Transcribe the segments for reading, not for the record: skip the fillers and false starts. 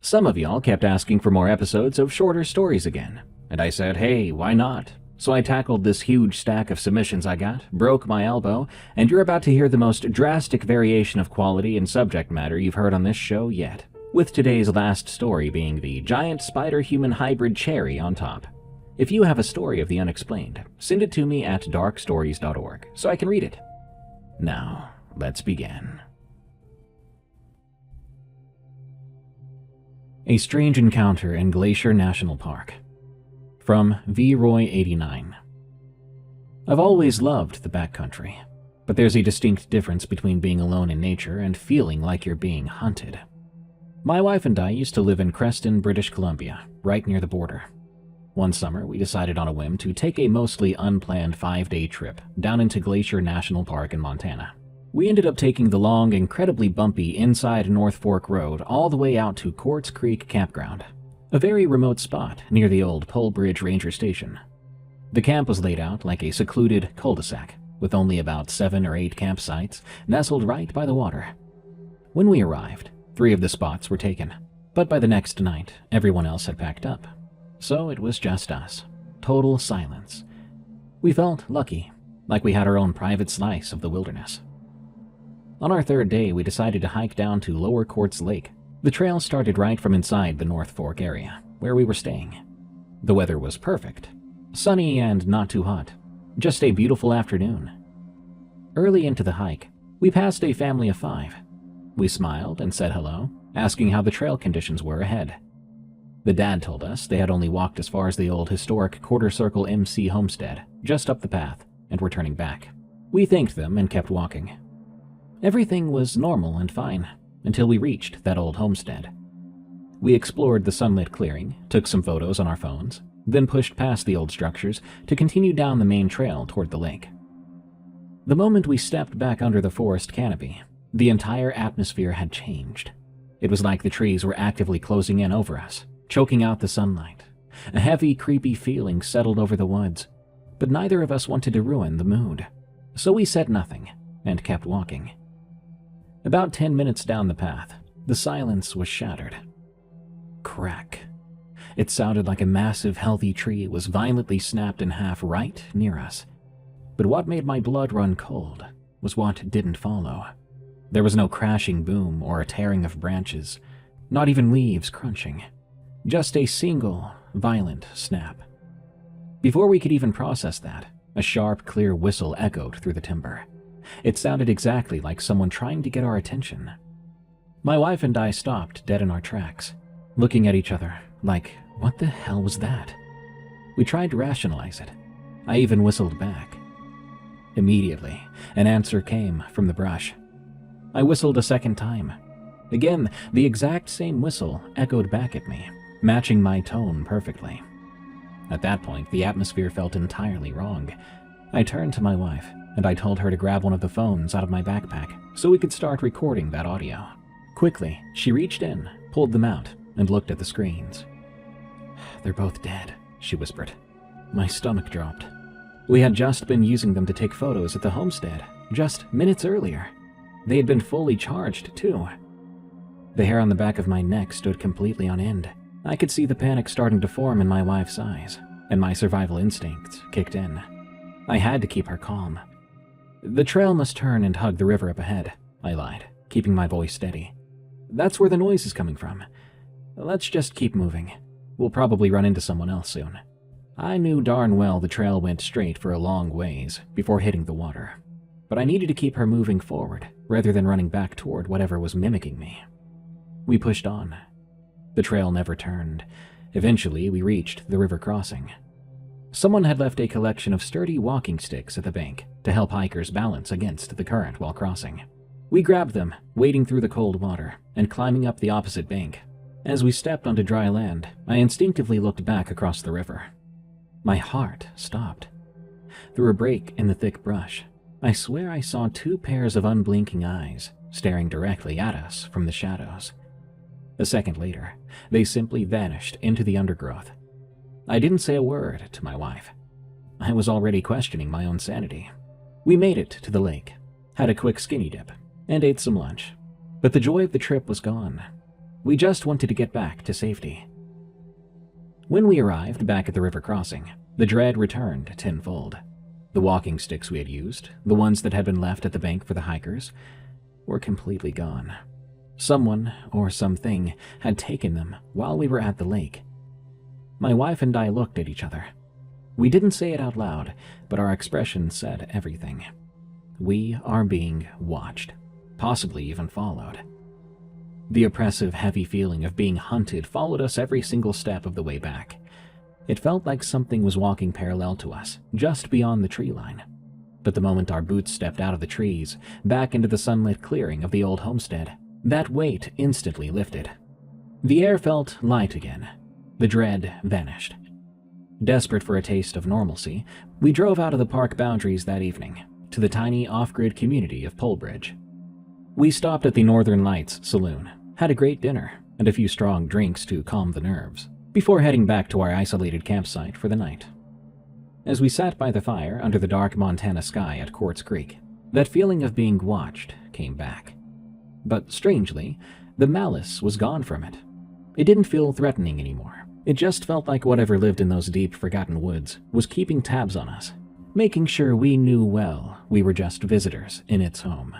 Some of y'all kept asking for more episodes of shorter stories again, and I said, hey, why not? So I tackled this huge stack of submissions I got, broke my elbow, and you're about to hear the most drastic variation of quality and subject matter you've heard on this show yet, with today's last story being the giant spider-human hybrid cherry on top. If you have a story of the unexplained, send it to me at darkstories.org so I can read it. Now, let's begin. A Strange Encounter in Glacier National Park. From V. Roy 89. I've always loved the backcountry, but there's a distinct difference between being alone in nature and feeling like you're being hunted. My wife and I used to live in Creston, British Columbia, right near the border. One summer, we decided on a whim to take a mostly unplanned 5-day trip down into Glacier National Park in Montana. We ended up taking the long, incredibly bumpy inside North Fork Road all the way out to Quartz Creek Campground, a very remote spot near the old Pole Bridge Ranger Station. The camp was laid out like a secluded cul-de-sac, with only about 7 or 8 campsites nestled right by the water. When we arrived, 3 of the spots were taken, but by the next night, everyone else had packed up. So it was just us. Total silence. We felt lucky, like we had our own private slice of the wilderness. On our 3rd day, we decided to hike down to Lower Quartz Lake. The trail started right from inside the North Fork area, where we were staying. The weather was perfect. Sunny and not too hot. Just a beautiful afternoon. Early into the hike, we passed a family of 5. We smiled and said hello, asking how the trail conditions were ahead. The dad told us they had only walked as far as the old historic Quarter Circle MC homestead, just up the path, and were turning back. We thanked them and kept walking. Everything was normal and fine, until we reached that old homestead. We explored the sunlit clearing, took some photos on our phones, then pushed past the old structures to continue down the main trail toward the lake. The moment we stepped back under the forest canopy, the entire atmosphere had changed. It was like the trees were actively closing in over us, choking out the sunlight. A heavy, creepy feeling settled over the woods, but neither of us wanted to ruin the mood. So we said nothing and kept walking. About 10 minutes down the path, the silence was shattered. Crack. It sounded like a massive, healthy tree was violently snapped in half right near us. But what made my blood run cold was what didn't follow. There was no crashing boom or a tearing of branches, not even leaves crunching. Just a single, violent snap. Before we could even process that, a sharp, clear whistle echoed through the timber. It sounded exactly like someone trying to get our attention. My wife and I stopped dead in our tracks, looking at each other like, what the hell was that? We tried to rationalize it. I even whistled back. Immediately, an answer came from the brush. I whistled a second time. Again, the exact same whistle echoed back at me, matching my tone perfectly. At that point, the atmosphere felt entirely wrong. I turned to my wife, and I told her to grab one of the phones out of my backpack so we could start recording that audio. Quickly, she reached in, pulled them out, and looked at the screens. "They're both dead," she whispered. My stomach dropped. We had just been using them to take photos at the homestead, just minutes earlier. They had been fully charged, too. The hair on the back of my neck stood completely on end. I could see the panic starting to form in my wife's eyes, and my survival instincts kicked in. I had to keep her calm. "The trail must turn and hug the river up ahead," I lied, keeping my voice steady. "That's where the noise is coming from. Let's just keep moving. We'll probably run into someone else soon." I knew darn well the trail went straight for a long ways before hitting the water, but I needed to keep her moving forward rather than running back toward whatever was mimicking me. We pushed on. The trail never turned. Eventually, we reached the river crossing. Someone had left a collection of sturdy walking sticks at the bank to help hikers balance against the current while crossing. We grabbed them, wading through the cold water and climbing up the opposite bank. As we stepped onto dry land, I instinctively looked back across the river. My heart stopped. Through a break in the thick brush, I swear I saw 2 pairs of unblinking eyes staring directly at us from the shadows. A second later, they simply vanished into the undergrowth. I didn't say a word to my wife. I was already questioning my own sanity. We made it to the lake, had a quick skinny dip, and ate some lunch. But the joy of the trip was gone. We just wanted to get back to safety. When we arrived back at the river crossing, the dread returned tenfold. The walking sticks we had used, the ones that had been left at the bank for the hikers, were completely gone. Someone or something had taken them while we were at the lake. My wife and I looked at each other. We didn't say it out loud, but our expressions said everything. We are being watched, possibly even followed. The oppressive, heavy feeling of being hunted followed us every single step of the way back. It felt like something was walking parallel to us, just beyond the tree line. But the moment our boots stepped out of the trees, back into the sunlit clearing of the old homestead, that weight instantly lifted. The air felt light again. The dread vanished. Desperate for a taste of normalcy, we drove out of the park boundaries that evening, to the tiny off-grid community of Polebridge. We stopped at the Northern Lights Saloon, had a great dinner, and a few strong drinks to calm the nerves, before heading back to our isolated campsite for the night. As we sat by the fire under the dark Montana sky at Quartz Creek, that feeling of being watched came back. But strangely, the malice was gone from it. It didn't feel threatening anymore. It just felt like whatever lived in those deep, forgotten woods was keeping tabs on us, making sure we knew well we were just visitors in its home.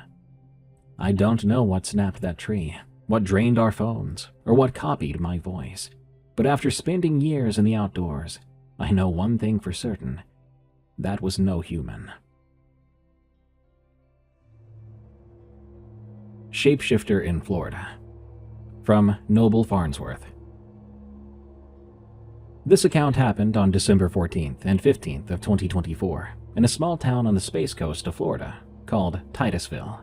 I don't know what snapped that tree, what drained our phones, or what copied my voice. But after spending years in the outdoors, I know one thing for certain. That was no human. Shapeshifter in Florida. From Noble Farnsworth. This account happened on December 14th and 15th of 2024 in a small town on the Space Coast of Florida called Titusville.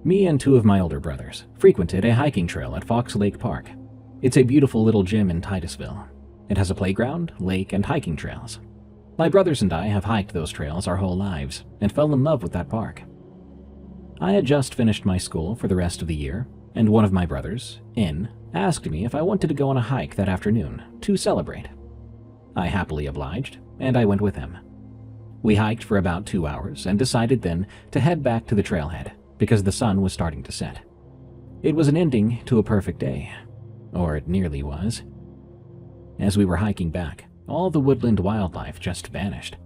Me and two of my older brothers frequented a hiking trail at Fox Lake Park. It's a beautiful little gym in Titusville. It has a playground, lake, and hiking trails. My brothers and I have hiked those trails our whole lives and fell in love with that park. I had just finished my school for the rest of the year, and one of my brothers, In, asked me if I wanted to go on a hike that afternoon to celebrate. I happily obliged, and I went with him. We hiked for about 2 hours and decided then to head back to the trailhead because the sun was starting to set. It was an ending to a perfect day, or it nearly was. As we were hiking back, all the woodland wildlife just vanished,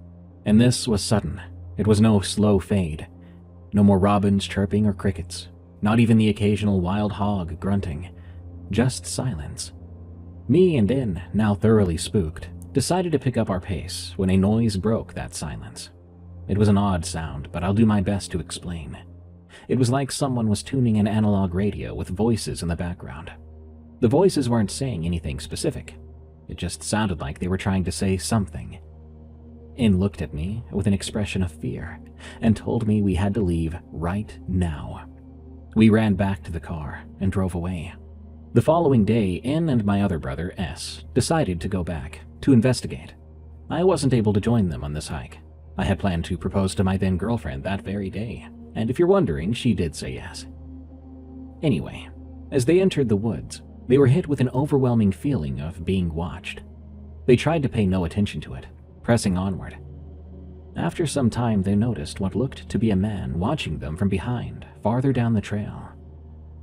and this was sudden. It was no slow fade. No more robins chirping or crickets, not even the occasional wild hog grunting. Just silence. Me and In, now thoroughly spooked, decided to pick up our pace when a noise broke that silence. It was an odd sound, but I'll do my best to explain. It was like someone was tuning an analog radio with voices in the background. The voices weren't saying anything specific. It just sounded like they were trying to say something. In looked at me with an expression of fear and told me we had to leave right now. We ran back to the car and drove away. The following day, In and my other brother, S, decided to go back to investigate. I wasn't able to join them on this hike. I had planned to propose to my then girlfriend that very day, and if you're wondering, she did say yes. Anyway, as they entered the woods, they were hit with an overwhelming feeling of being watched. They tried to pay no attention to it, pressing onward. After some time, they noticed what looked to be a man watching them from behind, farther down the trail.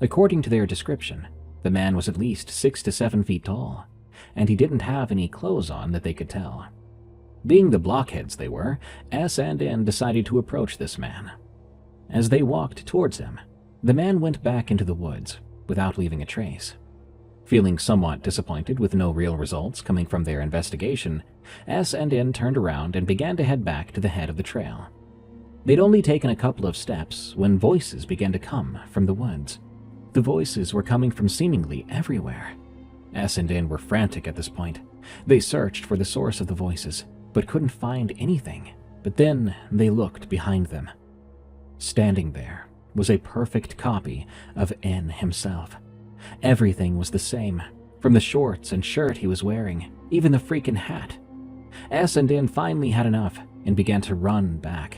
According to their description, the man was at least 6 to 7 feet tall, and he didn't have any clothes on that they could tell. Being the blockheads they were, S and N decided to approach this man. As they walked towards him, the man went back into the woods without leaving a trace. Feeling somewhat disappointed with no real results coming from their investigation, S and N turned around and began to head back to the head of the trail. They'd only taken a couple of steps when voices began to come from the woods. The voices were coming from seemingly everywhere. S and N were frantic at this point. They searched for the source of the voices, but couldn't find anything. But then they looked behind them. Standing there was a perfect copy of N himself. Everything was the same, from the shorts and shirt he was wearing, even the freaking hat. S and N finally had enough and began to run back.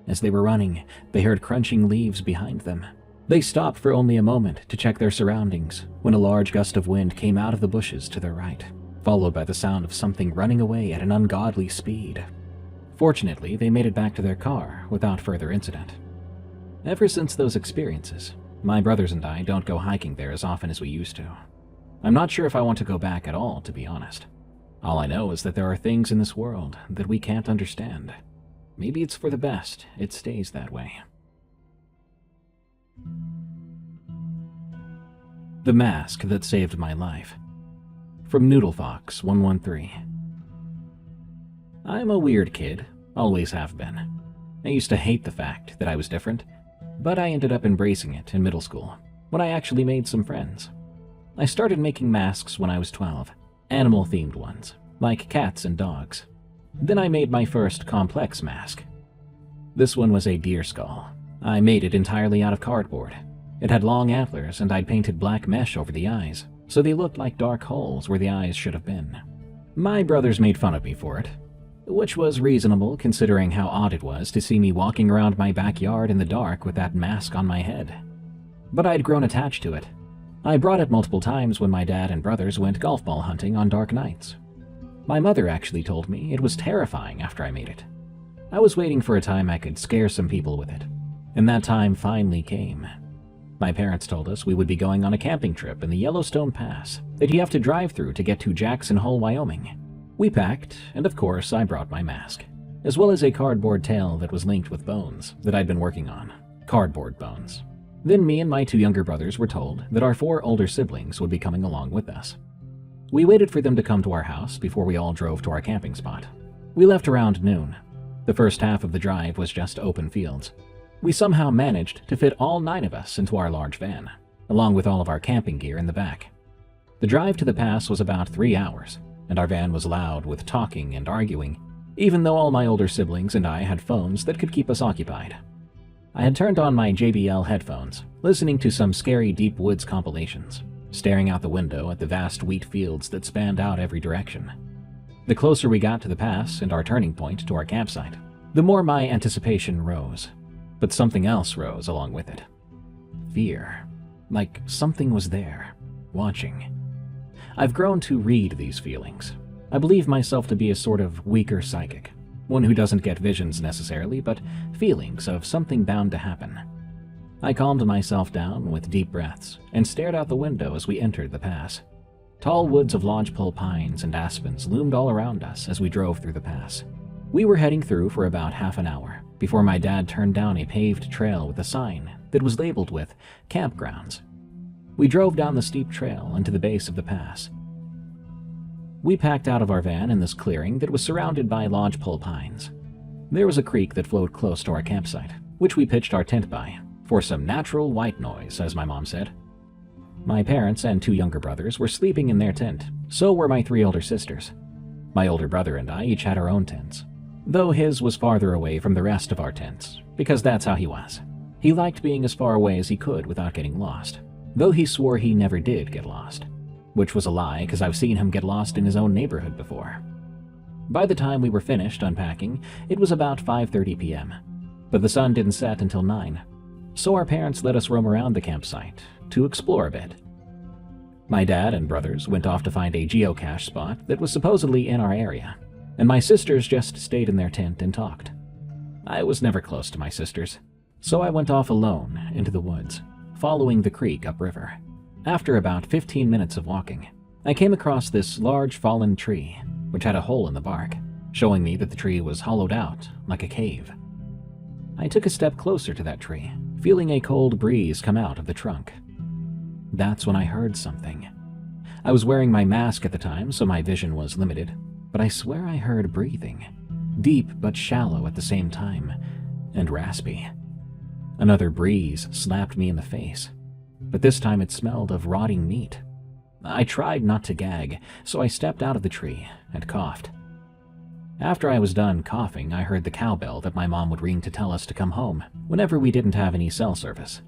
As they were running, they heard crunching leaves behind them. They stopped for only a moment to check their surroundings when a large gust of wind came out of the bushes to their right, followed by the sound of something running away at an ungodly speed. Fortunately, they made it back to their car without further incident. Ever since those experiences, My brothers and I don't go hiking there as often as we used to. I'm not sure if I want to go back at all, to be honest. All I know is that there are things in this world that we can't understand. Maybe it's for the best it stays that way. The Mask That Saved My Life. From NoodleFox113. I'm a weird kid, always have been. I used to hate the fact that I was different, but I ended up embracing it in middle school, when I actually made some friends. I started making masks when I was 12, animal-themed ones, like cats and dogs. Then I made my first complex mask. This one was a deer skull. I made it entirely out of cardboard. It had long antlers, and I'd painted black mesh over the eyes, so they looked like dark holes where the eyes should have been. My brothers made fun of me for it, which was reasonable considering how odd it was to see me walking around my backyard in the dark with that mask on my head. But I'd grown attached to it. I brought it multiple times when my dad and brothers went golf ball hunting on dark nights. My mother actually told me it was terrifying after I made it. I was waiting for a time I could scare some people with it, and that time finally came. My parents told us we would be going on a camping trip in the Yellowstone Pass that you have to drive through to get to Jackson Hole, Wyoming. We packed, and of course I brought my mask, as well as a cardboard tail that was linked with bones that I'd been working on. Cardboard bones. Then me and my 2 younger brothers were told that our 4 older siblings would be coming along with us. We waited for them to come to our house before we all drove to our camping spot. We left around noon. The first half of the drive was just open fields. We somehow managed to fit all 9 of us into our large van, along with all of our camping gear in the back. The drive to the pass was about 3 hours, and our van was loud with talking and arguing, even though all my older siblings and I had phones that could keep us occupied. I had turned on my JBL headphones, listening to some scary Deep Woods compilations, staring out the window at the vast wheat fields that spanned out every direction. The closer we got to the pass and our turning point to our campsite, the more my anticipation rose. But something else rose along with it. Fear. Like something was there, watching. I've grown to read these feelings. I believe myself to be a sort of weaker psychic, one who doesn't get visions necessarily, but feelings of something bound to happen. I calmed myself down with deep breaths and stared out the window as we entered the pass. Tall woods of lodgepole pines and aspens loomed all around us as we drove through the pass. We were heading through for about half an hour before my dad turned down a paved trail with a sign that was labeled with campgrounds. We drove down the steep trail into the base of the pass. We packed out of our van in this clearing that was surrounded by lodgepole pines. There was a creek that flowed close to our campsite, which we pitched our tent by, for some natural white noise, as my mom said. My parents and 2 younger brothers were sleeping in their tent, so were my 3 older sisters. My older brother and I each had our own tents, though his was farther away from the rest of our tents, because that's how he was. He liked being as far away as he could without getting lost, though he swore he never did get lost, which was a lie because I've seen him get lost in his own neighborhood before. By the time we were finished unpacking, it was about 5:30 p.m., but the sun didn't set until 9, so our parents let us roam around the campsite to explore a bit. My dad and brothers went off to find a geocache spot that was supposedly in our area, and my sisters just stayed in their tent and talked. I was never close to my sisters, so I went off alone into the woods, following the creek upriver. After about 15 minutes of walking, I came across this large fallen tree, which had a hole in the bark, showing me that the tree was hollowed out like a cave. I took a step closer to that tree, feeling a cold breeze come out of the trunk. That's when I heard something. I was wearing my mask at the time, so my vision was limited, but I swear I heard breathing, deep but shallow at the same time, and raspy. Another breeze slapped me in the face, but this time it smelled of rotting meat. I tried not to gag, so I stepped out of the tree and coughed. After I was done coughing, I heard the cowbell that my mom would ring to tell us to come home whenever we didn't have any cell service.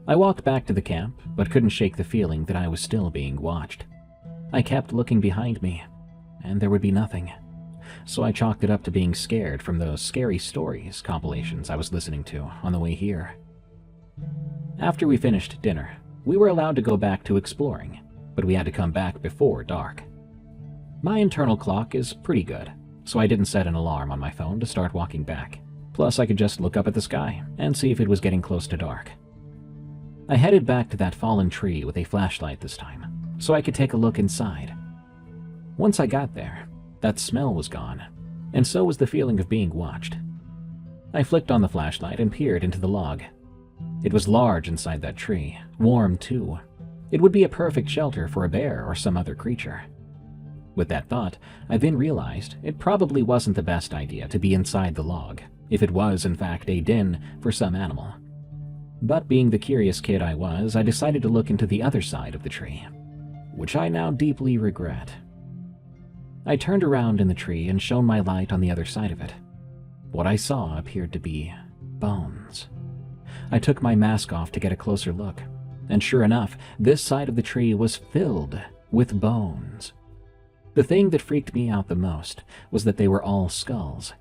I walked back to the camp, but couldn't shake the feeling that I was still being watched. I kept looking behind me, and there would be nothing, so I chalked it up to being scared from those scary stories compilations I was listening to on the way here. After we finished dinner, we were allowed to go back to exploring, but we had to come back before dark. My internal clock is pretty good, so I didn't set an alarm on my phone to start walking back. Plus, I could just look up at the sky and see if it was getting close to dark. I headed back to that fallen tree with a flashlight this time, so I could take a look inside. Once I got there, that smell was gone, and so was the feeling of being watched. I flicked on the flashlight and peered into the log. It was large inside that tree, warm too. It would be a perfect shelter for a bear or some other creature. With that thought, I then realized it probably wasn't the best idea to be inside the log, if it was in fact a den for some animal. But being the curious kid I was, I decided to look into the other side of the tree, which I now deeply regret. I turned around in the tree and shone my light on the other side of it. What I saw appeared to be bones. I took my mask off to get a closer look, and sure enough, this side of the tree was filled with bones. The thing that freaked me out the most was that they were all skulls.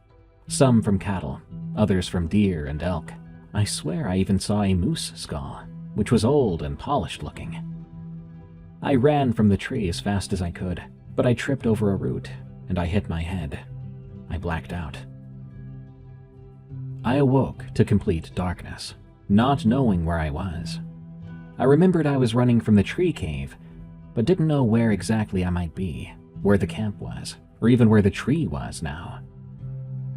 Some from cattle, others from deer and elk. I swear I even saw a moose skull, which was old and polished looking. I ran from the tree as fast as I could, but I tripped over a root, and I hit my head. I blacked out. I awoke to complete darkness, not knowing where I was. I remembered I was running from the tree cave, but didn't know where exactly I might be, where the camp was, or even where the tree was now.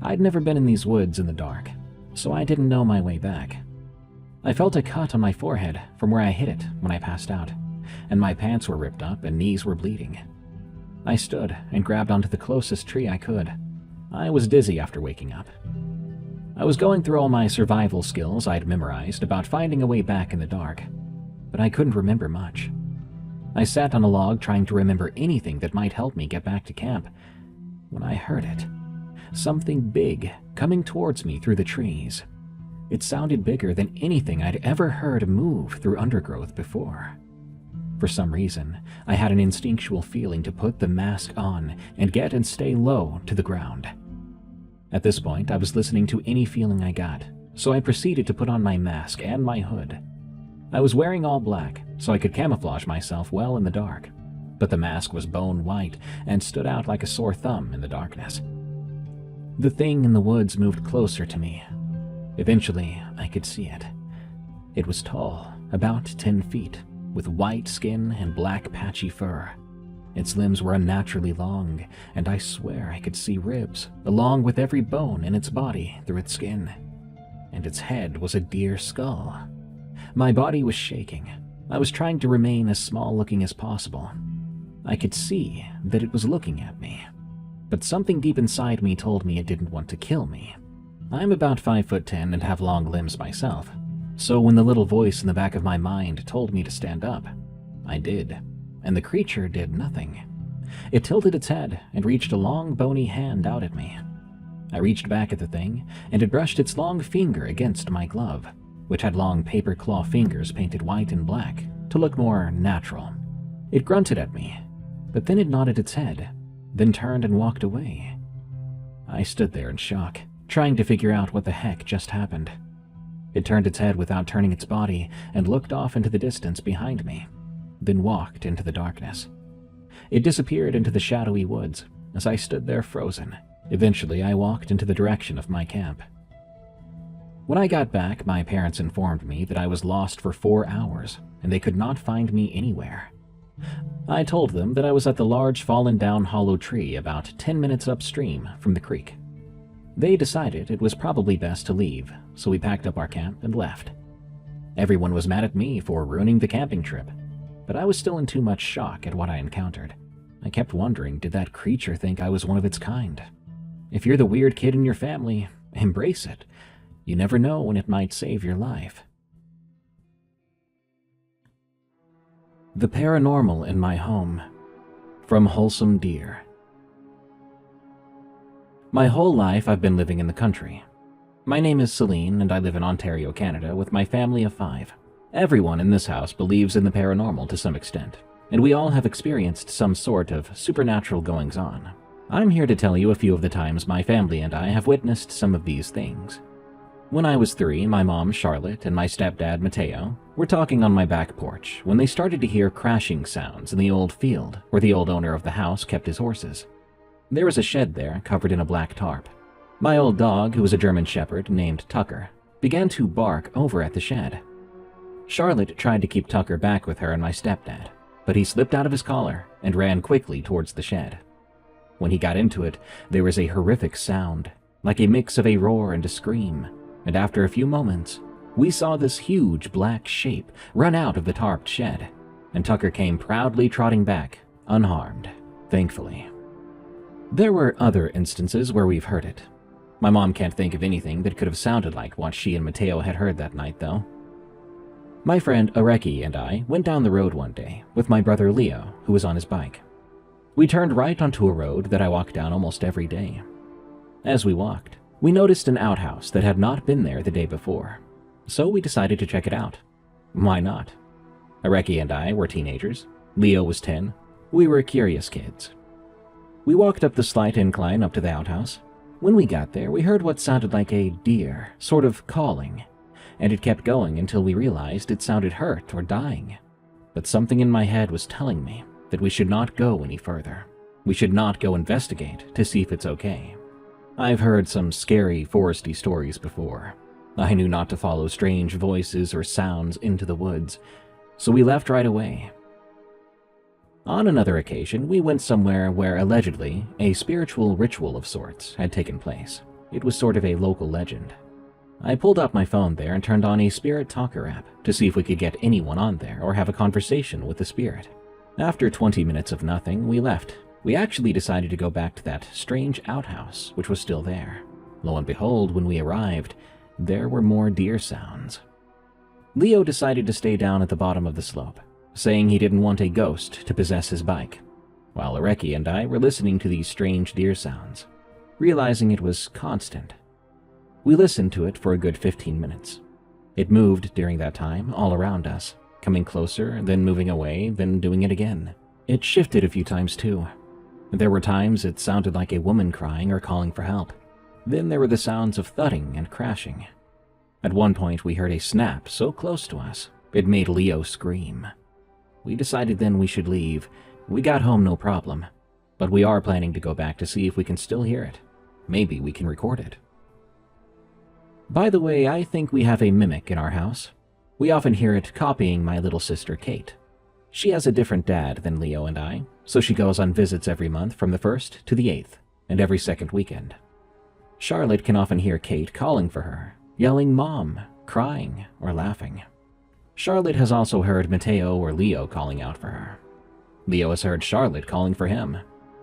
I'd never been in these woods in the dark, so I didn't know my way back. I felt a cut on my forehead from where I hit it when I passed out, and my pants were ripped up and knees were bleeding. I stood and grabbed onto the closest tree I could. I was dizzy after waking up. I was going through all my survival skills I'd memorized about finding a way back in the dark, but I couldn't remember much. I sat on a log trying to remember anything that might help me get back to camp, when I heard it. Something big coming towards me through the trees. It sounded bigger than anything I'd ever heard move through undergrowth before. For some reason, I had an instinctual feeling to put the mask on and get and stay low to the ground. At this point, I was listening to any feeling I got, so I proceeded to put on my mask and my hood. I was wearing all black, so I could camouflage myself well in the dark, but the mask was bone white and stood out like a sore thumb in the darkness. The thing in the woods moved closer to me. Eventually, I could see it. It was tall, about 10 feet, with white skin and black patchy fur. Its limbs were unnaturally long, and I swear I could see ribs, along with every bone in its body through its skin. And its head was a deer skull. My body was shaking. I was trying to remain as small-looking as possible. I could see that it was looking at me, but something deep inside me told me it didn't want to kill me. I'm about 5'10" and have long limbs myself, so when the little voice in the back of my mind told me to stand up, I did, and the creature did nothing. It tilted its head and reached a long bony hand out at me. I reached back at the thing, and it brushed its long finger against my glove, which had long paper claw fingers painted white and black to look more natural. It grunted at me, but then it nodded its head, then turned and walked away. I stood there in shock, trying to figure out what the heck just happened. It turned its head without turning its body and looked off into the distance behind me, then walked into the darkness. It disappeared into the shadowy woods as I stood there frozen. Eventually, I walked into the direction of my camp. When I got back, my parents informed me that I was lost for 4 hours and they could not find me anywhere. I told them that I was at the large fallen down hollow tree about 10 minutes upstream from the creek. They decided it was probably best to leave, so we packed up our camp and left. Everyone was mad at me for ruining the camping trip, but I was still in too much shock at what I encountered. I kept wondering, did that creature think I was one of its kind? If you're the weird kid in your family, embrace it. You never know when it might save your life. The paranormal in my home. From Wholesome Deer. My whole life I've been living in the country. My name is Celine and I live in Ontario, Canada with my family of 5. Everyone in this house believes in the paranormal to some extent, and we all have experienced some sort of supernatural goings-on. I'm here to tell you a few of the times my family and I have witnessed some of these things. When I was 3, my mom, Charlotte, and my stepdad, Mateo, were talking on my back porch when they started to hear crashing sounds in the old field where the old owner of the house kept his horses. There was a shed there covered in a black tarp. My old dog, who was a German Shepherd named Tucker, began to bark over at the shed. Charlotte tried to keep Tucker back with her and my stepdad, but he slipped out of his collar and ran quickly towards the shed. When he got into it, there was a horrific sound, like a mix of a roar and a scream, and after a few moments, we saw this huge black shape run out of the tarped shed, and Tucker came proudly trotting back, unharmed, thankfully. There were other instances where we've heard it. My mom can't think of anything that could have sounded like what she and Mateo had heard that night, though. My friend Areki and I went down the road one day with my brother Leo, who was on his bike. We turned right onto a road that I walk down almost every day. As we walked, we noticed an outhouse that had not been there the day before, so we decided to check it out. Why not? Areki and I were teenagers. Leo was 10. We were curious kids. We walked up the slight incline up to the outhouse. When we got there, we heard what sounded like a deer, sort of calling, and it kept going until we realized it sounded hurt or dying. But something in my head was telling me that we should not go any further. We should not go investigate to see if it's okay. I've heard some scary foresty stories before. I knew not to follow strange voices or sounds into the woods, so we left right away. On another occasion, we went somewhere where allegedly a spiritual ritual of sorts had taken place. It was sort of a local legend. I pulled up my phone there and turned on a spirit talker app to see if we could get anyone on there or have a conversation with the spirit. After 20 minutes of nothing, we left. We actually decided to go back to that strange outhouse, which was still there. Lo and behold, when we arrived, there were more deer sounds. Leo decided to stay down at the bottom of the slope, saying he didn't want a ghost to possess his bike, while Areki and I were listening to these strange deer sounds, realizing it was constant. We listened to it for a good 15 minutes. It moved during that time all around us, coming closer, then moving away, then doing it again. It shifted a few times too. There were times it sounded like a woman crying or calling for help. Then there were the sounds of thudding and crashing. At one point we heard a snap so close to us, it made Leo scream. We decided then we should leave. We got home no problem, but we are planning to go back to see if we can still hear it. Maybe we can record it. By the way, I think we have a mimic in our house. We often hear it copying my little sister Kate. She has a different dad than Leo and I, so she goes on visits every month from the 1st to the 8th, and every second weekend. Charlotte can often hear Kate calling for her, yelling "Mom," crying, or laughing. Charlotte has also heard Mateo or Leo calling out for her. Leo has heard Charlotte calling for him,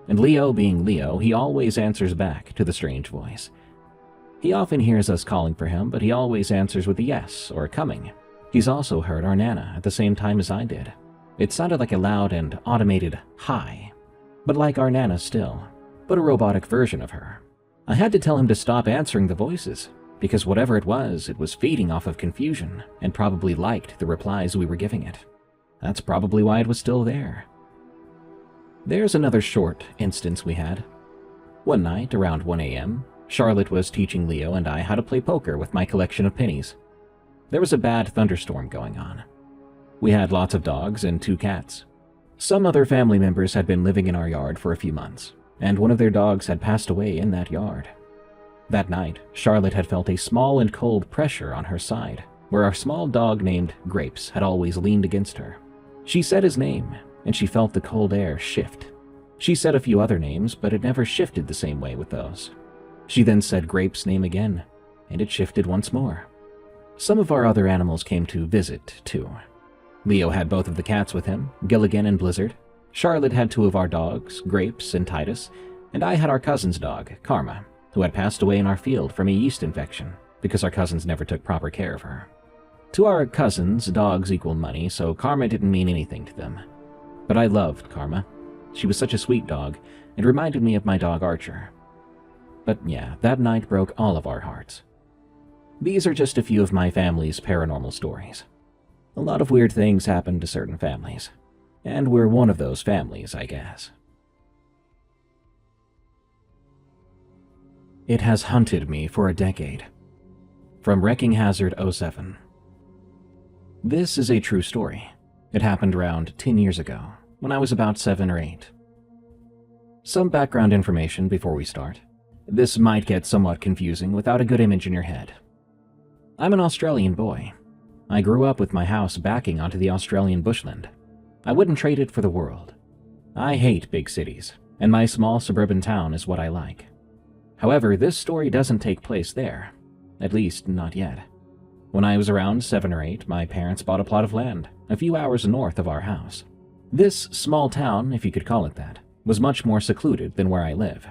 and Leo being Leo, he always answers back to the strange voice. He often hears us calling for him, but he always answers with a yes or coming. He's also heard our Nana at the same time as I did. It sounded like a loud and automated hi, but like our Nana still, but a robotic version of her. I had to tell him to stop answering the voices, because whatever it was feeding off of confusion and probably liked the replies we were giving it. That's probably why it was still there. There's another short instance we had. One night, around 1 a.m., Charlotte was teaching Leo and I how to play poker with my collection of pennies. There was a bad thunderstorm going on. We had lots of dogs and 2 cats. Some other family members had been living in our yard for a few months, and one of their dogs had passed away in that yard. That night, Charlotte had felt a small and cold pressure on her side, where our small dog named Grapes had always leaned against her. She said his name, and she felt the cold air shift. She said a few other names, but it never shifted the same way with those. She then said Grapes' name again, and it shifted once more. Some of our other animals came to visit, too. Leo had both of the cats with him, Gilligan and Blizzard. Charlotte had 2 of our dogs, Grapes and Titus, and I had our cousin's dog, Karma, who had passed away in our field from a yeast infection because our cousins never took proper care of her. To our cousins, dogs equal money, so Karma didn't mean anything to them. But I loved Karma. She was such a sweet dog and reminded me of my dog Archer. But yeah, that night broke all of our hearts. These are just a few of my family's paranormal stories. A lot of weird things happen to certain families, and we're one of those families, I guess. It has hunted me for a decade. From Wrecking Hazard 07. This is a true story. It happened around 10 years ago, when I was about 7 or 8. Some background information before we start. This might get somewhat confusing without a good image in your head. I'm an Australian boy. I grew up with my house backing onto the Australian bushland. I wouldn't trade it for the world. I hate big cities, and my small suburban town is what I like. However, this story doesn't take place there. At least, not yet. When I was around 7 or 8, my parents bought a plot of land, a few hours north of our house. This small town, if you could call it that, was much more secluded than where I live.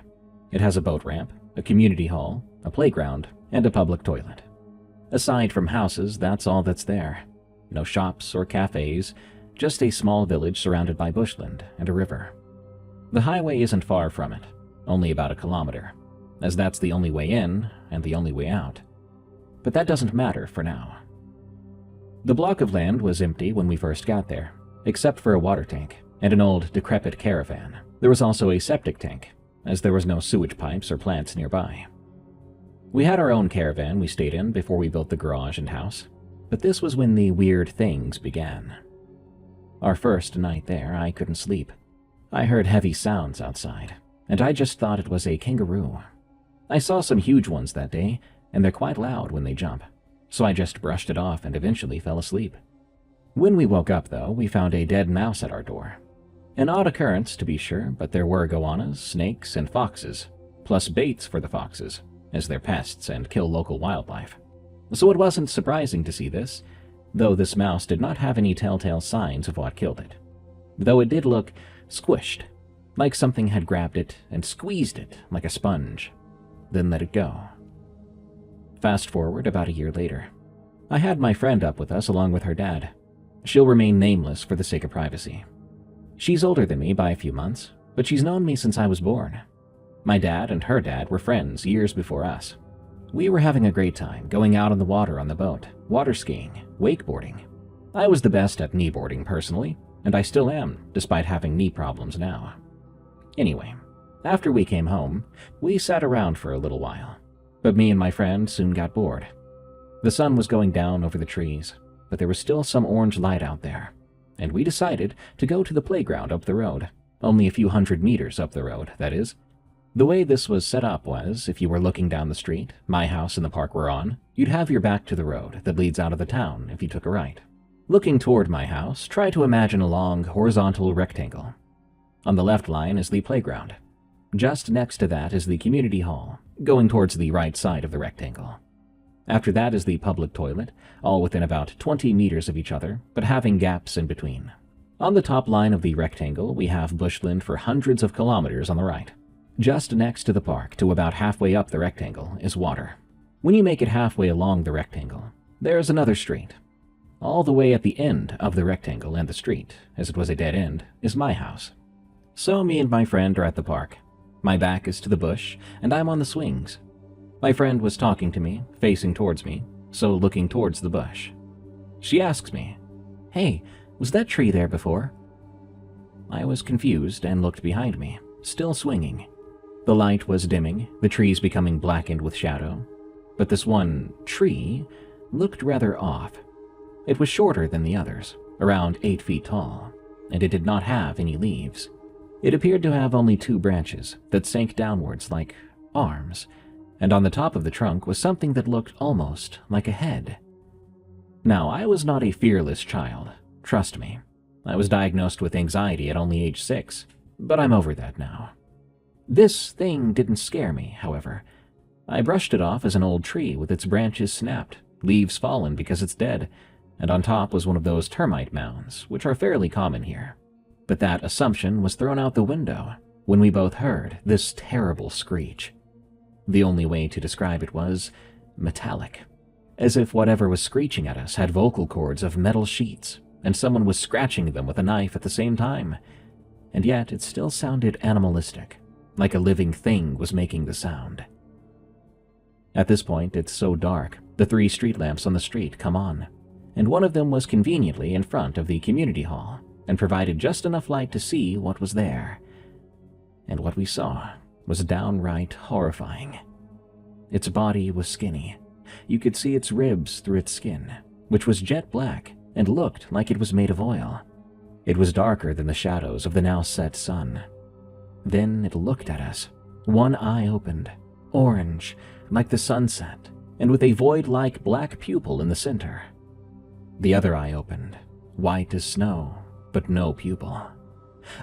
It has a boat ramp, a community hall, a playground, and a public toilet. Aside from houses, that's all that's there. No shops or cafes, just a small village surrounded by bushland and a river. The highway isn't far from it, only about a kilometer, as that's the only way in and the only way out. But that doesn't matter for now. The block of land was empty when we first got there, except for a water tank and an old, decrepit caravan. There was also a septic tank, as there was no sewage pipes or plants nearby. We had our own caravan we stayed in before we built the garage and house, but this was when the weird things began. Our first night there, I couldn't sleep. I heard heavy sounds outside, and I just thought it was a kangaroo. I saw some huge ones that day, and they're quite loud when they jump, so I just brushed it off and eventually fell asleep. When we woke up, though, we found a dead mouse at our door. An odd occurrence, to be sure, but there were goannas, snakes, and foxes, plus baits for the foxes, as they're pests and kill local wildlife. So it wasn't surprising to see this, though this mouse did not have any telltale signs of what killed it. Though it did look squished, like something had grabbed it and squeezed it like a sponge, then let it go. Fast forward about a year later. I had my friend up with us along with her dad. She'll remain nameless for the sake of privacy. She's older than me by a few months, but she's known me since I was born. My dad and her dad were friends years before us. We were having a great time going out on the water on the boat, water skiing, wakeboarding. I was the best at kneeboarding personally, and I still am, despite having knee problems now. Anyway, after we came home, we sat around for a little while, but me and my friend soon got bored. The sun was going down over the trees, but there was still some orange light out there, and we decided to go to the playground up the road, only a few hundred meters up the road, that is. The way this was set up was, if you were looking down the street, my house and the park we're on, you'd have your back to the road that leads out of the town if you took a right. Looking toward my house, try to imagine a long, horizontal rectangle. On the left line is the playground. Just next to that is the community hall, going towards the right side of the rectangle. After that is the public toilet, all within about 20 meters of each other, but having gaps in between. On the top line of the rectangle, we have bushland for hundreds of kilometers on the right. Just next to the park, to about halfway up the rectangle, is water. When you make it halfway along the rectangle, there's another street. All the way at the end of the rectangle and the street, as it was a dead end, is my house. So me and my friend are at the park. My back is to the bush, and I'm on the swings. My friend was talking to me, facing towards me, so looking towards the bush. She asks me, "Hey, was that tree there before?" I was confused and looked behind me, still swinging. The light was dimming, the trees becoming blackened with shadow, but this one tree looked rather off. It was shorter than the others, around 8 feet tall, and it did not have any leaves. It appeared to have only 2 branches that sank downwards like arms, and on the top of the trunk was something that looked almost like a head. Now, I was not a fearless child, trust me. I was diagnosed with anxiety at only age 6, but I'm over that now. This thing didn't scare me, however. I brushed it off as an old tree with its branches snapped, leaves fallen because it's dead, and on top was one of those termite mounds, which are fairly common here. But that assumption was thrown out the window when we both heard this terrible screech. The only way to describe it was metallic, as if whatever was screeching at us had vocal cords of metal sheets, and someone was scratching them with a knife at the same time. And yet it still sounded animalistic, like a living thing was making the sound. At this point, it's so dark, the 3 street lamps on the street come on, and one of them was conveniently in front of the community hall and provided just enough light to see what was there. And what we saw was downright horrifying. Its body was skinny. You could see its ribs through its skin, which was jet black and looked like it was made of oil. It was darker than the shadows of the now set sun. Then it looked at us, one eye opened, orange, like the sunset, and with a void-like black pupil in the center. The other eye opened, white as snow, but no pupil.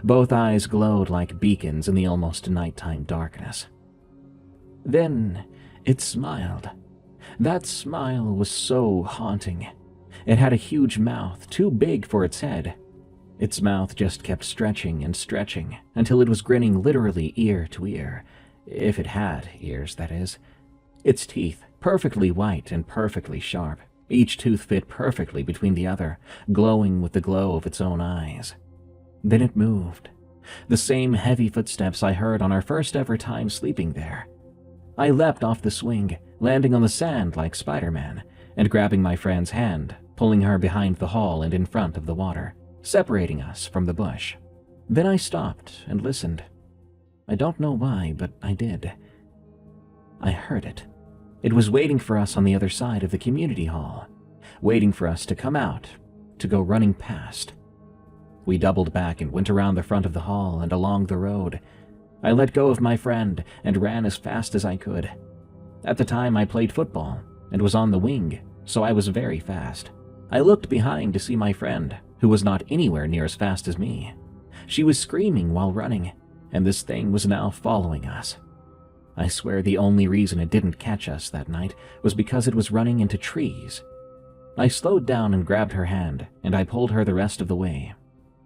Both eyes glowed like beacons in the almost nighttime darkness. Then it smiled. That smile was so haunting. It had a huge mouth, too big for its head. Its mouth just kept stretching and stretching until it was grinning literally ear to ear, if it had ears, that is. Its teeth, perfectly white and perfectly sharp, each tooth fit perfectly between the other, glowing with the glow of its own eyes. Then it moved. The same heavy footsteps I heard on our first ever time sleeping there. I leapt off the swing, landing on the sand like Spider-Man, and grabbing my friend's hand, pulling her behind the hall and in front of the water, separating us from the bush. Then I stopped and listened. I don't know why, but I did. I heard it. It was waiting for us on the other side of the community hall, waiting for us to come out, to go running past. We doubled back and went around the front of the hall and along the road. I let go of my friend and ran as fast as I could. At the time, I played football and was on the wing, so I was very fast. I looked behind to see my friend, who was not anywhere near as fast as me. She was screaming while running, and this thing was now following us. I swear the only reason it didn't catch us that night was because it was running into trees. I slowed down and grabbed her hand, and I pulled her the rest of the way.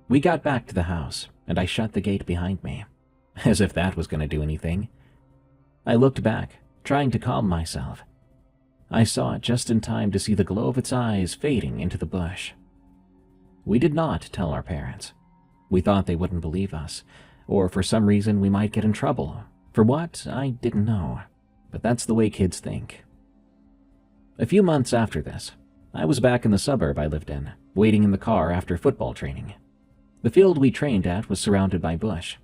We got back to the house, and I shut the gate behind me, as if that was going to do anything. I looked back, trying to calm myself. I saw it just in time to see the glow of its eyes fading into the bush. We did not tell our parents. We thought they wouldn't believe us, or for some reason we might get in trouble. For what, I didn't know, but that's the way kids think. A few months after this, I was back in the suburb I lived in, waiting in the car after football training. The field we trained at was surrounded by bush.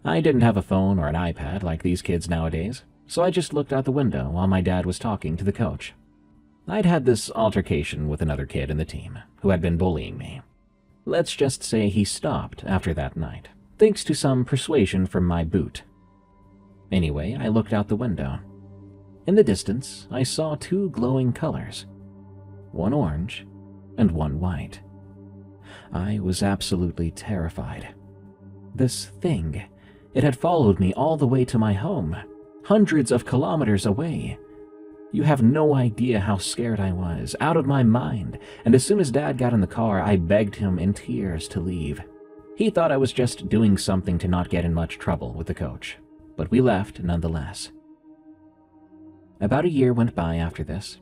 I didn't have a phone or an iPad like these kids nowadays, so I just looked out the window while my dad was talking to the coach. I'd had this altercation with another kid in the team who had been bullying me. Let's just say he stopped after that night, thanks to some persuasion from my boot. Anyway, I looked out the window. In the distance, I saw two glowing colors, one orange and one white. I was absolutely terrified. This thing, it had followed me all the way to my home, hundreds of kilometers away. You have no idea how scared I was, out of my mind, and as soon as Dad got in the car, I begged him in tears to leave. He thought I was just doing something to not get in much trouble with the coach, but we left nonetheless. About a year went by after this.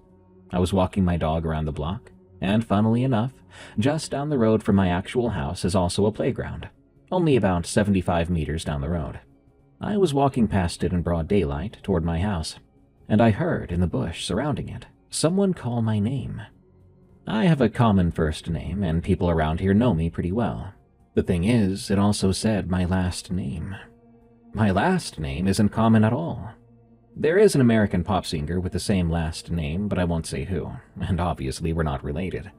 I was walking my dog around the block, and funnily enough, just down the road from my actual house is also a playground, only about 75 meters down the road. I was walking past it in broad daylight toward my house, and I heard in the bush surrounding it someone call my name. I have a common first name, and people around here know me pretty well. The thing is, it also said my last name. My last name isn't common at all. There is an American pop singer with the same last name, but I won't say who, and obviously we're not related.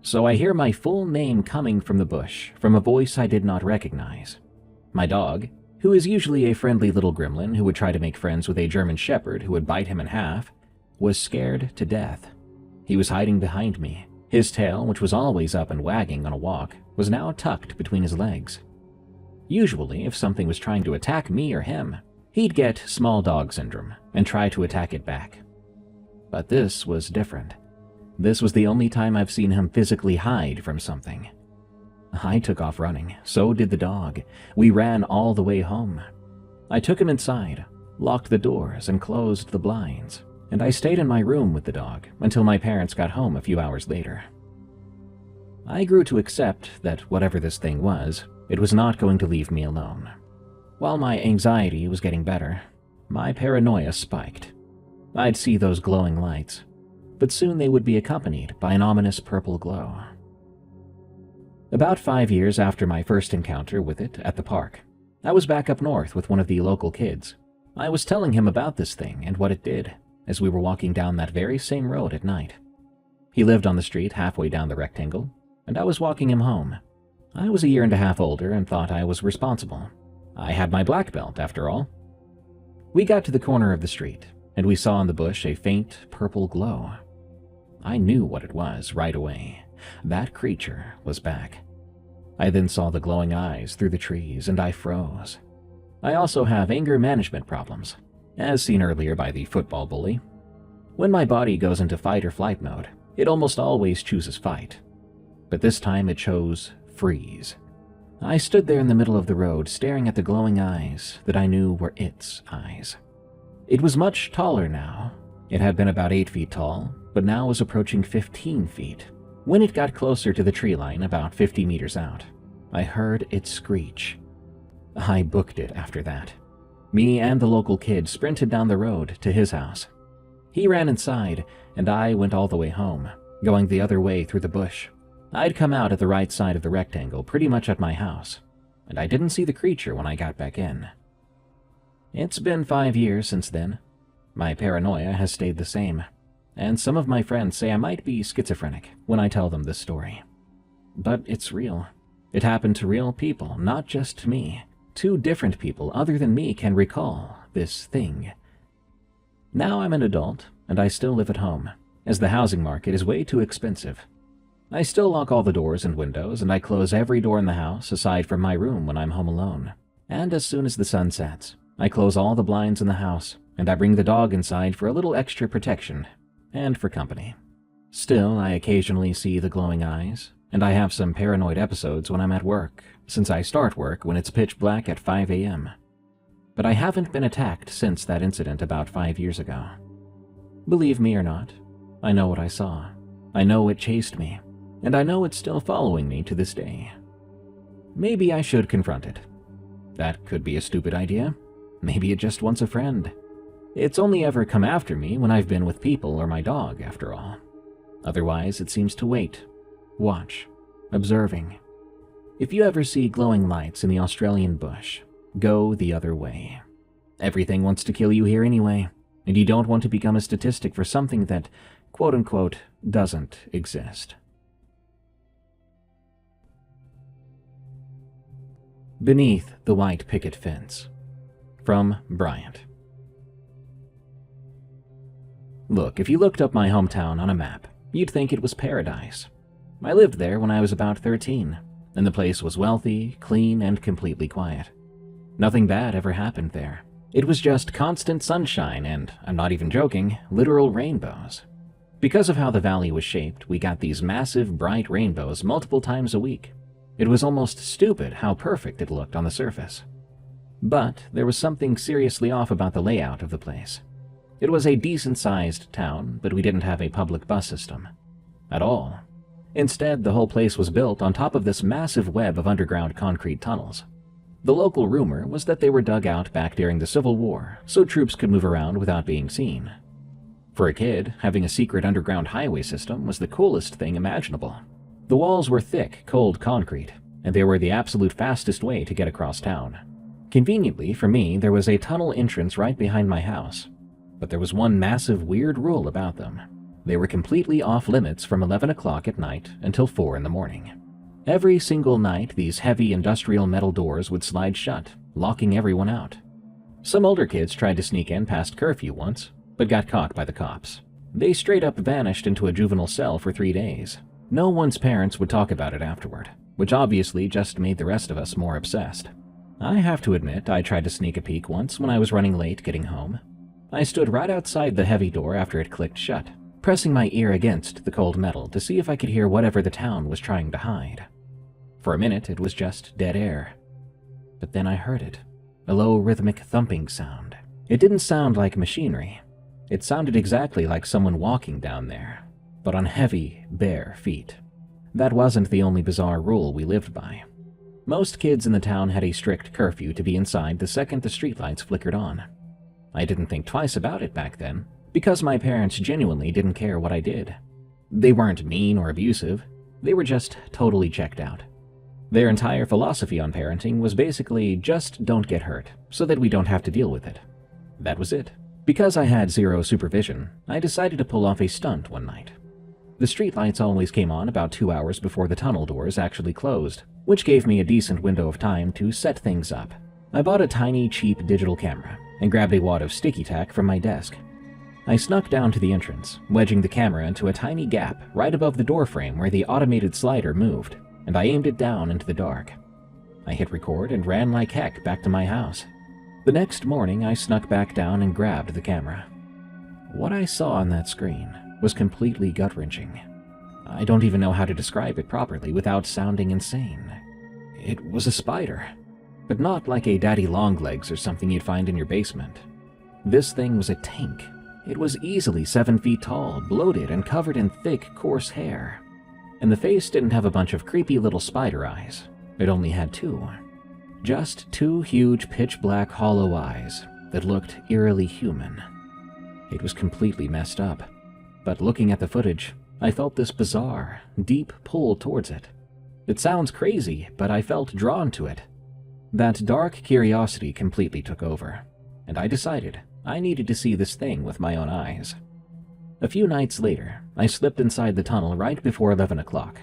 So I hear my full name coming from the bush, from a voice I did not recognize. My dog, who is usually a friendly little gremlin who would try to make friends with a German shepherd who would bite him in half, was scared to death. He was hiding behind me. His tail, which was always up and wagging on a walk, was now tucked between his legs. Usually, if something was trying to attack me or him, he'd get small dog syndrome and try to attack it back. But this was different. This was the only time I've seen him physically hide from something. I took off running, so did the dog. We ran all the way home. I took him inside, locked the doors, and closed the blinds, and I stayed in my room with the dog until my parents got home a few hours later. I grew to accept that whatever this thing was, it was not going to leave me alone. While my anxiety was getting better, my paranoia spiked. I'd see those glowing lights, but soon they would be accompanied by an ominous purple glow. About 5 years after my first encounter with it at the park, I was back up north with one of the local kids. I was telling him about this thing and what it did as we were walking down that very same road at night. He lived on the street halfway down the rectangle, and I was walking him home. I was a year and a half older and thought I was responsible. I had my black belt, after all. We got to the corner of the street, and we saw in the bush a faint purple glow. I knew what it was right away. That creature was back. I then saw the glowing eyes through the trees, and I froze. I also have anger management problems, as seen earlier by the football bully. When my body goes into fight or flight mode, it almost always chooses fight. But this time it chose freeze. I stood there in the middle of the road, staring at the glowing eyes that I knew were its eyes. It was much taller now. It had been about 8 feet tall, but now was approaching 15 feet. When it got closer to the tree line, about 50 meters out, I heard it screech. I booked it after that. Me and the local kid sprinted down the road to his house. He ran inside, and I went all the way home, going the other way through the bush. I'd come out at the right side of the rectangle, pretty much at my house, and I didn't see the creature when I got back in. It's been 5 years since then. My paranoia has stayed the same, and some of my friends say I might be schizophrenic when I tell them this story. But it's real. It happened to real people, not just to me. 2 different people other than me can recall this thing. Now I'm an adult, and I still live at home, as the housing market is way too expensive. I still lock all the doors and windows, and I close every door in the house aside from my room when I'm home alone. And as soon as the sun sets, I close all the blinds in the house, and I bring the dog inside for a little extra protection, and for company. Still, I occasionally see the glowing eyes, and I have some paranoid episodes when I'm at work, since I start work when it's pitch black at 5 a.m. But I haven't been attacked since that incident about 5 years ago. Believe me or not, I know what I saw. I know it chased me, and I know it's still following me to this day. Maybe I should confront it. That could be a stupid idea. Maybe it just wants a friend. It's only ever come after me when I've been with people or my dog, after all. Otherwise, it seems to wait, watch, observing. If you ever see glowing lights in the Australian bush, go the other way. Everything wants to kill you here anyway, and you don't want to become a statistic for something that, quote-unquote, doesn't exist. Beneath the White Picket Fence. From Bryant. Look, if you looked up my hometown on a map, you'd think it was paradise. I lived there when I was about 13, and the place was wealthy, clean, and completely quiet. Nothing bad ever happened there. It was just constant sunshine and, I'm not even joking, literal rainbows. Because of how the valley was shaped, we got these massive, bright rainbows multiple times a week. It was almost stupid how perfect it looked on the surface. But there was something seriously off about the layout of the place. It was a decent-sized town, but we didn't have a public bus system. At all. Instead, the whole place was built on top of this massive web of underground concrete tunnels. The local rumor was that they were dug out back during the Civil War, so troops could move around without being seen. For a kid, having a secret underground highway system was the coolest thing imaginable. The walls were thick, cold concrete, and they were the absolute fastest way to get across town. Conveniently for me, there was a tunnel entrance right behind my house, but there was one massive weird rule about them. They were completely off limits from 11 o'clock at night until 4 in the morning. Every single night, these heavy industrial metal doors would slide shut, locking everyone out. Some older kids tried to sneak in past curfew once, but got caught by the cops. They straight up vanished into a juvenile cell for 3 days. No one's parents would talk about it afterward, which obviously just made the rest of us more obsessed. I have to admit, I tried to sneak a peek once when I was running late getting home. I stood right outside the heavy door after it clicked shut, pressing my ear against the cold metal to see if I could hear whatever the town was trying to hide. For a minute, it was just dead air. But then I heard it, a low rhythmic thumping sound. It didn't sound like machinery. It sounded exactly like someone walking down there, but on heavy, bare feet. That wasn't the only bizarre rule we lived by. Most kids in the town had a strict curfew to be inside the second the streetlights flickered on. I didn't think twice about it back then, because my parents genuinely didn't care what I did. They weren't mean or abusive, they were just totally checked out. Their entire philosophy on parenting was basically just don't get hurt, so that we don't have to deal with it. That was it. Because I had zero supervision, I decided to pull off a stunt one night. The streetlights always came on about 2 hours before the tunnel doors actually closed, which gave me a decent window of time to set things up. I bought a tiny, cheap digital camera and grabbed a wad of sticky tack from my desk. I snuck down to the entrance, wedging the camera into a tiny gap right above the doorframe where the automated slider moved, and I aimed it down into the dark. I hit record and ran like heck back to my house. The next morning, I snuck back down and grabbed the camera. What I saw on that screen was completely gut-wrenching. I don't even know how to describe it properly without sounding insane. It was a spider, but not like a daddy longlegs or something you'd find in your basement. This thing was a tank. It was easily 7 feet tall, bloated, and covered in thick, coarse hair. And the face didn't have a bunch of creepy little spider eyes. It only had two. Just two huge pitch-black hollow eyes that looked eerily human. It was completely messed up, but looking at the footage, I felt this bizarre, deep pull towards it. It sounds crazy, but I felt drawn to it. That dark curiosity completely took over, and I decided I needed to see this thing with my own eyes. A few nights later, I slipped inside the tunnel right before 11 o'clock.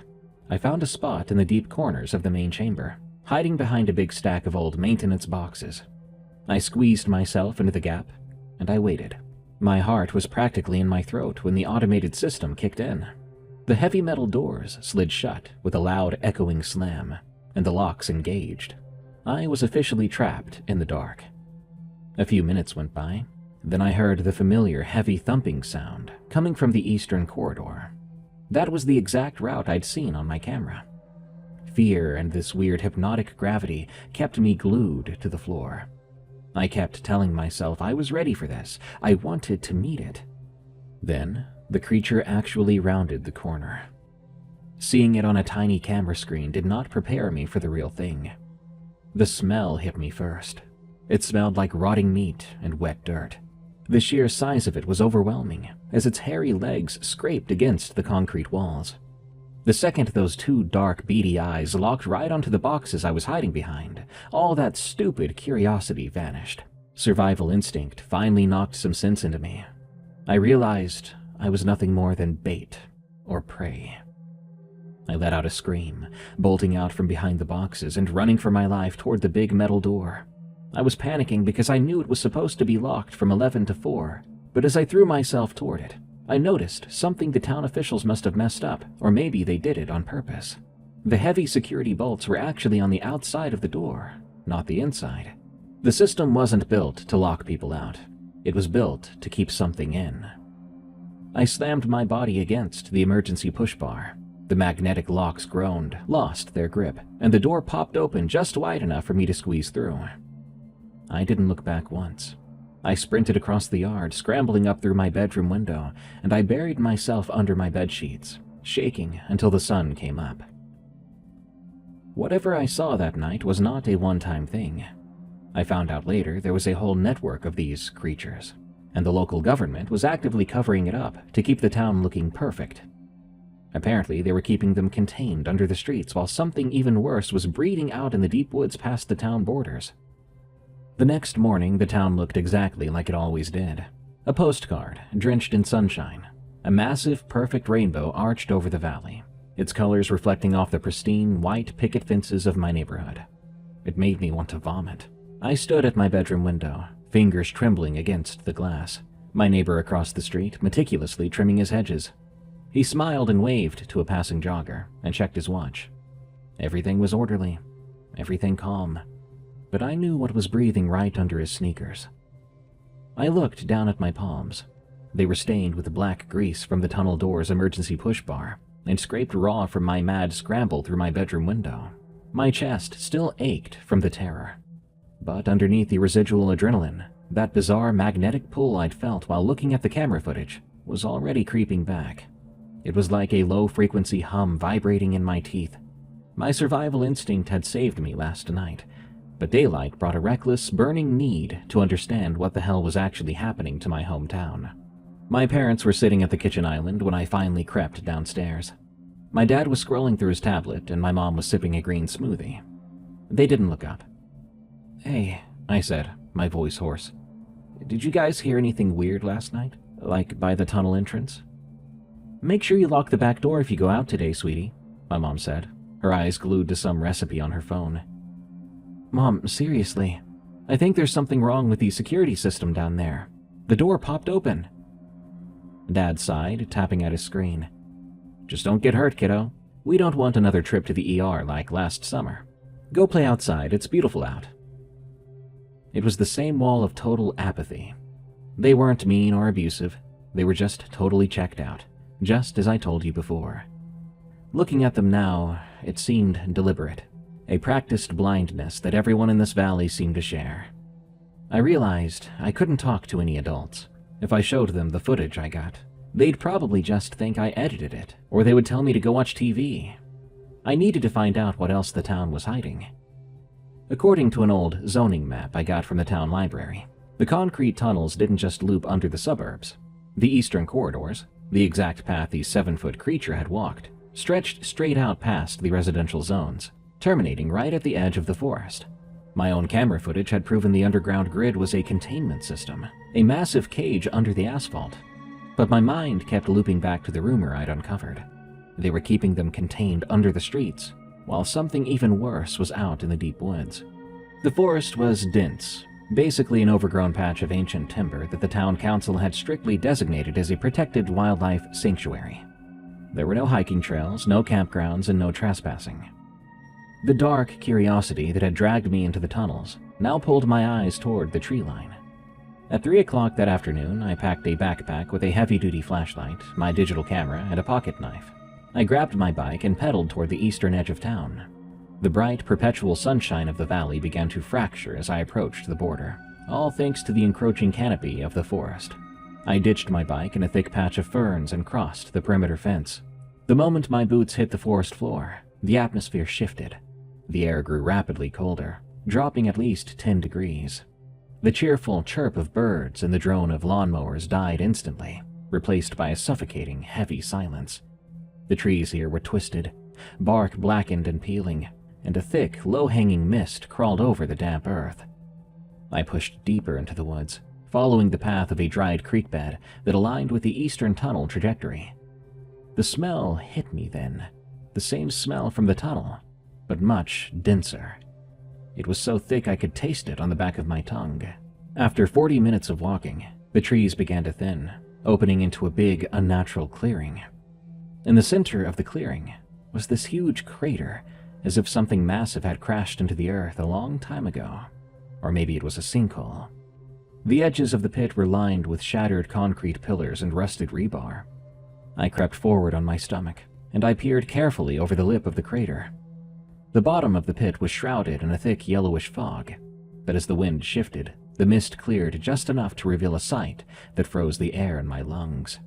I found a spot in the deep corners of the main chamber, hiding behind a big stack of old maintenance boxes. I squeezed myself into the gap, and I waited. My heart was practically in my throat when the automated system kicked in. The heavy metal doors slid shut with a loud echoing slam, and the locks engaged. I was officially trapped in the dark. A few minutes went by, then I heard the familiar heavy thumping sound coming from the eastern corridor. That was the exact route I'd seen on my camera. Fear and this weird hypnotic gravity kept me glued to the floor. I kept telling myself I was ready for this. I wanted to meet it. Then, the creature actually rounded the corner. Seeing it on a tiny camera screen did not prepare me for the real thing. The smell hit me first. It smelled like rotting meat and wet dirt. The sheer size of it was overwhelming, as its hairy legs scraped against the concrete walls. The second those two dark, beady eyes locked right onto the boxes I was hiding behind, all that stupid curiosity vanished. Survival instinct finally knocked some sense into me. I realized I was nothing more than bait or prey. I let out a scream, bolting out from behind the boxes and running for my life toward the big metal door. I was panicking because I knew it was supposed to be locked from 11 to 4, but as I threw myself toward it, I noticed something the town officials must have messed up, or maybe they did it on purpose. The heavy security bolts were actually on the outside of the door, not the inside. The system wasn't built to lock people out. It was built to keep something in. I slammed my body against the emergency push bar. The magnetic locks groaned, lost their grip, and the door popped open just wide enough for me to squeeze through. I didn't look back once. I sprinted across the yard, scrambling up through my bedroom window, and I buried myself under my bedsheets, shaking until the sun came up. Whatever I saw that night was not a one-time thing. I found out later there was a whole network of these creatures, and the local government was actively covering it up to keep the town looking perfect. Apparently, they were keeping them contained under the streets while something even worse was breeding out in the deep woods past the town borders. The next morning, the town looked exactly like it always did. A postcard, drenched in sunshine. A massive, perfect rainbow arched over the valley, its colors reflecting off the pristine, white picket fences of my neighborhood. It made me want to vomit. I stood at my bedroom window, fingers trembling against the glass, my neighbor across the street meticulously trimming his hedges. He smiled and waved to a passing jogger and checked his watch. Everything was orderly, everything calm. But I knew what was breathing right under his sneakers. I looked down at my palms. They were stained with black grease from the tunnel door's emergency push bar and scraped raw from my mad scramble through my bedroom window. My chest still ached from the terror. But underneath the residual adrenaline, that bizarre magnetic pull I'd felt while looking at the camera footage was already creeping back. It was like a low-frequency hum vibrating in my teeth. My survival instinct had saved me last night, but daylight brought a reckless, burning need to understand what the hell was actually happening to my hometown. My parents were sitting at the kitchen island when I finally crept downstairs. My dad was scrolling through his tablet and my mom was sipping a green smoothie. They didn't look up. "Hey," I said, my voice hoarse. "Did you guys hear anything weird last night? Like by the tunnel entrance?" "Make sure you lock the back door if you go out today, sweetie," my mom said, her eyes glued to some recipe on her phone. "Mom, seriously, I think there's something wrong with the security system down there. The door popped open." Dad sighed, tapping at his screen. "Just don't get hurt, kiddo. We don't want another trip to the ER like last summer. Go play outside, it's beautiful out." It was the same wall of total apathy. They weren't mean or abusive. They were just totally checked out, just as I told you before. Looking at them now, it seemed deliberate, a practiced blindness that everyone in this valley seemed to share. I realized I couldn't talk to any adults. If I showed them the footage I got, they'd probably just think I edited it, or they would tell me to go watch TV. I needed to find out what else the town was hiding. According to an old zoning map I got from the town library, the concrete tunnels didn't just loop under the suburbs. The eastern corridors, the exact path the 7-foot creature had walked, stretched straight out past the residential zones, terminating right at the edge of the forest. My own camera footage had proven the underground grid was a containment system, a massive cage under the asphalt. But my mind kept looping back to the rumor I'd uncovered. They were keeping them contained under the streets, while something even worse was out in the deep woods. The forest was dense, basically an overgrown patch of ancient timber that the town council had strictly designated as a protected wildlife sanctuary. There were no hiking trails, no campgrounds, and no trespassing. The dark curiosity that had dragged me into the tunnels now pulled my eyes toward the tree line. At 3 o'clock that afternoon, I packed a backpack with a heavy-duty flashlight, my digital camera, and a pocket knife. I grabbed my bike and pedaled toward the eastern edge of town. The bright, perpetual sunshine of the valley began to fracture as I approached the border, all thanks to the encroaching canopy of the forest. I ditched my bike in a thick patch of ferns and crossed the perimeter fence. The moment my boots hit the forest floor, the atmosphere shifted. The air grew rapidly colder, dropping at least 10 degrees. The cheerful chirp of birds and the drone of lawnmowers died instantly, replaced by a suffocating, heavy silence. The trees here were twisted, bark blackened and peeling, and a thick, low-hanging mist crawled over the damp earth. I pushed deeper into the woods, following the path of a dried creek bed that aligned with the eastern tunnel trajectory. The smell hit me then, the same smell from the tunnel, but much denser. It was so thick I could taste it on the back of my tongue. After 40 minutes of walking, the trees began to thin, opening into a big, unnatural clearing. In the center of the clearing was this huge crater, as if something massive had crashed into the earth a long time ago. Or maybe it was a sinkhole. The edges of the pit were lined with shattered concrete pillars and rusted rebar. I crept forward on my stomach, and I peered carefully over the lip of the crater. The bottom of the pit was shrouded in a thick yellowish fog, but as the wind shifted, the mist cleared just enough to reveal a sight that froze the air in my lungs.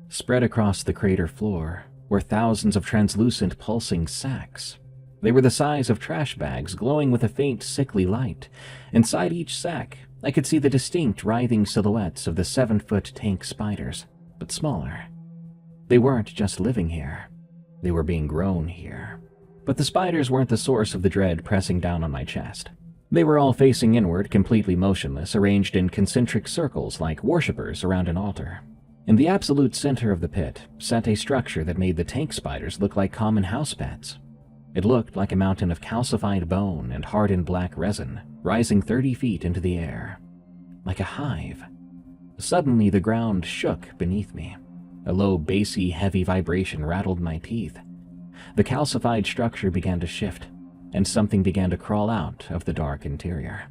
Spread across the crater floor were thousands of translucent pulsing sacs. They were the size of trash bags, glowing with a faint, sickly light. Inside each sack, I could see the distinct, writhing silhouettes of the 7-foot tank spiders, but smaller. They weren't just living here. They were being grown here. But the spiders weren't the source of the dread pressing down on my chest. They were all facing inward, completely motionless, arranged in concentric circles like worshippers around an altar. In the absolute center of the pit sat a structure that made the tank spiders look like common house pets. It looked like a mountain of calcified bone and hardened black resin, rising 30 feet into the air. Like a hive. Suddenly the ground shook beneath me. A low, bassy, heavy vibration rattled my teeth. The calcified structure began to shift, and something began to crawl out of the dark interior.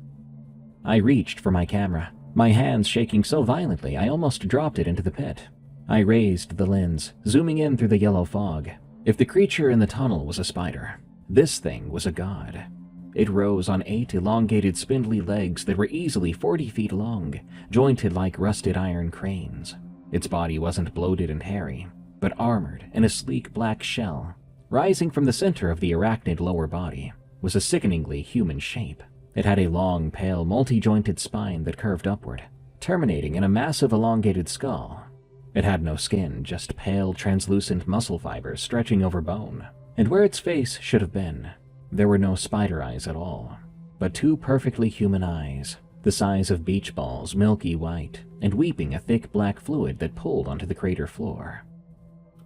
I reached for my camera, my hands shaking so violently I almost dropped it into the pit. I raised the lens, zooming in through the yellow fog. If the creature in the tunnel was a spider, this thing was a god. It rose on 8 elongated spindly legs that were easily 40 feet long, jointed like rusted iron cranes. Its body wasn't bloated and hairy, but armored in a sleek black shell. Rising from the center of the arachnid lower body was a sickeningly human shape. It had a long, pale, multi-jointed spine that curved upward, terminating in a massive elongated skull. It had no skin, just pale, translucent muscle fibers stretching over bone. And where its face should have been, there were no spider eyes at all, but 2 perfectly human eyes, the size of beach balls, milky white, and weeping a thick black fluid that pulled onto the crater floor.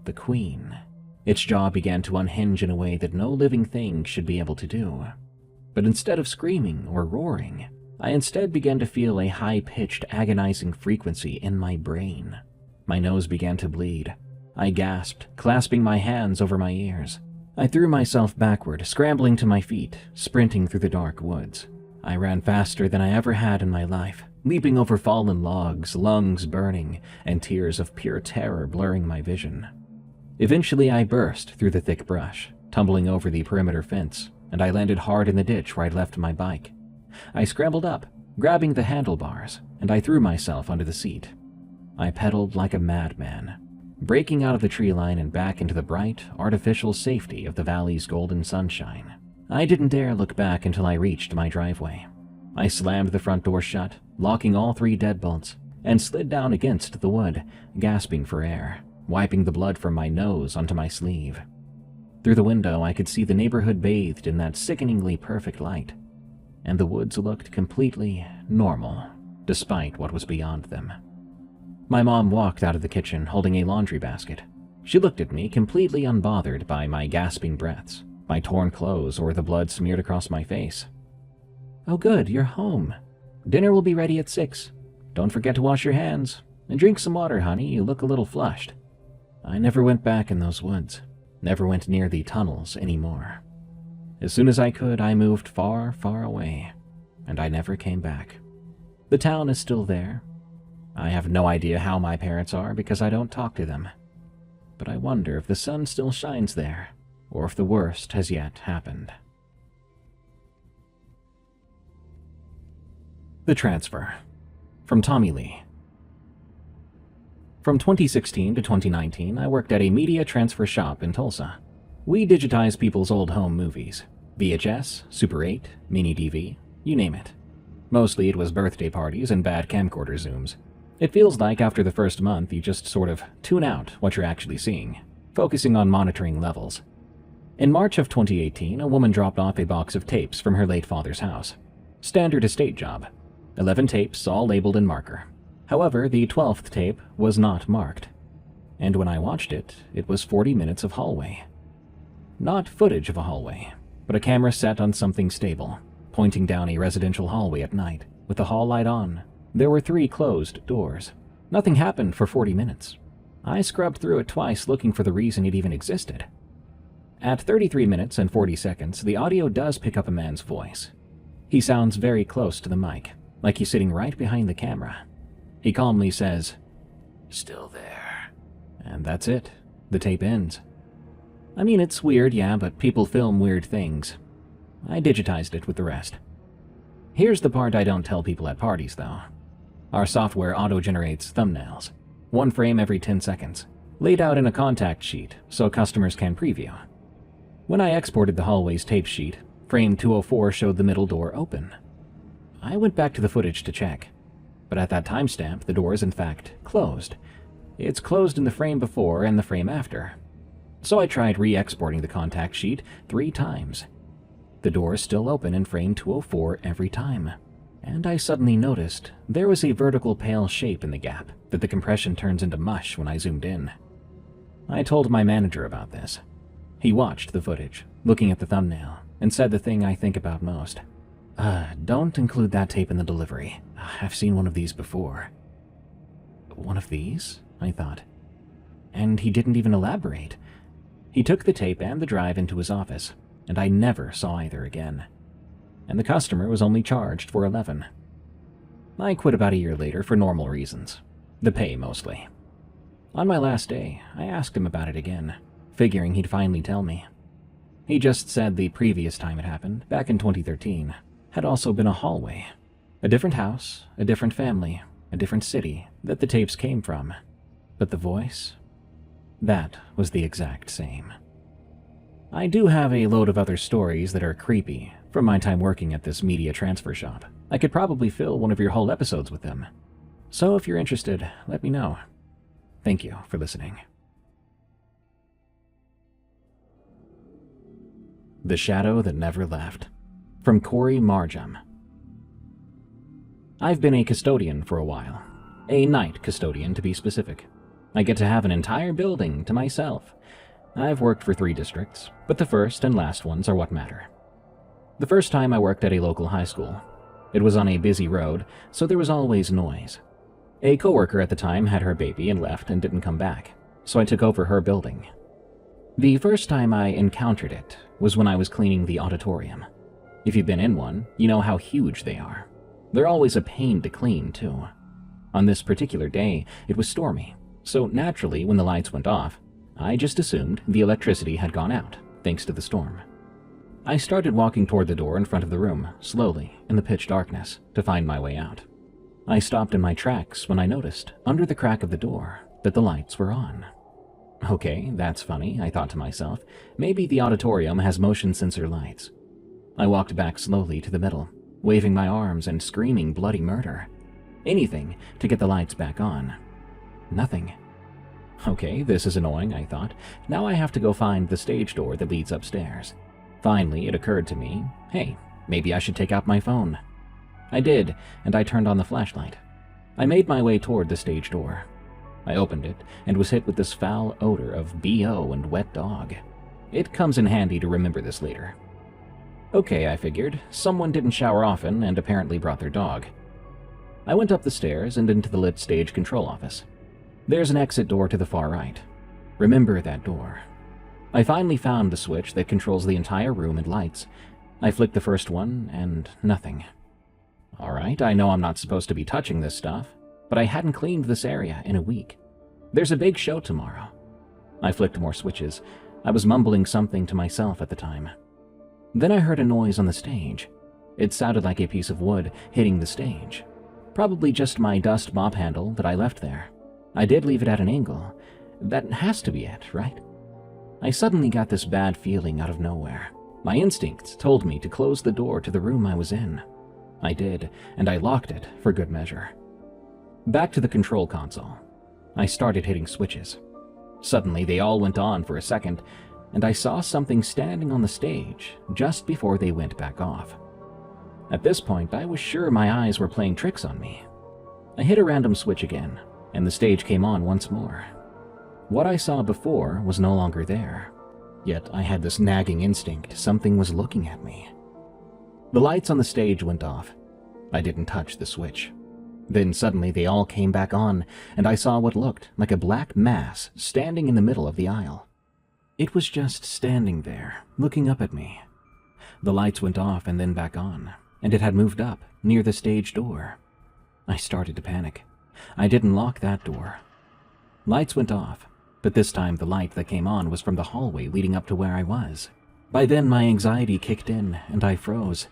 The Queen. Its jaw began to unhinge in a way that no living thing should be able to do. But instead of screaming or roaring, I instead began to feel a high-pitched, agonizing frequency in my brain. My nose began to bleed. I gasped, clasping my hands over my ears. I threw myself backward, scrambling to my feet, sprinting through the dark woods. I ran faster than I ever had in my life, leaping over fallen logs, lungs burning, and tears of pure terror blurring my vision. Eventually, I burst through the thick brush, tumbling over the perimeter fence, and I landed hard in the ditch where I'd left my bike. I scrambled up, grabbing the handlebars, and I threw myself onto the seat. I pedaled like a madman, breaking out of the tree line and back into the bright, artificial safety of the valley's golden sunshine. I didn't dare look back until I reached my driveway. I slammed the front door shut, locking all 3 deadbolts, and slid down against the wood, gasping for air, wiping the blood from my nose onto my sleeve. Through the window, I could see the neighborhood bathed in that sickeningly perfect light, and the woods looked completely normal, despite what was beyond them. My mom walked out of the kitchen holding a laundry basket. She looked at me, completely unbothered by my gasping breaths, my torn clothes, or the blood smeared across my face. "Oh good, you're home. Dinner will be ready at 6. Don't forget to wash your hands. And drink some water, honey, you look a little flushed." I never went back in those woods, never went near the tunnels anymore. As soon as I could, I moved far, far away, and I never came back. The town is still there. I have no idea how my parents are because I don't talk to them. But I wonder if the sun still shines there, or if the worst has yet happened. The Transfer, from Tommy Lee. From 2016 to 2019, I worked at a media transfer shop in Tulsa. We digitize people's old home movies. VHS, Super 8, Mini DV, you name it. Mostly it was birthday parties and bad camcorder zooms. It feels like after the first month you just sort of tune out what you're actually seeing, focusing on monitoring levels. In March of 2018, a woman dropped off a box of tapes from her late father's house. Standard estate job. 11 tapes, all labeled in marker. However, the 12th tape was not marked. And when I watched it, it was 40 minutes of hallway. Not footage of a hallway, but a camera set on something stable, pointing down a residential hallway at night, with the hall light on. There were 3 closed doors. Nothing happened for 40 minutes. I scrubbed through it twice looking for the reason it even existed. At 33 minutes and 40 seconds, the audio does pick up a man's voice. He sounds very close to the mic, like he's sitting right behind the camera. He calmly says, "Still there." And that's it. The tape ends. I mean, it's weird, yeah, but people film weird things. I digitized it with the rest. Here's the part I don't tell people at parties, though. Our software auto-generates thumbnails, 1 frame every 10 seconds, laid out in a contact sheet so customers can preview. When I exported the hallway's tape sheet, frame 204 showed the middle door open. I went back to the footage to check, but at that timestamp, the door is in fact closed. It's closed in the frame before and the frame after. So I tried re-exporting the contact sheet 3 times. The door is still open in frame 204 every time. And I suddenly noticed there was a vertical pale shape in the gap that the compression turns into mush when I zoomed in. I told my manager about this. He watched the footage, looking at the thumbnail, and said the thing I think about most. Don't include that tape in the delivery. I've seen one of these before." One of these? I thought. And he didn't even elaborate. He took the tape and the drive into his office, and I never saw either again. And the customer was only charged for 11. I quit about a year later for normal reasons. The pay, mostly. On my last day, I asked him about it again, figuring he'd finally tell me. He just said the previous time it happened, back in 2013, had also been a hallway. A different house, a different family, a different city that the tapes came from. But the voice? That was the exact same. I do have a load of other stories that are creepy from my time working at this media transfer shop. I could probably fill one of your whole episodes with them. So if you're interested, let me know. Thank you for listening. The Shadow That Never Left, from Corey Marjam. I've been a custodian for a while. A night custodian, to be specific. I get to have an entire building to myself. I've worked for 3 districts, but the first and last ones are what matter. The first time I worked at a local high school. It was on a busy road, so there was always noise. A coworker at the time had her baby and left and didn't come back, so I took over her building. The first time I encountered it was when I was cleaning the auditorium. If you've been in one, you know how huge they are. They're always a pain to clean, too. On this particular day, it was stormy, so naturally when the lights went off, I just assumed the electricity had gone out, thanks to the storm. I started walking toward the door in front of the room, slowly, in the pitch darkness, to find my way out. I stopped in my tracks when I noticed, under the crack of the door, that the lights were on. Okay, that's funny, I thought to myself. Maybe the auditorium has motion sensor lights. I walked back slowly to the middle, waving my arms and screaming bloody murder. Anything to get the lights back on. Nothing. Okay, this is annoying, I thought. Now I have to go find the stage door that leads upstairs. Finally, it occurred to me, hey, maybe I should take out my phone. I did, and I turned on the flashlight. I made my way toward the stage door. I opened it and was hit with this foul odor of BO and wet dog. It comes in handy to remember this later. Okay, I figured, someone didn't shower often and apparently brought their dog. I went up the stairs and into the lit stage control office. There's an exit door to the far right. Remember that door. I finally found the switch that controls the entire room and lights. I flicked the first one, and nothing. Alright, I know I'm not supposed to be touching this stuff, but I hadn't cleaned this area in a week. There's a big show tomorrow. I flicked more switches. I was mumbling something to myself at the time. Then I heard a noise on the stage. It sounded like a piece of wood hitting the stage. Probably just my dust mop handle that I left there. I did leave it at an angle. That has to be it, right? I suddenly got this bad feeling out of nowhere. My instincts told me to close the door to the room I was in. I did, and I locked it for good measure. Back to the control console. I started hitting switches. Suddenly, they all went on for a second, and I saw something standing on the stage just before they went back off. At this point, I was sure my eyes were playing tricks on me. I hit a random switch again, and the stage came on once more. What I saw before was no longer there, yet I had this nagging instinct something was looking at me. The lights on the stage went off. I didn't touch the switch. Then suddenly they all came back on, and I saw what looked like a black mass standing in the middle of the aisle. It was just standing there, looking up at me. The lights went off and then back on, and it had moved up, near the stage door. I started to panic. I didn't lock that door. Lights went off, but this time the light that came on was from the hallway leading up to where I was. By then my anxiety kicked in, and I froze.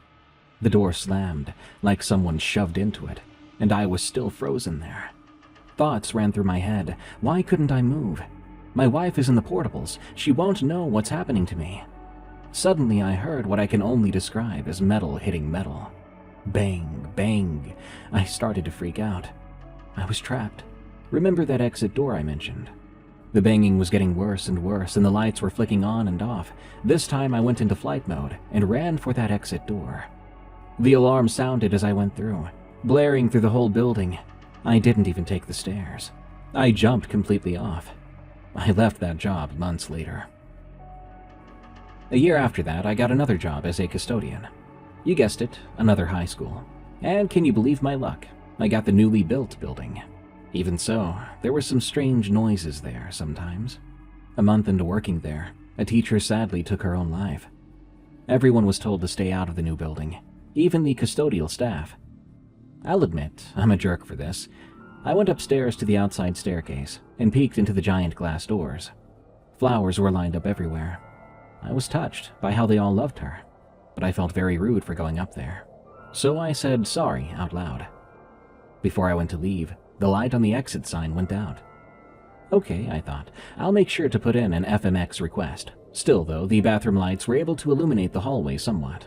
The door slammed, like someone shoved into it, and I was still frozen there. Thoughts ran through my head. Why couldn't I move? My wife is in the portables. She won't know what's happening to me. Suddenly I heard what I can only describe as metal hitting metal. Bang, bang. I started to freak out. I was trapped. Remember that exit door I mentioned? The banging was getting worse and worse, and the lights were flicking on and off. This time I went into flight mode and ran for that exit door. The alarm sounded as I went through, blaring through the whole building. I didn't even take the stairs. I jumped completely off. I left that job months later. A year after that, I got another job as a custodian. You guessed it, another high school. And can you believe my luck? I got the newly built building. Even so, there were some strange noises there sometimes. A month into working there, a teacher sadly took her own life. Everyone was told to stay out of the new building, even the custodial staff. I'll admit, I'm a jerk for this. I went upstairs to the outside staircase and peeked into the giant glass doors. Flowers were lined up everywhere. I was touched by how they all loved her, but I felt very rude for going up there. So I said sorry out loud. Before I went to leave, the light on the exit sign went out. Okay, I thought, I'll make sure to put in an FMX request. Still, though, the bathroom lights were able to illuminate the hallway somewhat.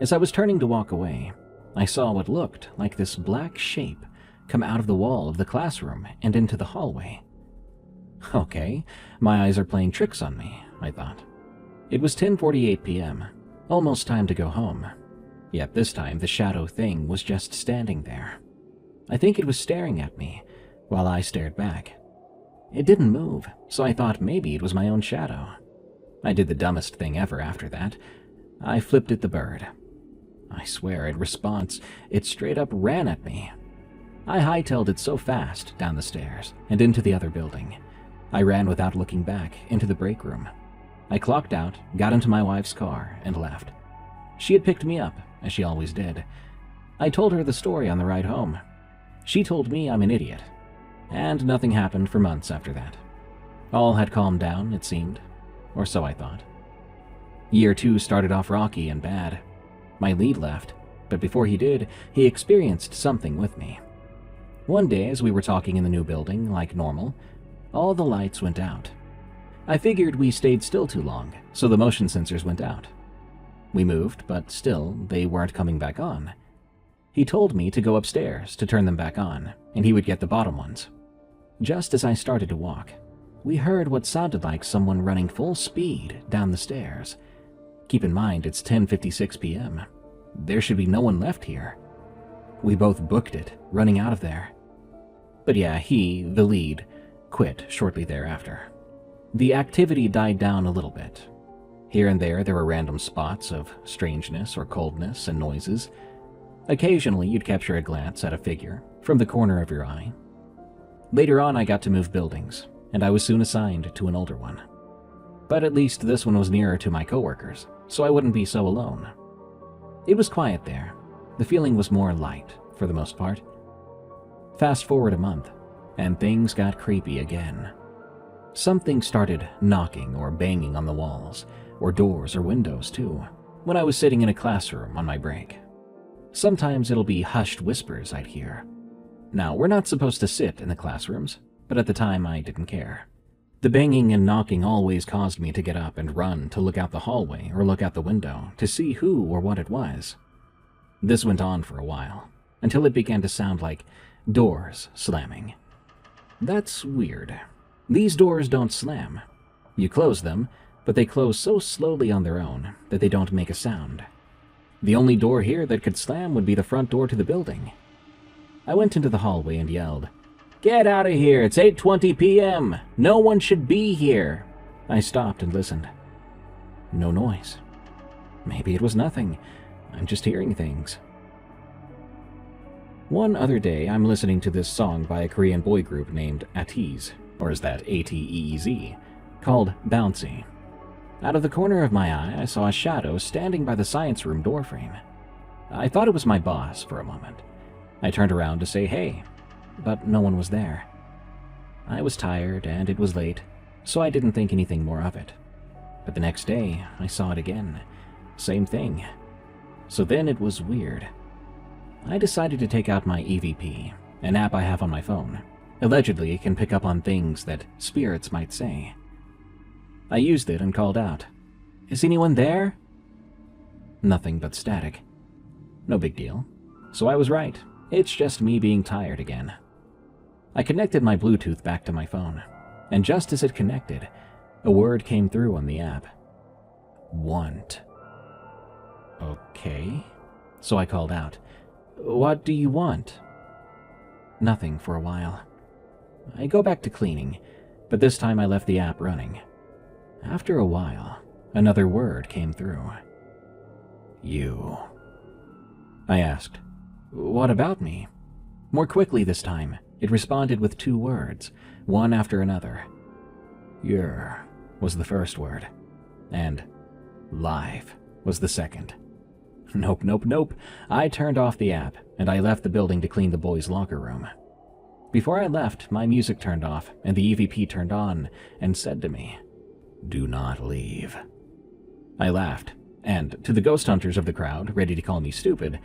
As I was turning to walk away, I saw what looked like this black shape come out of the wall of the classroom and into the hallway. Okay, my eyes are playing tricks on me, I thought. It was 10:48 p.m., almost time to go home. Yet this time the shadow thing was just standing there. I think it was staring at me, while I stared back. It didn't move, so I thought maybe it was my own shadow. I did the dumbest thing ever after that. I flipped at the bird. I swear, in response, it straight up ran at me. I hightailed it so fast down the stairs and into the other building. I ran without looking back into the break room. I clocked out, got into my wife's car, and left. She had picked me up, as she always did. I told her the story on the ride home. She told me I'm an idiot. And nothing happened for months after that. All had calmed down, it seemed. Or so I thought. Year 2 started off rocky and bad. My lead left, but before he did, he experienced something with me. One day, as we were talking in the new building, like normal, all the lights went out. I figured we stayed still too long, so the motion sensors went out. We moved, but still, they weren't coming back on. He told me to go upstairs to turn them back on, and he would get the bottom ones. Just as I started to walk, we heard what sounded like someone running full speed down the stairs. Keep in mind, it's 10:56 p.m. There should be no one left here. We both booked it, running out of there. But yeah, he, the lead, quit shortly thereafter. The activity died down a little bit. Here and there were random spots of strangeness or coldness and noises. Occasionally, you'd capture a glance at a figure from the corner of your eye. Later on, I got to move buildings, and I was soon assigned to an older one. But at least this one was nearer to my coworkers, so I wouldn't be so alone. It was quiet there. The feeling was more light, for the most part. Fast forward a month, and things got creepy again. Something started knocking or banging on the walls, or doors or windows too, when I was sitting in a classroom on my break. Sometimes it'll be hushed whispers I'd hear. Now, we're not supposed to sit in the classrooms, but at the time I didn't care. The banging and knocking always caused me to get up and run to look out the hallway or look out the window to see who or what it was. This went on for a while, until it began to sound like doors slamming. That's weird. These doors don't slam. You close them, but they close so slowly on their own that they don't make a sound. The only door here that could slam would be the front door to the building. I went into the hallway and yelled, "Get out of here, it's 8:20 p.m. No one should be here." I stopped and listened. No noise. Maybe it was nothing. I'm just hearing things. One other day, I'm listening to this song by a Korean boy group named ATEEZ, or is that A-T-E-E-Z, called Bouncy. Out of the corner of my eye, I saw a shadow standing by the science room doorframe. I thought it was my boss for a moment. I turned around to say hey, but no one was there. I was tired and it was late, so I didn't think anything more of it. But the next day, I saw it again. Same thing. So then it was weird. I decided to take out my EVP, an app I have on my phone. Allegedly, it can pick up on things that spirits might say. I used it and called out, "Is anyone there?" Nothing but static. No big deal. So I was right. It's just me being tired again. I connected my Bluetooth back to my phone, and just as it connected, a word came through on the app. Want. Okay. So I called out, "What do you want?" Nothing for a while. I go back to cleaning, but this time I left the app running. After a while, another word came through. You. I asked, "What about me?" More quickly this time, it responded with 2 words, one after another. "You're" was the first word, and "live" was the second. Nope, nope, nope. I turned off the app, and I left the building to clean the boys' locker room. Before I left, my music turned off, and the EVP turned on, and said to me, "Do not leave." I laughed, and to the ghost hunters of the crowd, ready to call me stupid,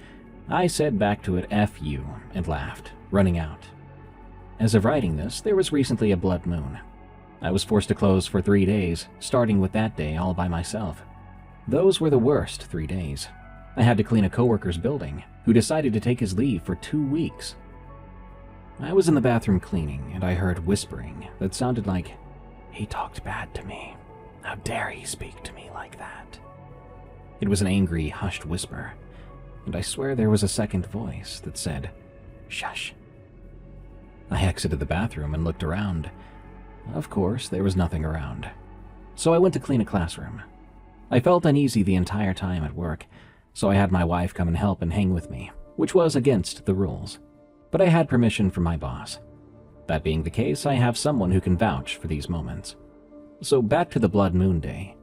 I said back to it F you, and laughed, running out. As of writing this, there was recently a blood moon. I was forced to close for 3 days, starting with that day all by myself. Those were the worst 3 days. I had to clean a coworker's building, who decided to take his leave for 2 weeks. I was in the bathroom cleaning, and I heard whispering that sounded like, "He talked bad to me. How dare he speak to me like that?" It was an angry, hushed whisper, and I swear there was a second voice that said, "Shush." I exited the bathroom and looked around. Of course, there was nothing around. So I went to clean a classroom. I felt uneasy the entire time at work, so I had my wife come and help and hang with me, which was against the rules. but I had permission from my boss. That being the case, I have someone who can vouch for these moments. So back to the Blood Moon day.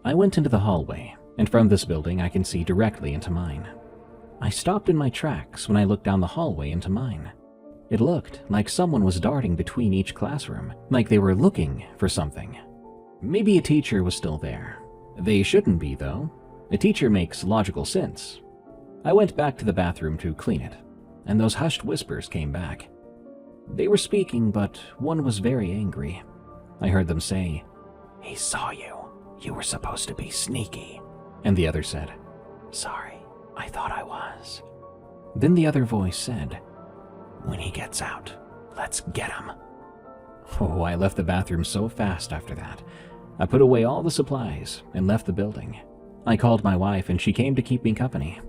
I went into the hallway, and from this building I can see directly into mine. I stopped in my tracks when I looked down the hallway into mine. It looked like someone was darting between each classroom, like they were looking for something. Maybe a teacher was still there. They shouldn't be, though. A teacher makes logical sense. I went back to the bathroom to clean it, and those hushed whispers came back. They were speaking, but one was very angry. I heard them say, "He saw you. You were supposed to be sneaky." And the other said, "Sorry, I thought I was." Then the other voice said, "When he gets out, let's get him." Oh, I left the bathroom so fast after that. I put away all the supplies and left the building. I called my wife and she came to keep me company.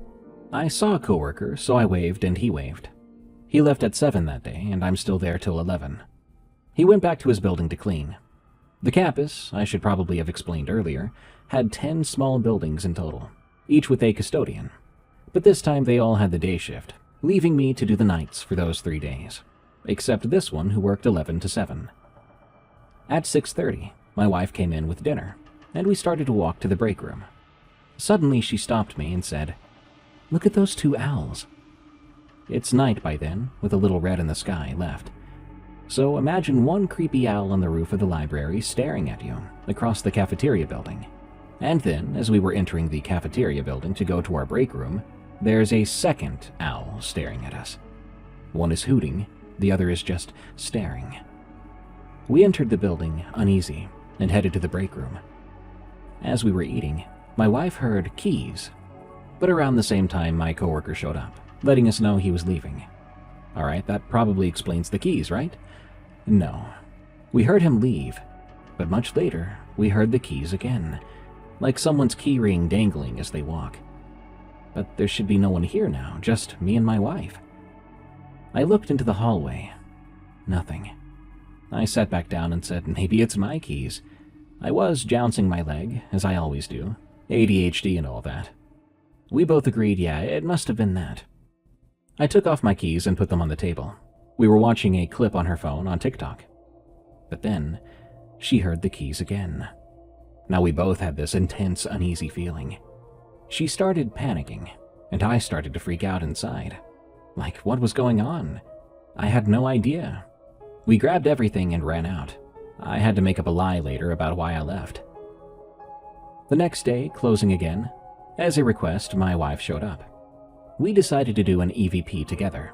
I saw a coworker, so I waved and he waved. He left at 7 that day and I'm still there till 11. He went back to his building to clean. The campus, I should probably have explained earlier, had 10 small buildings in total, each with a custodian. But this time they all had the day shift, leaving me to do the nights for those 3 days, except this one who worked 11 to 7. At 6:30, my wife came in with dinner, and we started to walk to the break room. Suddenly she stopped me and said, "Look at those 2 owls." It's night by then, with a little red in the sky left. So imagine one creepy owl on the roof of the library staring at you across the cafeteria building. And then, as we were entering the cafeteria building to go to our break room, there's a second owl staring at us. One is hooting, the other is just staring. We entered the building, uneasy, and headed to the break room. As we were eating, my wife heard keys, but around the same time my coworker showed up, letting us know he was leaving. Alright, that probably explains the keys, right? No. We heard him leave, but much later, we heard the keys again, like someone's keyring dangling as they walk. But there should be no one here now, just me and my wife. I looked into the hallway. Nothing. I sat back down and said, maybe it's my keys. I was jouncing my leg, as I always do, ADHD and all that. We both agreed, yeah, it must have been that. I took off my keys and put them on the table. We were watching a clip on her phone on TikTok. But then, she heard the keys again. Now we both had this intense, uneasy feeling. She started panicking, and I started to freak out inside. Like, what was going on? I had no idea. We grabbed everything and ran out. I had to make up a lie later about why I left. The next day, closing again, as a request, my wife showed up. We decided to do an EVP together.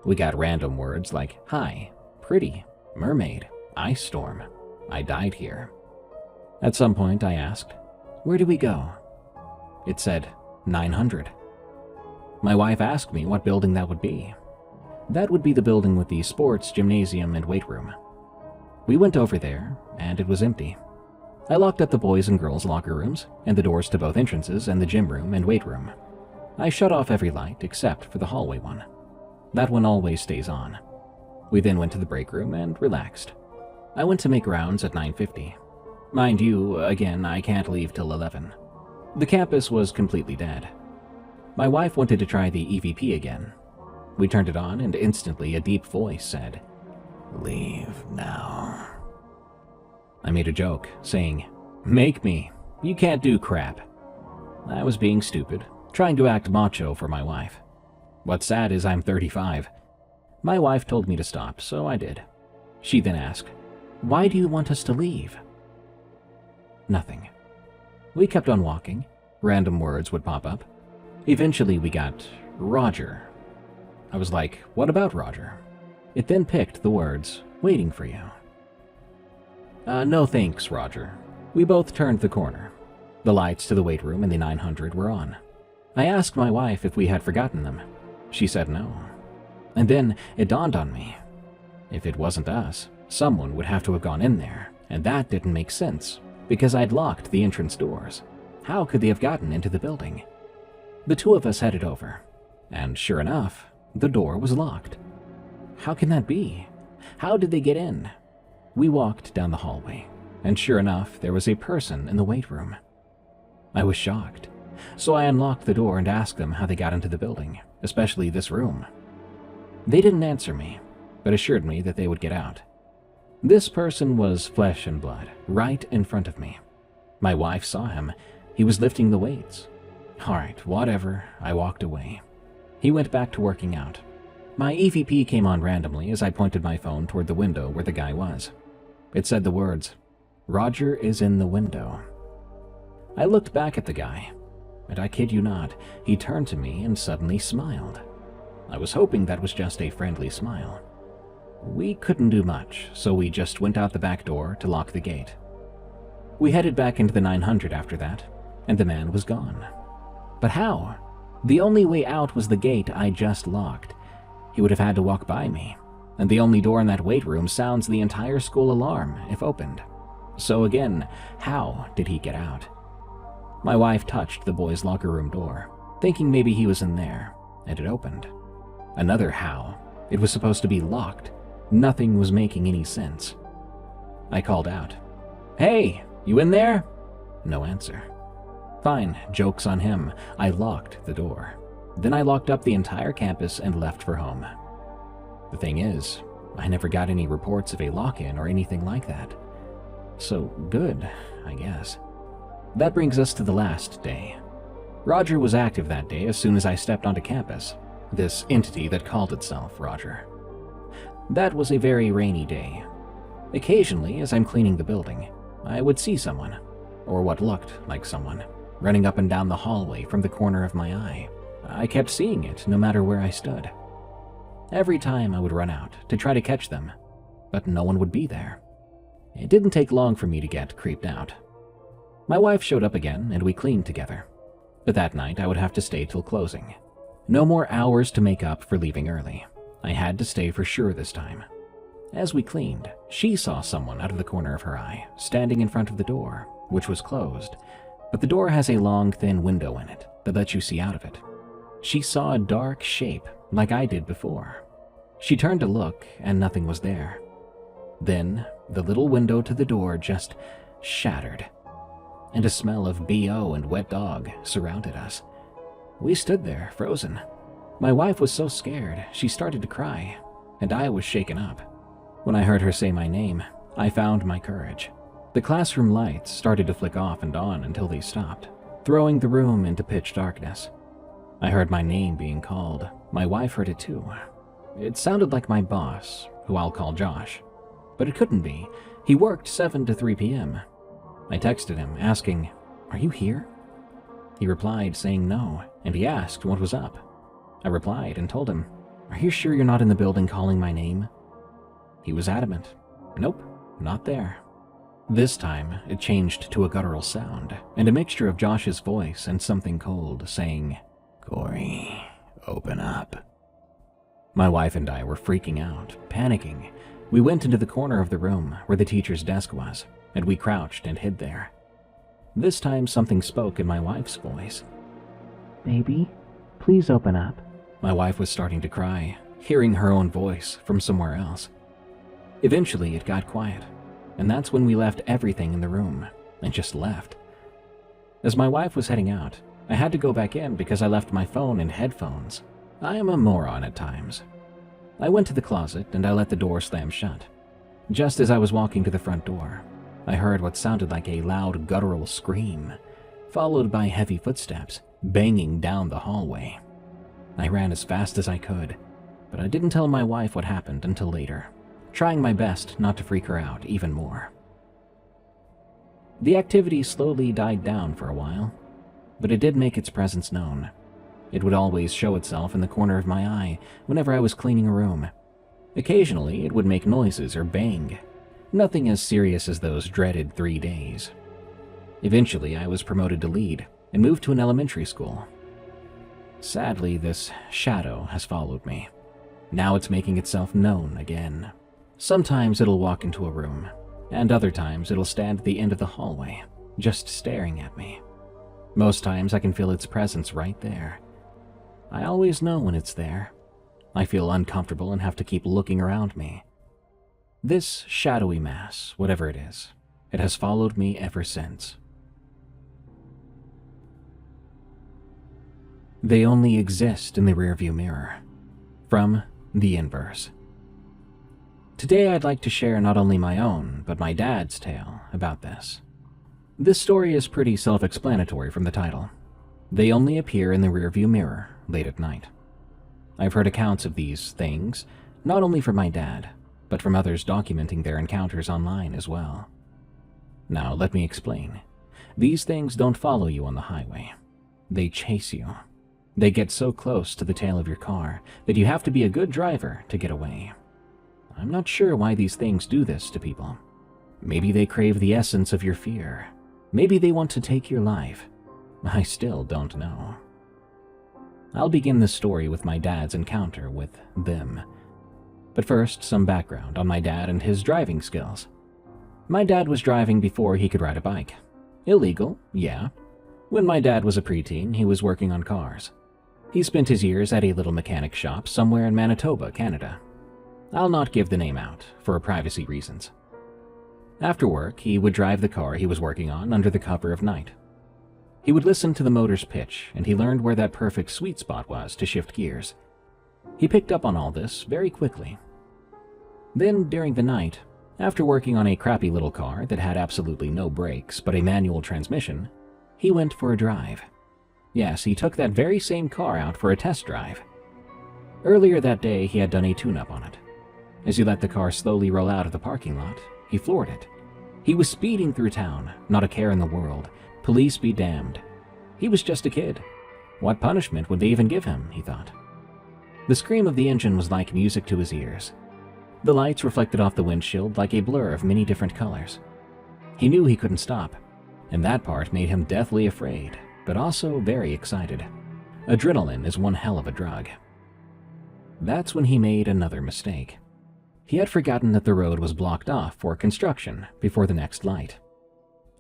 We got random words like hi, pretty, mermaid, ice storm, I died here. At some point I asked, where do we go? It said 900. My wife asked me what building that would be. That would be the building with the sports, gymnasium, and weight room. We went over there, and it was empty. I locked up the boys' and girls' locker rooms, and the doors to both entrances and the gym room and weight room. I shut off every light except for the hallway one. That one always stays on. We then went to the break room and relaxed. I went to make rounds at 9:50. Mind you, again, I can't leave till 11. The campus was completely dead. My wife wanted to try the EVP again. We turned it on and instantly a deep voice said, "Leave now." I made a joke, saying, "Make me. You can't do crap." I was being stupid, trying to act macho for my wife. What's sad is I'm 35. My wife told me to stop, so I did. She then asked, "Why do you want us to leave?" Nothing. We kept on walking. Random words would pop up. Eventually we got Roger. I was like, what about Roger? It then picked the words, waiting for you. No thanks, Roger. We both turned the corner. The lights to the weight room and the 900 were on. I asked my wife if we had forgotten them. She said no. And then it dawned on me. If it wasn't us, someone would have to have gone in there, and that didn't make sense, because I'd locked the entrance doors. How could they have gotten into the building? The two of us headed over, and sure enough, the door was locked. How can that be? How did they get in? We walked down the hallway, and sure enough, there was a person in the weight room. I was shocked, so I unlocked the door and asked them how they got into the building, especially this room. They didn't answer me, but assured me that they would get out. This person was flesh and blood, right in front of me. My wife saw him. He was lifting the weights. All right, whatever. I walked away. He went back to working out. My EVP came on randomly as I pointed my phone toward the window where the guy was. It said the words, "Roger is in the window." I looked back at the guy, and I kid you not, he turned to me and suddenly smiled. I was hoping that was just a friendly smile. We couldn't do much, so we just went out the back door to lock the gate. We headed back into the 900 after that, and the man was gone. But how? The only way out was the gate I just locked. He would have had to walk by me, and the only door in that weight room sounds the entire school alarm if opened. So again, how did he get out? My wife touched the boys' locker room door, thinking maybe he was in there, and it opened. Another how. It was supposed to be locked. Nothing was making any sense. I called out, "Hey, you in there?" No answer. Fine, joke's on him. I locked the door. Then I locked up the entire campus and left for home. The thing is, I never got any reports of a lock-in or anything like that. So good, I guess. That brings us to the last day. Roger was active that day as soon as I stepped onto campus, this entity that called itself Roger. That was a very rainy day. Occasionally, as I'm cleaning the building, I would see someone, or what looked like someone, running up and down the hallway from the corner of my eye. I kept seeing it no matter where I stood. Every time I would run out to try to catch them, but no one would be there. It didn't take long for me to get creeped out. My wife showed up again and we cleaned together, but that night I would have to stay till closing. No more hours to make up for leaving early. I had to stay for sure this time. As we cleaned, she saw someone out of the corner of her eye, standing in front of the door, which was closed, but the door has a long, thin window in it that lets you see out of it. She saw a dark shape like I did before. She turned to look and nothing was there. Then the little window to the door just shattered, and a smell of BO and wet dog surrounded us. We stood there, frozen. My wife was so scared, she started to cry, and I was shaken up. When I heard her say my name, I found my courage. The classroom lights started to flick off and on until they stopped, throwing the room into pitch darkness. I heard my name being called. My wife heard it too. It sounded like my boss, who I'll call Josh. But it couldn't be. He worked 7 to 3 p.m. I texted him, asking, "Are you here?" He replied, saying no, and he asked what was up. I replied and told him, "Are you sure you're not in the building calling my name?" He was adamant. Nope, not there. This time, it changed to a guttural sound, and a mixture of Josh's voice and something cold, saying, "Corey, open up." My wife and I were freaking out, panicking. We went into the corner of the room where the teacher's desk was, and we crouched and hid there. This time something spoke in my wife's voice. "Baby, please open up." My wife was starting to cry, hearing her own voice from somewhere else. Eventually it got quiet, and that's when we left everything in the room, and just left. As my wife was heading out, I had to go back in because I left my phone and headphones. I am a moron at times. I went to the closet and I let the door slam shut. Just as I was walking to the front door, I heard what sounded like a loud guttural scream, followed by heavy footsteps banging down the hallway. I ran as fast as I could, but I didn't tell my wife what happened until later, trying my best not to freak her out even more. The activity slowly died down for a while, but it did make its presence known. It would always show itself in the corner of my eye whenever I was cleaning a room. Occasionally, it would make noises or bang. Nothing as serious as those dreaded 3 days. Eventually, I was promoted to lead and moved to an elementary school. Sadly, this shadow has followed me. Now it's making itself known again. Sometimes it'll walk into a room, and other times it'll stand at the end of the hallway, just staring at me. Most times I can feel its presence right there. I always know when it's there. I feel uncomfortable and have to keep looking around me. This shadowy mass, whatever it is, it has followed me ever since. They only exist in the rearview mirror. From the inverse. Today I'd like to share not only my own, but my dad's tale about this. This story is pretty self-explanatory from the title. They only appear in the rearview mirror late at night. I've heard accounts of these things, not only from my dad, but from others documenting their encounters online as well. Now, let me explain. These things don't follow you on the highway. They chase you. They get so close to the tail of your car that you have to be a good driver to get away. I'm not sure why these things do this to people. Maybe they crave the essence of your fear. Maybe they want to take your life. I still don't know. I'll begin this story with my dad's encounter with them. But first, some background on my dad and his driving skills. My dad was driving before he could ride a bike. Illegal, yeah. When my dad was a preteen, he was working on cars. He spent his years at a little mechanic shop somewhere in Manitoba, Canada. I'll not give the name out, for privacy reasons. After work, he would drive the car he was working on under the cover of night. He would listen to the motor's pitch, and he learned where that perfect sweet spot was to shift gears. He picked up on all this very quickly. Then, during the night, after working on a crappy little car that had absolutely no brakes but a manual transmission, he went for a drive. Yes, he took that very same car out for a test drive. Earlier that day, he had done a tune-up on it. As he let the car slowly roll out of the parking lot, he floored it. He was speeding through town, not a care in the world. Police be damned. He was just a kid. What punishment would they even give him, he thought. The scream of the engine was like music to his ears. The lights reflected off the windshield like a blur of many different colors. He knew he couldn't stop, and that part made him deathly afraid, but also very excited. Adrenaline is one hell of a drug. That's when he made another mistake. He had forgotten that the road was blocked off for construction before the next light.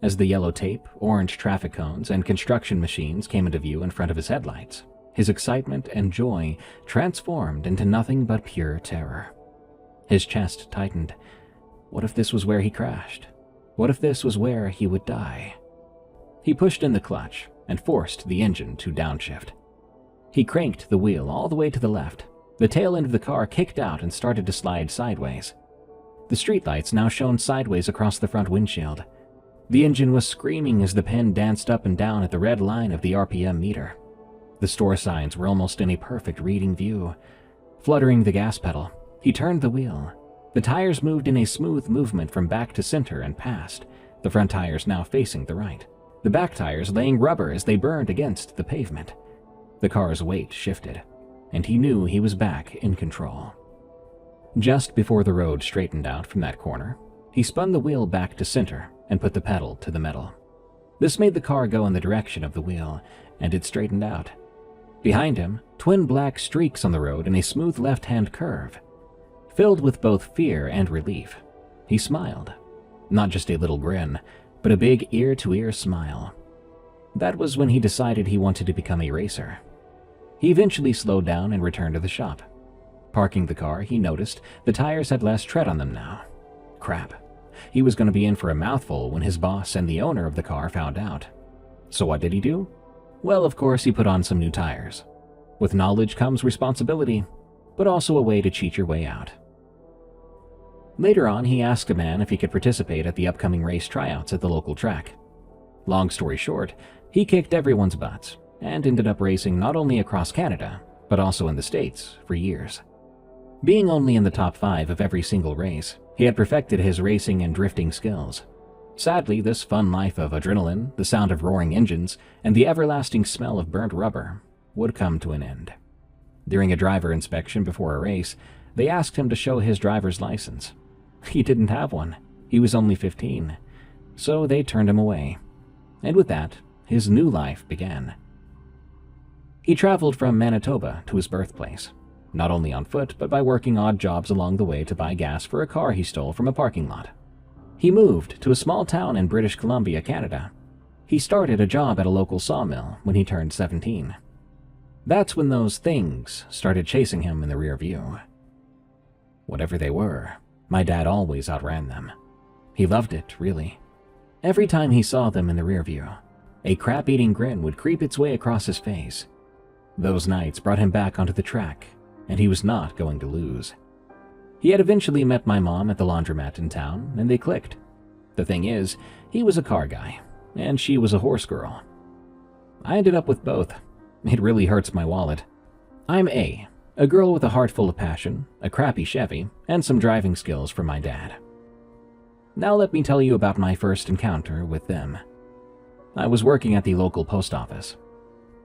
As the yellow tape, orange traffic cones, and construction machines came into view in front of his headlights, his excitement and joy transformed into nothing but pure terror. His chest tightened. What if this was where he crashed? What if this was where he would die? He pushed in the clutch and forced the engine to downshift. He cranked the wheel all the way to the left. The tail end of the car kicked out and started to slide sideways. The streetlights now shone sideways across the front windshield. The engine was screaming as the pen danced up and down at the red line of the RPM meter. The store signs were almost in a perfect reading view. Fluttering the gas pedal, he turned the wheel. The tires moved in a smooth movement from back to center and past, the front tires now facing the right, the back tires laying rubber as they burned against the pavement. The car's weight shifted, and he knew he was back in control. Just before the road straightened out from that corner, he spun the wheel back to center and put the pedal to the metal. This made the car go in the direction of the wheel, and it straightened out. Behind him, twin black streaks on the road in a smooth left-hand curve. Filled with both fear and relief, he smiled. Not just a little grin, but a big ear-to-ear smile. That was when he decided he wanted to become a racer. He eventually slowed down and returned to the shop. Parking the car, he noticed the tires had less tread on them now. Crap. He was going to be in for a mouthful when his boss and the owner of the car found out. So what did he do? Well, of course, he put on some new tires. With knowledge comes responsibility, but also a way to cheat your way out. Later on, he asked a man if he could participate at the upcoming race tryouts at the local track. Long story short, he kicked everyone's butts and ended up racing not only across Canada, but also in the States for years. Being only in the top 5 of every single race, he had perfected his racing and drifting skills. Sadly, this fun life of adrenaline, the sound of roaring engines, and the everlasting smell of burnt rubber would come to an end. During a driver inspection before a race, they asked him to show his driver's license. He didn't have one. He was only 15. So they turned him away. And with that, his new life began. He traveled from Manitoba to his birthplace, not only on foot, but by working odd jobs along the way to buy gas for a car he stole from a parking lot. He moved to a small town in British Columbia, Canada. He started a job at a local sawmill when he turned 17. That's when those things started chasing him in the rear view. Whatever they were, my dad always outran them. He loved it, really. Every time he saw them in the rear view, a crap-eating grin would creep its way across his face. Those nights brought him back onto the track, and he was not going to lose. He had eventually met my mom at the laundromat in town, and they clicked. The thing is, he was a car guy, and she was a horse girl. I ended up with both. It really hurts my wallet. I'm A girl with a heart full of passion, a crappy Chevy, and some driving skills from my dad. Now let me tell you about my first encounter with them. I was working at the local post office,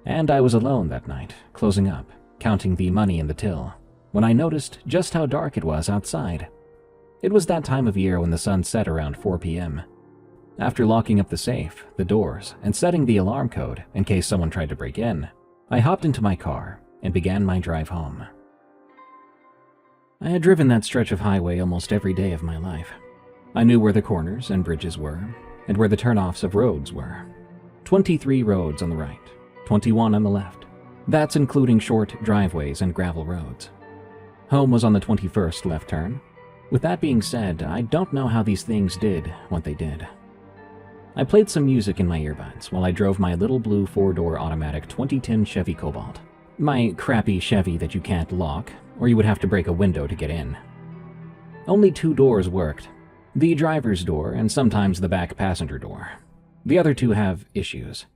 and I was alone that night, closing up, counting the money in the till, when I noticed just how dark it was outside. It was that time of year when the sun set around 4 p.m. After locking up the safe, the doors, and setting the alarm code in case someone tried to break in, I hopped into my car and began my drive home. I had driven that stretch of highway almost every day of my life. I knew where the corners and bridges were, and where the turnoffs of roads were. 23 roads on the right, 21 on the left. That's including short driveways and gravel roads. Home was on the 21st left turn. With that being said, I don't know how these things did what they did. I played some music in my earbuds while I drove my little blue 4-door automatic 2010 Chevy Cobalt. My crappy Chevy that you can't lock, or you would have to break a window to get in. Only 2 doors worked, the driver's door and sometimes the back passenger door. The other 2 have issues.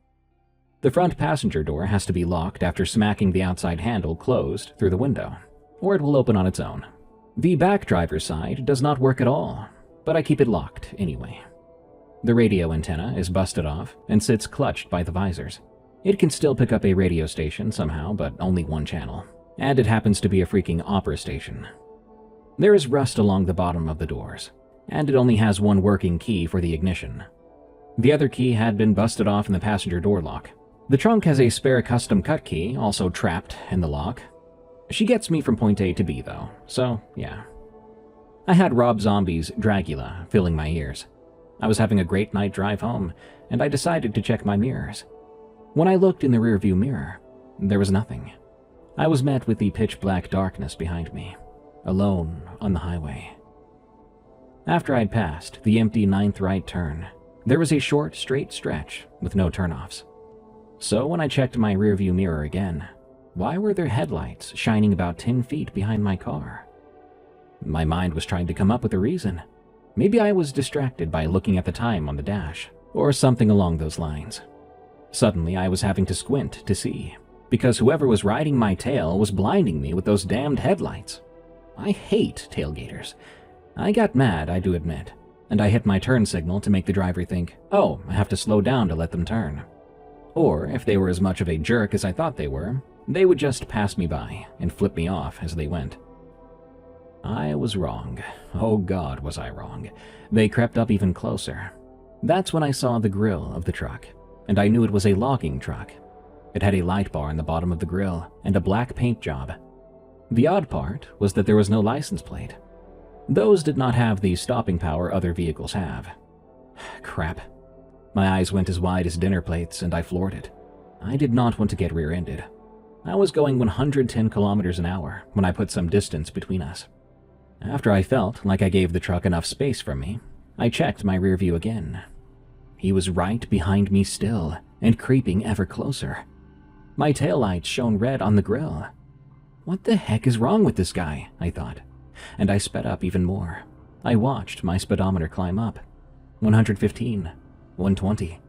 The front passenger door has to be locked after smacking the outside handle closed through the window, or it will open on its own. The back driver's side does not work at all, but I keep it locked anyway. The radio antenna is busted off and sits clutched by the visors. It can still pick up a radio station somehow, but only one channel, and it happens to be a freaking opera station. There is rust along the bottom of the doors, and it only has one working key for the ignition. The other key had been busted off in the passenger door lock. The trunk has a spare custom cut key also trapped in the lock. She gets me from point A to B though, so yeah. I had Rob Zombie's Dragula filling my ears. I was having a great night drive home, and I decided to check my mirrors. When I looked in the rearview mirror, there was nothing. I was met with the pitch-black darkness behind me, alone on the highway. After I'd passed the empty 9th right turn, there was a short, straight stretch with no turnoffs. So when I checked my rearview mirror again, why were there headlights shining about 10 feet behind my car? My mind was trying to come up with a reason. Maybe I was distracted by looking at the time on the dash, or something along those lines. Suddenly, I was having to squint to see, because whoever was riding my tail was blinding me with those damned headlights. I hate tailgaters. I got mad, I do admit, and I hit my turn signal to make the driver think, oh, I have to slow down to let them turn. Or, if they were as much of a jerk as I thought they were, they would just pass me by and flip me off as they went. I was wrong. Oh God, was I wrong. They crept up even closer. That's when I saw the grill of the truck, and I knew it was a logging truck. It had a light bar in the bottom of the grill and a black paint job. The odd part was that there was no license plate. Those did not have the stopping power other vehicles have. Crap. My eyes went as wide as dinner plates and I floored it. I did not want to get rear-ended. I was going 110 kilometers an hour when I put some distance between us. After I felt like I gave the truck enough space from me, I checked my rear view again. He was right behind me still, and creeping ever closer. My taillights shone red on the grill. What the heck is wrong with this guy, I thought, and I sped up even more. I watched my speedometer climb up. 115, 120.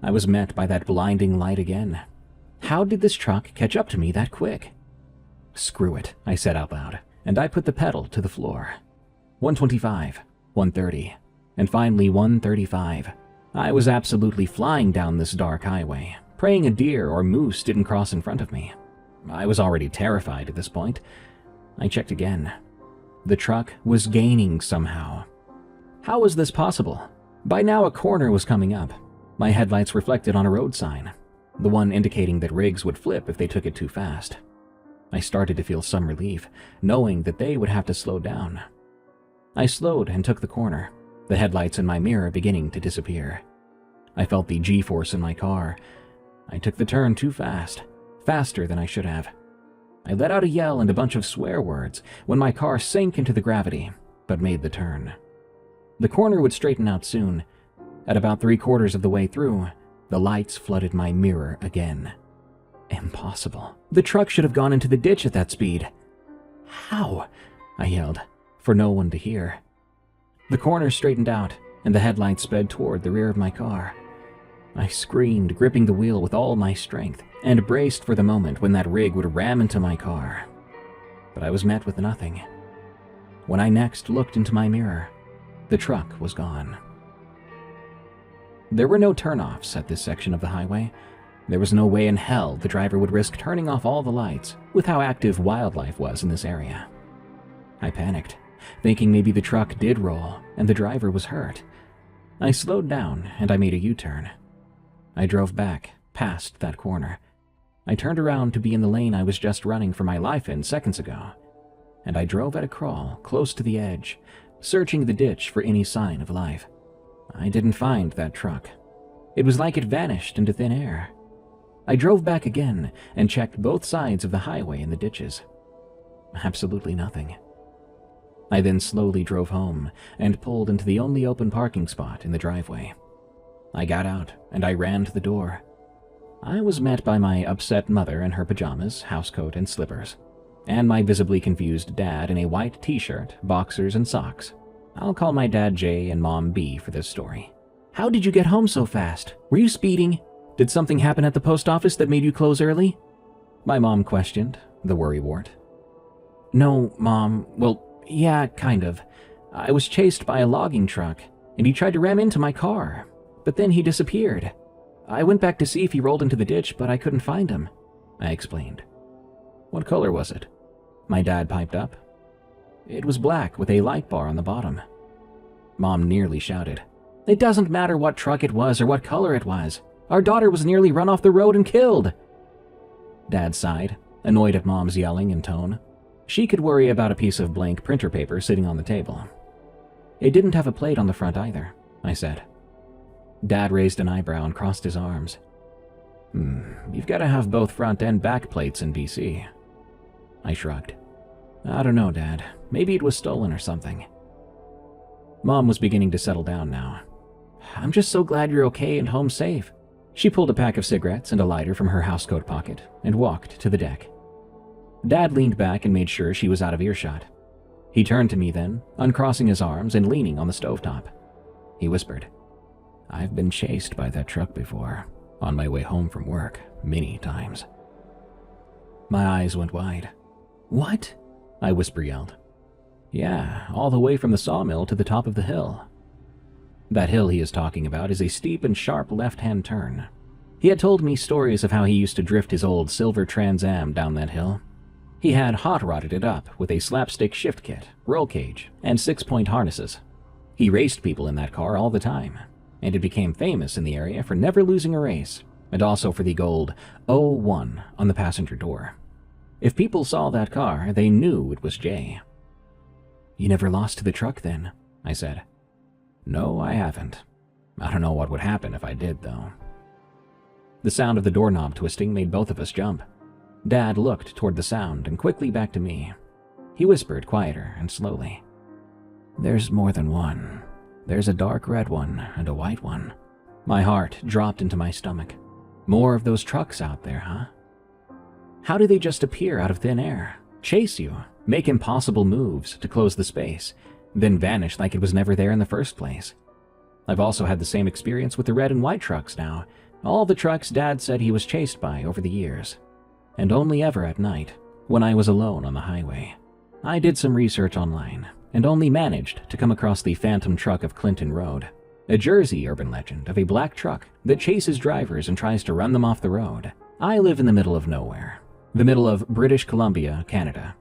I was met by that blinding light again. How did this truck catch up to me that quick? Screw it, I said out loud, and I put the pedal to the floor. 125, 130, and finally 135. I was absolutely flying down this dark highway, praying a deer or moose didn't cross in front of me. I was already terrified at this point. I checked again. The truck was gaining somehow. How was this possible? By now a corner was coming up. My headlights reflected on a road sign, the one indicating that rigs would flip if they took it too fast. I started to feel some relief, knowing that they would have to slow down. I slowed and took the corner, the headlights in my mirror beginning to disappear. I felt the G-force in my car. I took the turn too fast, faster than I should have. I let out a yell and a bunch of swear words when my car sank into the gravity, but made the turn. The corner would straighten out soon. At about 3/4 of the way through, the lights flooded my mirror again. Impossible. The truck should have gone into the ditch at that speed. "How?" I yelled, for no one to hear. The corner straightened out, and the headlights sped toward the rear of my car. I screamed, gripping the wheel with all my strength, and braced for the moment when that rig would ram into my car. But I was met with nothing. When I next looked into my mirror, the truck was gone. There were no turnoffs at this section of the highway. There was no way in hell the driver would risk turning off all the lights with how active wildlife was in this area. I panicked, thinking maybe the truck did roll and the driver was hurt. I slowed down and I made a U-turn. I drove back, past that corner. I turned around to be in the lane I was just running for my life in seconds ago, and I drove at a crawl close to the edge, searching the ditch for any sign of life. I didn't find that truck. It was like it vanished into thin air. I drove back again and checked both sides of the highway and the ditches. Absolutely nothing. I then slowly drove home and pulled into the only open parking spot in the driveway. I got out and I ran to the door. I was met by my upset mother in her pajamas, housecoat, and slippers, and my visibly confused dad in a white t-shirt, boxers, and socks. I'll call my dad J and mom B for this story. "How did you get home so fast? Were you speeding? Did something happen at the post office that made you close early?" My mom questioned, the worrywart. "No, Mom. Well, yeah, kind of. I was chased by a logging truck, and he tried to ram into my car, but then he disappeared. I went back to see if he rolled into the ditch, but I couldn't find him," I explained. "What color was it?" my dad piped up. "It was black with a light bar on the bottom." Mom nearly shouted, "It doesn't matter what truck it was or what color it was. Our daughter was nearly run off the road and killed." Dad sighed, annoyed at Mom's yelling and tone. She could worry about a piece of blank printer paper sitting on the table. "It didn't have a plate on the front either," I said. Dad raised an eyebrow and crossed his arms. You've got to have both front and back plates in BC." I shrugged. "I don't know, Dad. Maybe it was stolen or something." Mom was beginning to settle down now. "I'm just so glad you're okay and home safe." She pulled a pack of cigarettes and a lighter from her housecoat pocket and walked to the deck. Dad leaned back and made sure she was out of earshot. He turned to me then, uncrossing his arms and leaning on the stovetop. He whispered, "I've been chased by that truck before, on my way home from work, many times." My eyes went wide. "What?" I whisper-yelled. "Yeah, all the way from the sawmill to the top of the hill." That hill he is talking about is a steep and sharp left-hand turn. He had told me stories of how he used to drift his old silver Trans Am down that hill. He had hot-rodded it up with a slapstick shift kit, roll cage, and 6-point harnesses. He raced people in that car all the time, and it became famous in the area for never losing a race, and also for the gold 01 on the passenger door. If people saw that car, they knew it was Jay. "You never lost to the truck then?" I said. "No, I haven't. I don't know what would happen if I did, though." The sound of the doorknob twisting made both of us jump. Dad looked toward the sound and quickly back to me. He whispered quieter and slowly, "There's more than one. There's a dark red one and a white one." My heart dropped into my stomach. More of those trucks out there, huh? How do they just appear out of thin air, chase you, make impossible moves to close the space, then vanish like it was never there in the first place? I've also had the same experience with the red and white trucks now, all the trucks Dad said he was chased by over the years. And only ever at night, when I was alone on the highway. I did some research online, and only managed to come across the Phantom Truck of Clinton Road, a Jersey urban legend of a black truck that chases drivers and tries to run them off the road. I live in the middle of nowhere, the middle of British Columbia, Canada.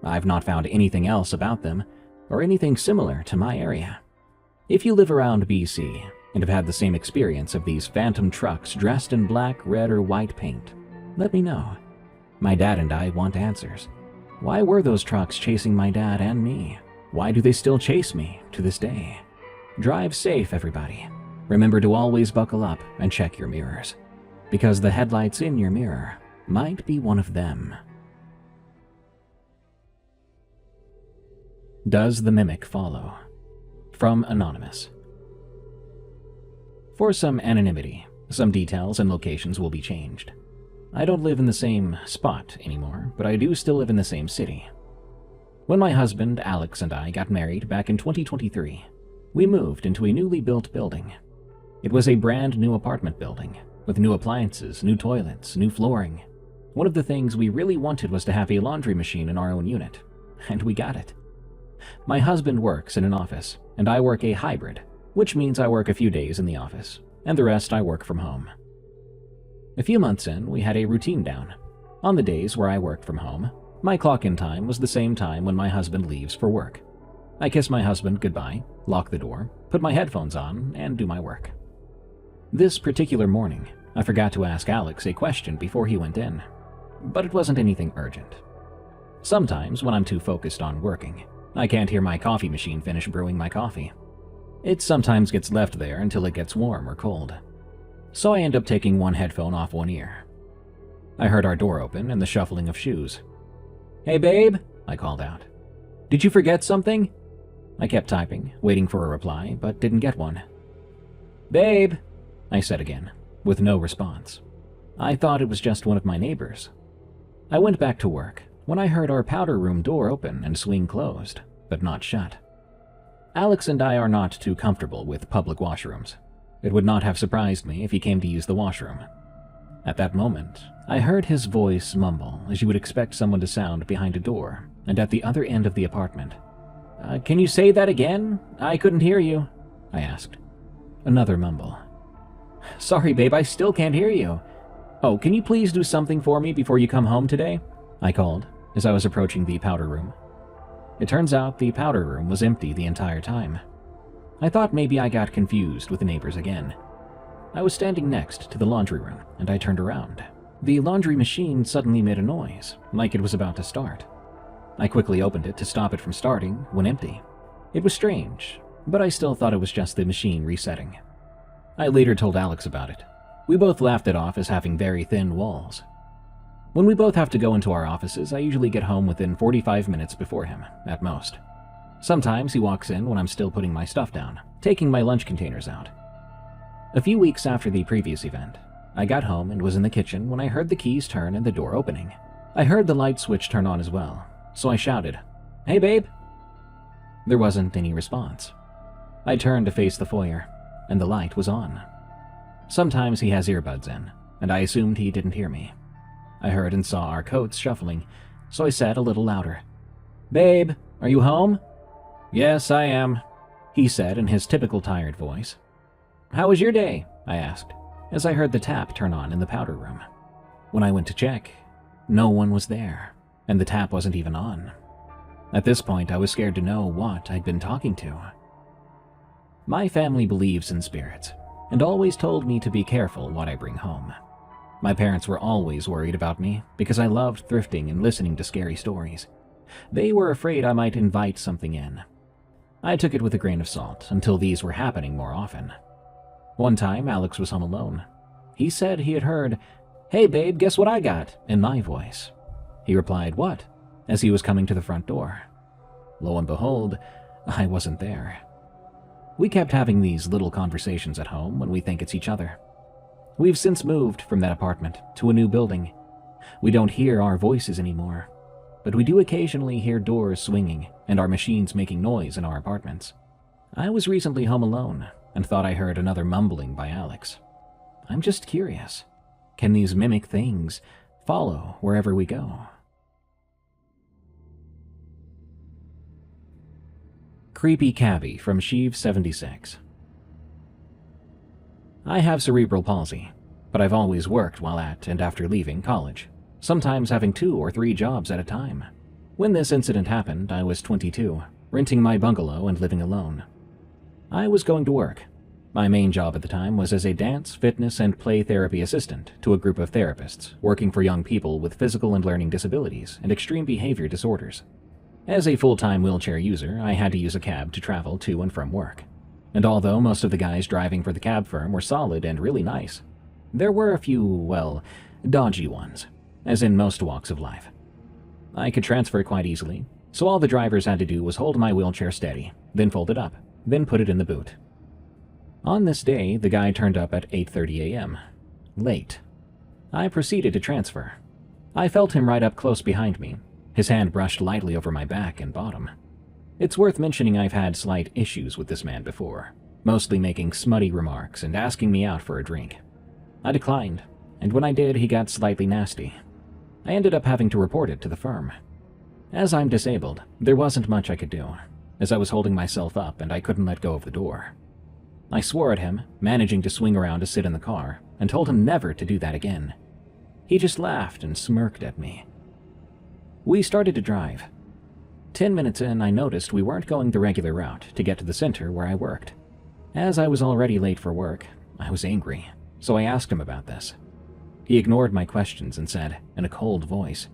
I've not found anything else about them, or anything similar to my area. If you live around BC and have had the same experience of these phantom trucks dressed in black, red, or white paint, let me know. My dad and I want answers. Why were those trucks chasing my dad and me? Why do they still chase me to this day? Drive safe, everybody. Remember to always buckle up and check your mirrors, because the headlights in your mirror might be one of them. Does the mimic follow? From Anonymous. For some anonymity, some details and locations will be changed. I don't live in the same spot anymore, but I do still live in the same city. When my husband, Alex, and I got married back in 2023, we moved into a newly built building. It was a brand new apartment building, with new appliances, new toilets, new flooring. One of the things we really wanted was to have a laundry machine in our own unit, and we got it. My husband works in an office, and I work a hybrid, which means I work a few days in the office, and the rest I work from home. A few months in, we had a routine down. On the days where I worked from home, my clock-in time was the same time when my husband leaves for work. I kiss my husband goodbye, lock the door, put my headphones on, and do my work. This particular morning, I forgot to ask Alex a question before he went in, but it wasn't anything urgent. Sometimes, when I'm too focused on working, I can't hear my coffee machine finish brewing my coffee. It sometimes gets left there until it gets warm or cold, so I end up taking one headphone off one ear. I heard our door open and the shuffling of shoes. "Hey babe," I called out. "Did you forget something?" I kept typing, waiting for a reply, but didn't get one. "Babe," I said again, with no response. I thought it was just one of my neighbors. I went back to work when I heard our powder room door open and swing closed, but not shut. Alex and I are not too comfortable with public washrooms. It would not have surprised me if he came to use the washroom. At that moment, I heard his voice mumble as you would expect someone to sound behind a door and at the other end of the apartment. Can you say that again? I couldn't hear you," I asked. Another mumble. "Sorry, babe, I still can't hear you. Oh, can you please do something for me before you come home today?" I called as I was approaching the powder room. It turns out the powder room was empty the entire time. I thought maybe I got confused with the neighbors again. I was standing next to the laundry room, and I turned around. The laundry machine suddenly made a noise, like it was about to start. I quickly opened it to stop it from starting when empty. It was strange, but I still thought it was just the machine resetting. I later told Alex about it. We both laughed it off as having very thin walls. When we both have to go into our offices, I usually get home within 45 minutes before him, at most. Sometimes he walks in when I'm still putting my stuff down, taking my lunch containers out. A few weeks after the previous event, I got home and was in the kitchen when I heard the keys turn and the door opening. I heard the light switch turn on as well, so I shouted, "Hey babe!" There wasn't any response. I turned to face the foyer, and the light was on. Sometimes he has earbuds in, and I assumed he didn't hear me. I heard and saw our coats shuffling, so I said a little louder, "Babe, are you home?" "Yes, I am," he said in his typical tired voice. "How was your day?" I asked, as I heard the tap turn on in the powder room. When I went to check, no one was there, and the tap wasn't even on. At this point, I was scared to know what I'd been talking to. My family believes in spirits, and always told me to be careful what I bring home. My parents were always worried about me because I loved thrifting and listening to scary stories. They were afraid I might invite something in. I took it with a grain of salt until these were happening more often. One time, Alex was home alone. He said he had heard, "Hey babe, guess what I got?" in my voice. He replied, "What?" as he was coming to the front door. Lo and behold, I wasn't there. We kept having these little conversations at home when we think it's each other. We've since moved from that apartment to a new building. We don't hear our voices anymore, but we do occasionally hear doors swinging and our machines making noise in our apartments. I was recently home alone and thought I heard another mumbling by Alex. I'm just curious. Can these mimic things follow wherever we go? Creepy Cabbie from Sheev76. I have cerebral palsy, but I've always worked while at and after leaving college, sometimes having 2 or 3 jobs at a time. When this incident happened, I was 22, renting my bungalow and living alone. I was going to work. My main job at the time was as a dance, fitness, and play therapy assistant to a group of therapists working for young people with physical and learning disabilities and extreme behavior disorders. As a full-time wheelchair user, I had to use a cab to travel to and from work. And although most of the guys driving for the cab firm were solid and really nice, there were a few, well, dodgy ones, as in most walks of life. I could transfer quite easily, so all the drivers had to do was hold my wheelchair steady, then fold it up, then put it in the boot. On this day, the guy turned up at 8:30 a.m. Late. I proceeded to transfer. I felt him right up close behind me. His hand brushed lightly over my back and bottom. It's worth mentioning I've had slight issues with this man before, mostly making smutty remarks and asking me out for a drink. I declined, and when I did, he got slightly nasty. I ended up having to report it to the firm. As I'm disabled, there wasn't much I could do, as I was holding myself up and I couldn't let go of the door. I swore at him, managing to swing around to sit in the car, and told him never to do that again. He just laughed and smirked at me. We started to drive. 10 minutes in, I noticed we weren't going the regular route to get to the center where I worked. As I was already late for work, I was angry, so I asked him about this. He ignored my questions and said, in a cold voice,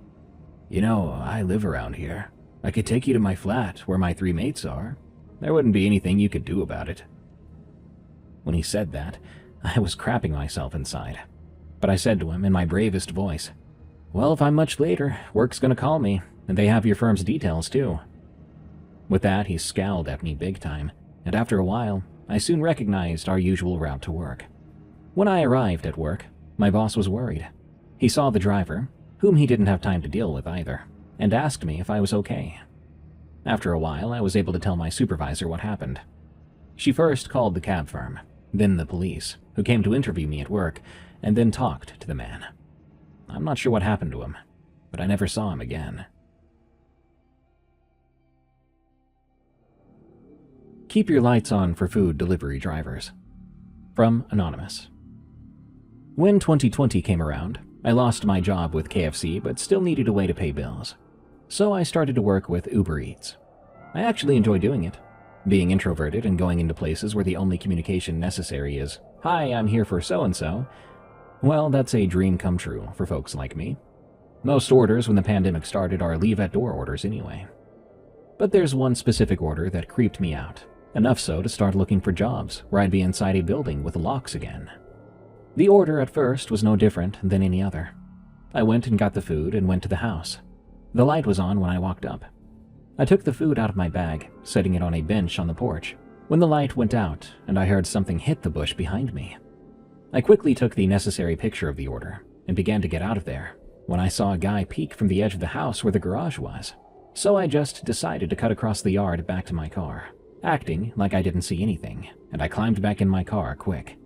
"You know, I live around here. I could take you to my flat where my 3 mates are. There wouldn't be anything you could do about it." When he said that, I was crapping myself inside. But I said to him in my bravest voice, "Well, if I'm much later, work's gonna call me, and they have your firm's details too." With that, he scowled at me big time, and after a while, I soon recognized our usual route to work. When I arrived at work, my boss was worried. He saw the driver, whom he didn't have time to deal with either, and asked me if I was okay. After a while, I was able to tell my supervisor what happened. She first called the cab firm, then the police, who came to interview me at work, and then talked to the man. I'm not sure what happened to him, but I never saw him again. Keep your lights on for food delivery drivers. From Anonymous. When 2020 came around, I lost my job with KFC but still needed a way to pay bills. So I started to work with Uber Eats. I actually enjoy doing it. Being introverted and going into places where the only communication necessary is, "Hi, I'm here for so-and-so," well, that's a dream come true for folks like me. Most orders when the pandemic started are leave-at-door orders anyway. But there's one specific order that creeped me out, enough so to start looking for jobs where I'd be inside a building with locks again. The order at first was no different than any other. I went and got the food and went to the house. The light was on when I walked up. I took the food out of my bag, setting it on a bench on the porch, when the light went out and I heard something hit the bush behind me. I quickly took the necessary picture of the order and began to get out of there when I saw a guy peek from the edge of the house where the garage was. So I just decided to cut across the yard back to my car, acting like I didn't see anything, and I climbed back in my car quick.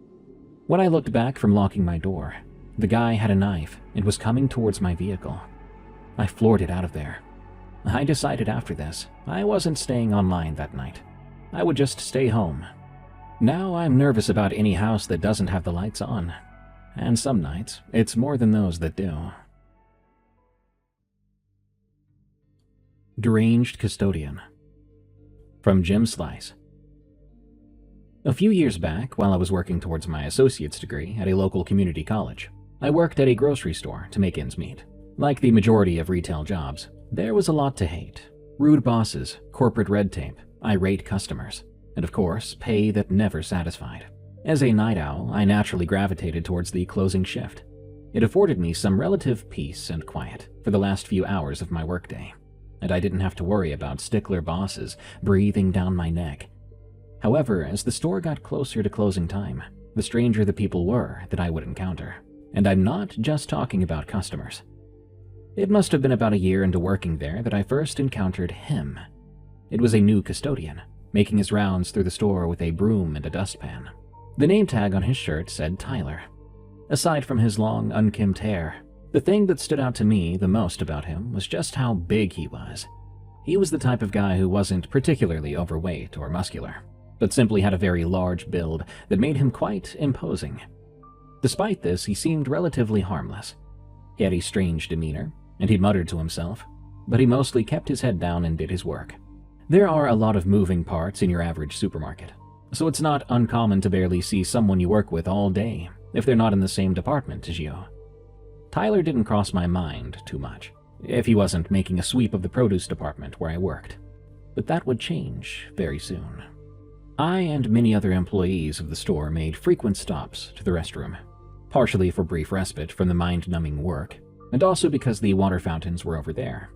When I looked back from locking my door, the guy had a knife and was coming towards my vehicle. I floored it out of there. I decided after this, I wasn't staying online that night. I would just stay home. Now I'm nervous about any house that doesn't have the lights on. And some nights, it's more than those that do. Deranged Custodian. From Jim Slice. A few years back, while I was working towards my associate's degree at a local community college, I worked at a grocery store to make ends meet. Like the majority of retail jobs, there was a lot to hate. Rude bosses, corporate red tape, irate customers, and of course, pay that never satisfied. As a night owl, I naturally gravitated towards the closing shift. It afforded me some relative peace and quiet for the last few hours of my workday, and I didn't have to worry about stickler bosses breathing down my neck. However, as the store got closer to closing time, the stranger the people were that I would encounter. And I'm not just talking about customers. It must have been about a year into working there that I first encountered him. It was a new custodian, making his rounds through the store with a broom and a dustpan. The name tag on his shirt said Tyler. Aside from his long, unkempt hair, the thing that stood out to me the most about him was just how big he was. He was the type of guy who wasn't particularly overweight or muscular, but simply had a very large build that made him quite imposing. Despite this, he seemed relatively harmless. He had a strange demeanor, and he muttered to himself, but he mostly kept his head down and did his work. There are a lot of moving parts in your average supermarket, so it's not uncommon to barely see someone you work with all day if they're not in the same department as you. Tyler didn't cross my mind too much, if he wasn't making a sweep of the produce department where I worked. But that would change very soon. I and many other employees of the store made frequent stops to the restroom, partially for brief respite from the mind-numbing work, and also because the water fountains were over there.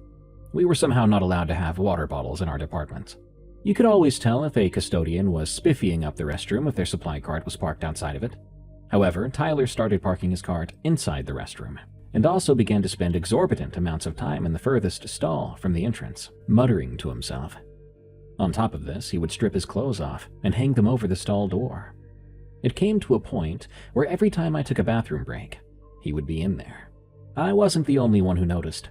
We were somehow not allowed to have water bottles in our departments. You could always tell if a custodian was spiffying up the restroom if their supply cart was parked outside of it. However, Tyler started parking his cart inside the restroom, and also began to spend exorbitant amounts of time in the furthest stall from the entrance, muttering to himself. On top of this, he would strip his clothes off and hang them over the stall door. It came to a point where every time I took a bathroom break, he would be in there. I wasn't the only one who noticed.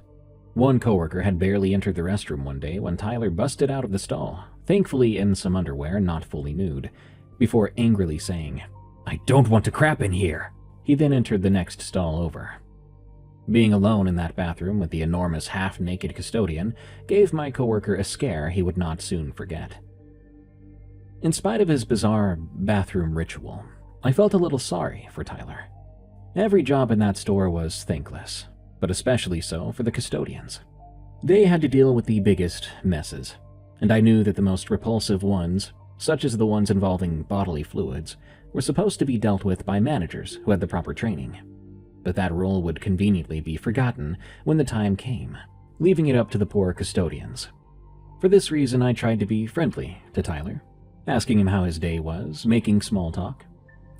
One coworker had barely entered the restroom one day when Tyler busted out of the stall, thankfully in some underwear, not fully nude, before angrily saying, "I don't want to crap in here." He then entered the next stall over. Being alone in that bathroom with the enormous half-naked custodian gave my coworker a scare he would not soon forget. In spite of his bizarre bathroom ritual, I felt a little sorry for Tyler. Every job in that store was thankless, but especially so for the custodians. They had to deal with the biggest messes, and I knew that the most repulsive ones, such as the ones involving bodily fluids, were supposed to be dealt with by managers who had the proper training. But that role would conveniently be forgotten when the time came, leaving it up to the poor custodians. For this reason, I tried to be friendly to Tyler, asking him how his day was, making small talk.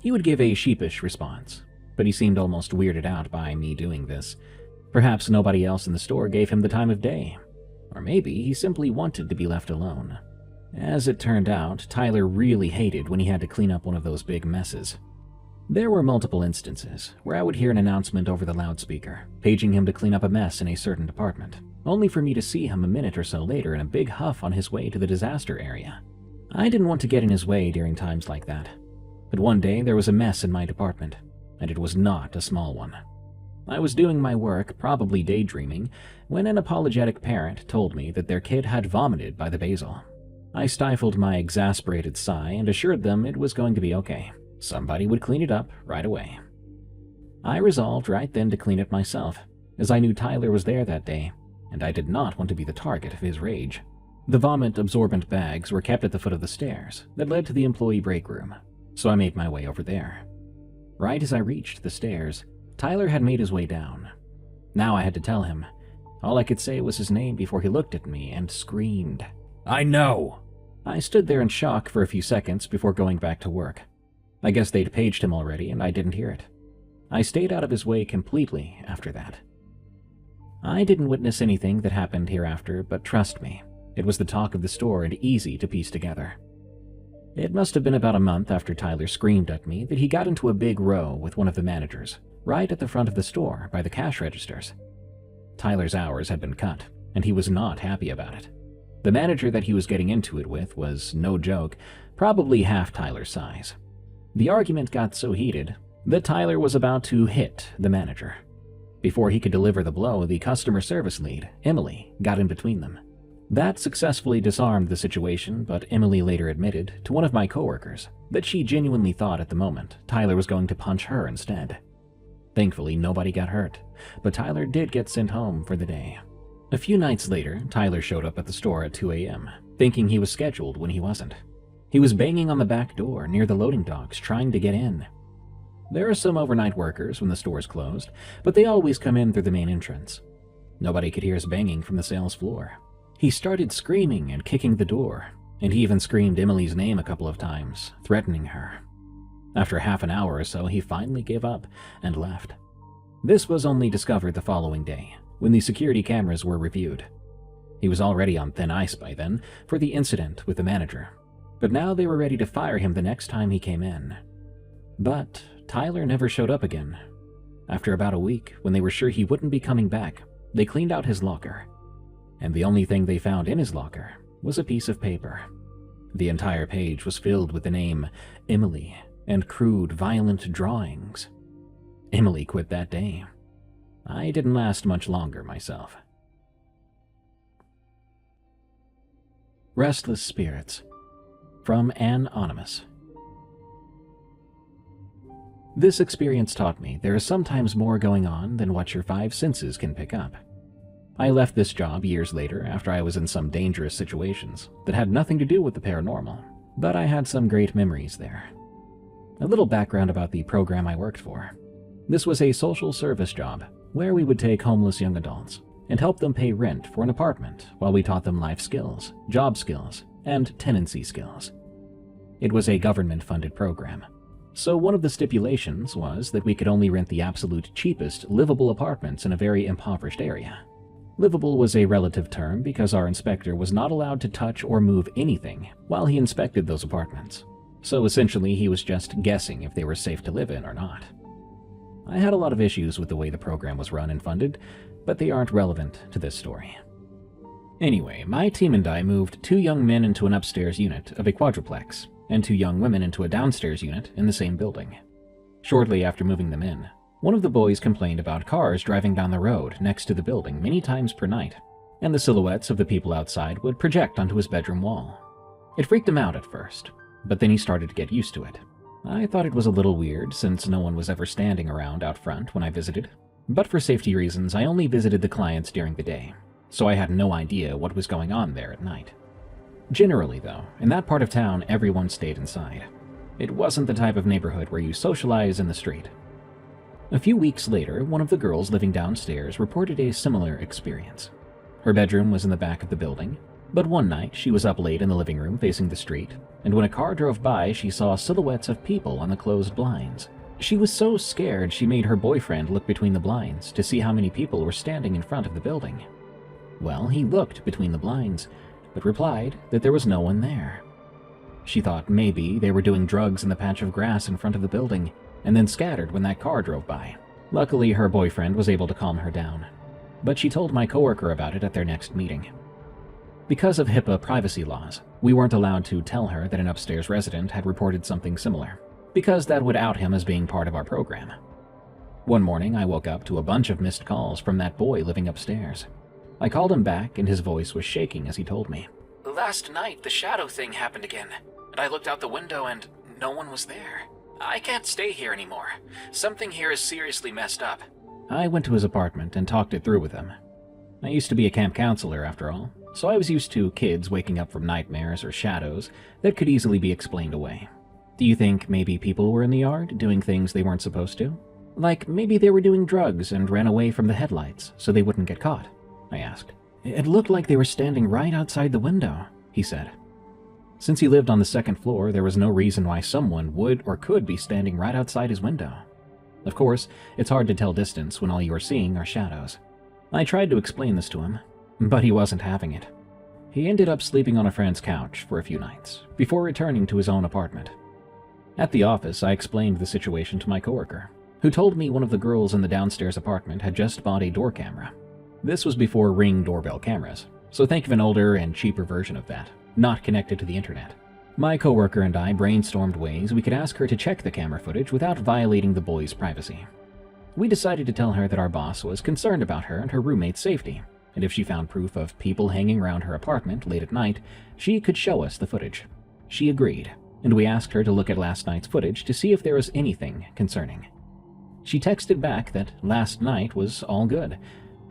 He would give a sheepish response, but he seemed almost weirded out by me doing this. Perhaps nobody else in the store gave him the time of day, or maybe he simply wanted to be left alone. As it turned out, Tyler really hated when he had to clean up one of those big messes. There were multiple instances where I would hear an announcement over the loudspeaker, paging him to clean up a mess in a certain department, only for me to see him a minute or so later in a big huff on his way to the disaster area. I didn't want to get in his way during times like that, but one day there was a mess in my department, and it was not a small one. I was doing my work, probably daydreaming, when an apologetic parent told me that their kid had vomited by the basil. I stifled my exasperated sigh and assured them it was going to be okay. Somebody would clean it up right away. I resolved right then to clean it myself, as I knew Tyler was there that day, and I did not want to be the target of his rage. The vomit-absorbent bags were kept at the foot of the stairs that led to the employee break room, so I made my way over there. Right as I reached the stairs, Tyler had made his way down. Now I had to tell him. All I could say was his name before he looked at me and screamed, "I know!" I stood there in shock for a few seconds before going back to work. I guess they'd paged him already and I didn't hear it. I stayed out of his way completely after that. I didn't witness anything that happened hereafter, but trust me, it was the talk of the store and easy to piece together. It must have been about a month after Tyler screamed at me that he got into a big row with one of the managers, right at the front of the store by the cash registers. Tyler's hours had been cut, and he was not happy about it. The manager that he was getting into it with was, no joke, probably half Tyler's size. The argument got so heated that Tyler was about to hit the manager. Before he could deliver the blow, the customer service lead, Emily, got in between them. That successfully disarmed the situation, but Emily later admitted to one of my coworkers that she genuinely thought at the moment Tyler was going to punch her instead. Thankfully, nobody got hurt, but Tyler did get sent home for the day. A few nights later, Tyler showed up at the store at 2 a.m., thinking he was scheduled when he wasn't. He was banging on the back door near the loading docks, trying to get in. There are some overnight workers when the store is closed, but they always come in through the main entrance. Nobody could hear his banging from the sales floor. He started screaming and kicking the door, and he even screamed Emily's name a couple of times, threatening her. After half an hour or so, he finally gave up and left. This was only discovered the following day, when the security cameras were reviewed. He was already on thin ice by then for the incident with the manager, but now they were ready to fire him the next time he came in. But Tyler never showed up again. After about a week, when they were sure he wouldn't be coming back, they cleaned out his locker. And the only thing they found in his locker was a piece of paper. The entire page was filled with the name Emily and crude, violent drawings. Emily quit that day. I didn't last much longer myself. Restless Spirits, from Anonymous. This experience taught me there is sometimes more going on than what your 5 senses can pick up. I left this job years later after I was in some dangerous situations that had nothing to do with the paranormal, but I had some great memories there. A little background about the program I worked for. This was a social service job where we would take homeless young adults and help them pay rent for an apartment while we taught them life skills, job skills, and tenancy skills. It was a government-funded program. So one of the stipulations was that we could only rent the absolute cheapest livable apartments in a very impoverished area. Livable was a relative term because our inspector was not allowed to touch or move anything while he inspected those apartments. So essentially he was just guessing if they were safe to live in or not. I had a lot of issues with the way the program was run and funded, but they aren't relevant to this story. Anyway, my team and I moved 2 young men into an upstairs unit of a quadruplex, and 2 young women into a downstairs unit in the same building. Shortly after moving them in, one of the boys complained about cars driving down the road next to the building many times per night, and the silhouettes of the people outside would project onto his bedroom wall. It freaked him out at first, but then he started to get used to it. I thought it was a little weird since no one was ever standing around out front when I visited, but for safety reasons I only visited the clients during the day, so I had no idea what was going on there at night. Generally though, in that part of town everyone stayed inside. It wasn't the type of neighborhood where you socialize in the street. A few weeks later, one of the girls living downstairs reported a similar experience. Her bedroom was in the back of the building, but one night she was up late in the living room facing the street, and when a car drove by she saw silhouettes of people on the closed blinds. She was so scared she made her boyfriend look between the blinds to see how many people were standing in front of the building. Well, he looked between the blinds, but replied that there was no one there. She thought maybe they were doing drugs in the patch of grass in front of the building, and then scattered when that car drove by. Luckily, her boyfriend was able to calm her down, but she told my coworker about it at their next meeting. Because of HIPAA privacy laws, we weren't allowed to tell her that an upstairs resident had reported something similar, because that would out him as being part of our program. One morning, I woke up to a bunch of missed calls from that boy living upstairs. I called him back, and his voice was shaking as he told me. "Last night, the shadow thing happened again, and I looked out the window and no one was there. I can't stay here anymore. Something here is seriously messed up." I went to his apartment and talked it through with him. I used to be a camp counselor, after all, so I was used to kids waking up from nightmares or shadows that could easily be explained away. Do you think maybe people were in the yard doing things they weren't supposed to? Like maybe they were doing drugs and ran away from the headlights so they wouldn't get caught? I asked. It looked like they were standing right outside the window, he said. Since he lived on the second floor, there was no reason why someone would or could be standing right outside his window. Of course, it's hard to tell distance when all you are seeing are shadows. I tried to explain this to him, but he wasn't having it. He ended up sleeping on a friend's couch for a few nights, before returning to his own apartment. At the office, I explained the situation to my coworker, who told me one of the girls in the downstairs apartment had just bought a door camera. This was before Ring doorbell cameras, so think of an older and cheaper version of that, not connected to the internet. My coworker and I brainstormed ways we could ask her to check the camera footage without violating the boy's privacy. We decided to tell her that our boss was concerned about her and her roommate's safety, and if she found proof of people hanging around her apartment late at night, she could show us the footage. She agreed, and we asked her to look at last night's footage to see if there was anything concerning. She texted back that last night was all good,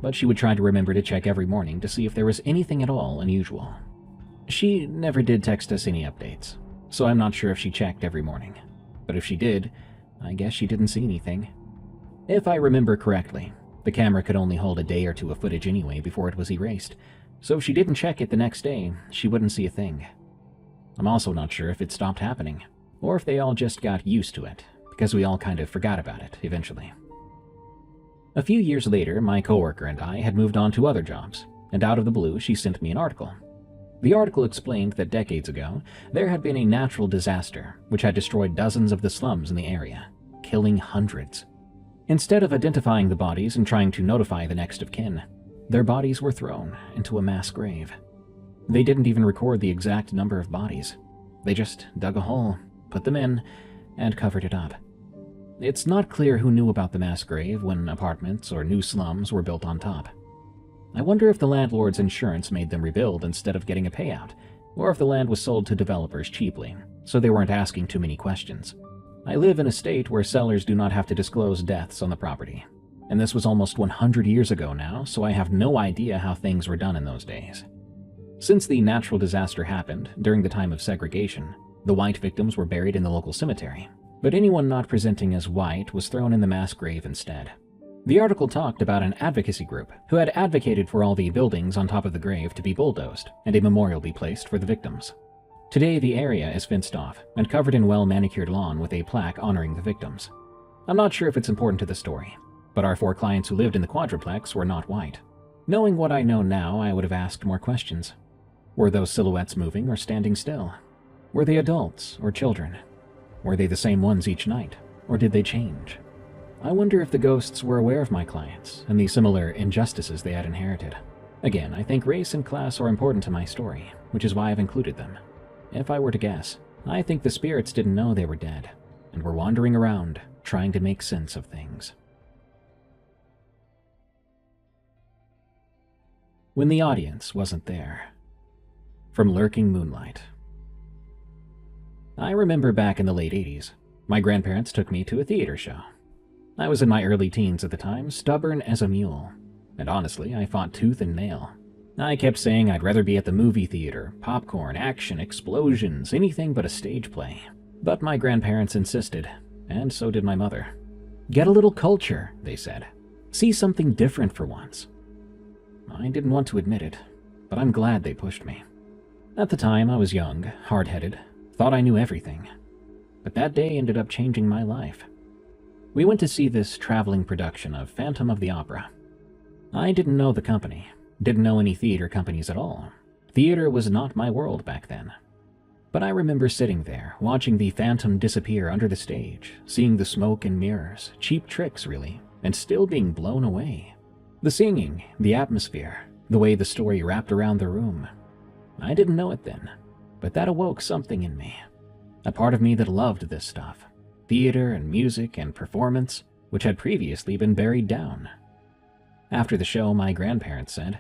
but she would try to remember to check every morning to see if there was anything at all unusual. She never did text us any updates, so I'm not sure if she checked every morning. But if she did, I guess she didn't see anything. If I remember correctly, the camera could only hold a day or two of footage anyway before it was erased, so if she didn't check it the next day, she wouldn't see a thing. I'm also not sure if it stopped happening, or if they all just got used to it, because we all kind of forgot about it eventually. A few years later, my coworker and I had moved on to other jobs, and out of the blue she sent me an article. The article explained that decades ago, there had been a natural disaster which had destroyed dozens of the slums in the area, killing hundreds. Instead of identifying the bodies and trying to notify the next of kin, their bodies were thrown into a mass grave. They didn't even record the exact number of bodies. They just dug a hole, put them in, and covered it up. It's not clear who knew about the mass grave when apartments or new slums were built on top. I wonder if the landlord's insurance made them rebuild instead of getting a payout, or if the land was sold to developers cheaply, so they weren't asking too many questions. I live in a state where sellers do not have to disclose deaths on the property, and this was almost 100 years ago now, so I have no idea how things were done in those days. Since the natural disaster happened during the time of segregation, the white victims were buried in the local cemetery, but anyone not presenting as white was thrown in the mass grave instead. The article talked about an advocacy group who had advocated for all the buildings on top of the grave to be bulldozed and a memorial be placed for the victims. Today, the area is fenced off and covered in well-manicured lawn with a plaque honoring the victims. I'm not sure if it's important to the story, but our 4 clients who lived in the quadruplex were not white. Knowing what I know now, I would have asked more questions. Were those silhouettes moving or standing still? Were they adults or children? Were they the same ones each night, or did they change? I wonder if the ghosts were aware of my clients and the similar injustices they had inherited. Again, I think race and class are important to my story, which is why I've included them. If I were to guess, I think the spirits didn't know they were dead, and were wandering around, trying to make sense of things. When the audience wasn't there. From Lurking Moonlight. I remember back in the late 80s, my grandparents took me to a theater show. I was in my early teens at the time, stubborn as a mule, and honestly, I fought tooth and nail. I kept saying I'd rather be at the movie theater, popcorn, action, explosions, anything but a stage play. But my grandparents insisted, and so did my mother. Get a little culture, they said. See something different for once. I didn't want to admit it, but I'm glad they pushed me. At the time, I was young, hard-headed, thought I knew everything. But that day ended up changing my life. We went to see this traveling production of Phantom of the Opera. I didn't know the company, didn't know any theater companies at all. Theater was not my world back then. But I remember sitting there, watching the Phantom disappear under the stage, seeing the smoke and mirrors, cheap tricks really, and still being blown away. The singing, the atmosphere, the way the story wrapped around the room. I didn't know it then, but that awoke something in me. A part of me that loved this stuff. Theater and music and performance, which had previously been buried down. After the show, my grandparents said,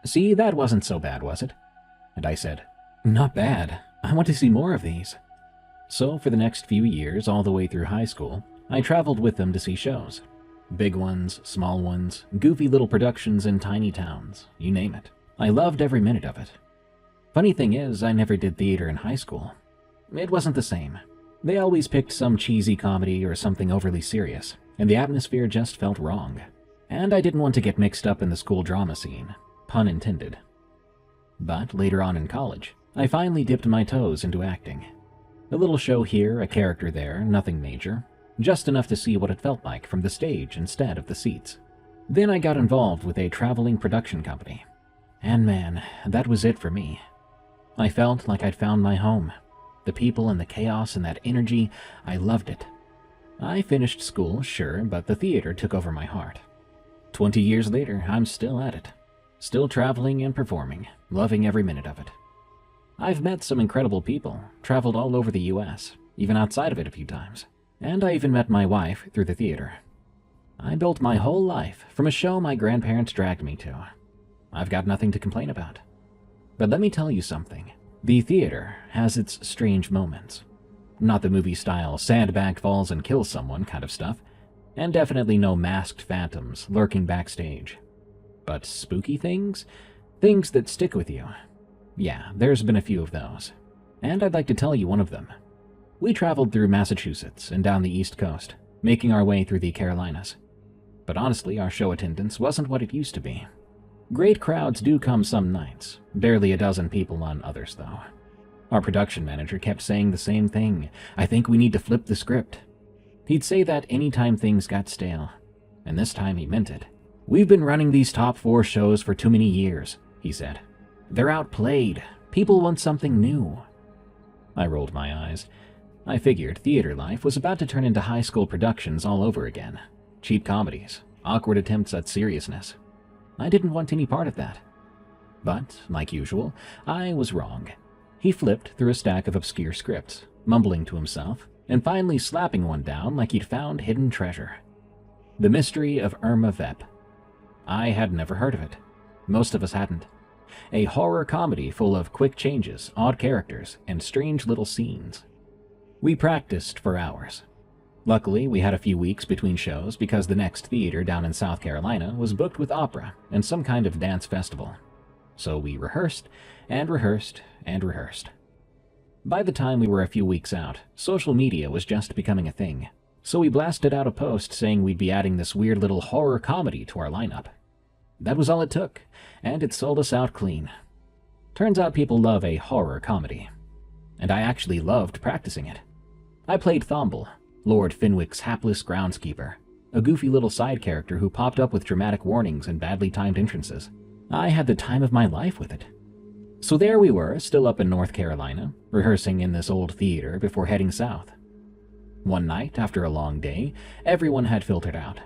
"See, that wasn't so bad, was it?" And I said, "Not bad. I want to see more of these." So for the next few years, all the way through high school, I traveled with them to see shows. Big ones, small ones, goofy little productions in tiny towns, you name it. I loved every minute of it. Funny thing is, I never did theater in high school. It wasn't the same. They always picked some cheesy comedy or something overly serious, and the atmosphere just felt wrong. And I didn't want to get mixed up in the school drama scene, pun intended. But later on in college, I finally dipped my toes into acting. A little show here, a character there, nothing major, just enough to see what it felt like from the stage instead of the seats. Then I got involved with a traveling production company. And man, that was it for me. I felt like I'd found my home. The people and the chaos and that energy, I loved it. I finished school, sure, but the theater took over my heart. 20 years later, I'm still at it. Still traveling and performing, loving every minute of it. I've met some incredible people, traveled all over the US, even outside of it a few times. And I even met my wife through the theater. I built my whole life from a show my grandparents dragged me to. I've got nothing to complain about. But let me tell you something. The theater has its strange moments. Not the movie-style sandbag falls and kills someone kind of stuff, and definitely no masked phantoms lurking backstage. But spooky things? Things that stick with you. Yeah, there's been a few of those. And I'd like to tell you one of them. We traveled through Massachusetts and down the East Coast, making our way through the Carolinas. But honestly, our show attendance wasn't what it used to be. Great crowds do come some nights, barely a dozen people on others though. Our production manager kept saying the same thing, "I think we need to flip the script." He'd say that anytime things got stale, and this time he meant it. "We've been running these top 4 shows for too many years," he said. "They're outplayed. People want something new." I rolled my eyes. I figured theater life was about to turn into high school productions all over again. Cheap comedies, awkward attempts at seriousness. I didn't want any part of that. But, like usual, I was wrong. He flipped through a stack of obscure scripts, mumbling to himself, and finally slapping one down like he'd found hidden treasure. The Mystery of Irma Vep. I had never heard of it. Most of us hadn't. A horror comedy full of quick changes, odd characters, and strange little scenes. We practiced for hours. Luckily, we had a few weeks between shows because the next theater down in South Carolina was booked with opera and some kind of dance festival. So we rehearsed, and rehearsed, and rehearsed. By the time we were a few weeks out, social media was just becoming a thing, so we blasted out a post saying we'd be adding this weird little horror comedy to our lineup. That was all it took, and it sold us out clean. Turns out people love a horror comedy. and I actually loved practicing it. I played Thomble, Lord Finwick's hapless groundskeeper, a goofy little side character who popped up with dramatic warnings and badly timed entrances. I had the time of my life with it. So there we were, still up in North Carolina, rehearsing in this old theater before heading south. One night, after a long day, everyone had filtered out.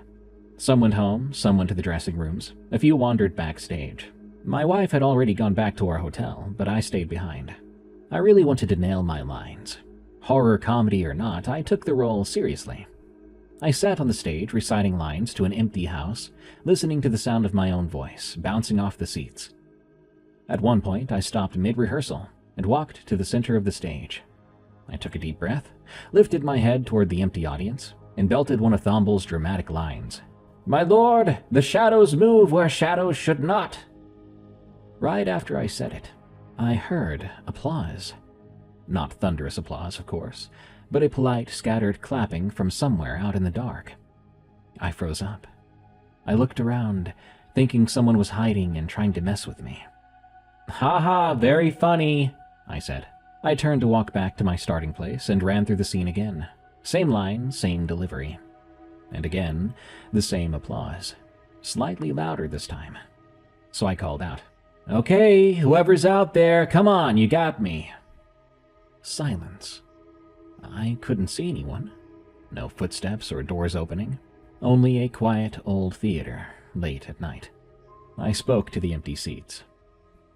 Some went home, some went to the dressing rooms, a few wandered backstage. My wife had already gone back to our hotel, but I stayed behind. I really wanted to nail my lines. Horror comedy or not, I took the role seriously. I sat on the stage reciting lines to an empty house, listening to the sound of my own voice bouncing off the seats. At one point, I stopped mid-rehearsal and walked to the center of the stage. I took a deep breath, lifted my head toward the empty audience, and belted one of Thomble's dramatic lines. "My lord, the shadows move where shadows should not." Right after I said it, I heard applause. Not thunderous applause, of course, but a polite, scattered clapping from somewhere out in the dark. I froze up. I looked around, thinking someone was hiding and trying to mess with me. "Ha ha, very funny," I said. I turned to walk back to my starting place and ran through the scene again. Same line, same delivery. And again, the same applause. Slightly louder this time. So I called out, "Okay, whoever's out there, come on, you got me." Silence. I couldn't see anyone. No footsteps or doors opening. Only a quiet old theater, late at night. I spoke to the empty seats.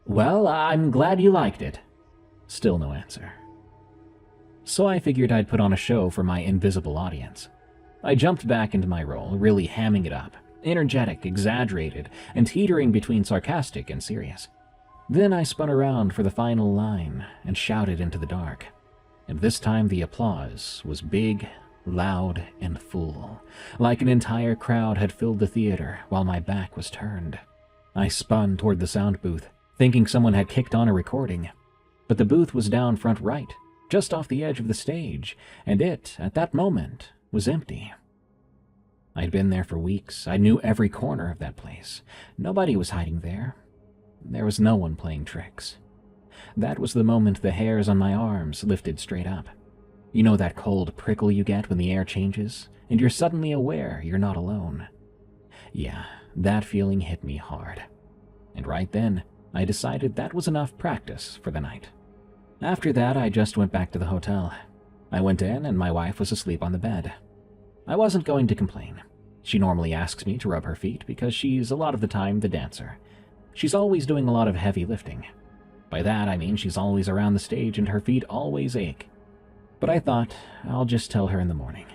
"Well, I'm glad you liked it." Still no answer. So I figured I'd put on a show for my invisible audience. I jumped back into my role, really hamming it up, energetic, exaggerated, and teetering between sarcastic and serious. Then I spun around for the final line and shouted into the dark. And this time the applause was big, loud, and full, like an entire crowd had filled the theater while my back was turned. I spun toward the sound booth, thinking someone had kicked on a recording. But the booth was down front right, just off the edge of the stage, and it, at that moment, was empty. I'd been there for weeks. I knew every corner of that place. Nobody was hiding there. There was no one playing tricks. That was the moment the hairs on my arms lifted straight up. You know that cold prickle you get when the air changes, and you're suddenly aware you're not alone? Yeah, that feeling hit me hard. And right then, I decided that was enough practice for the night. After that, I just went back to the hotel. I went in and my wife was asleep on the bed. I wasn't going to complain. She normally asks me to rub her feet because she's a lot of the time the dancer. She's always doing a lot of heavy lifting. By that I mean she's always around the stage and her feet always ache. But I thought, I'll just tell her in the morning.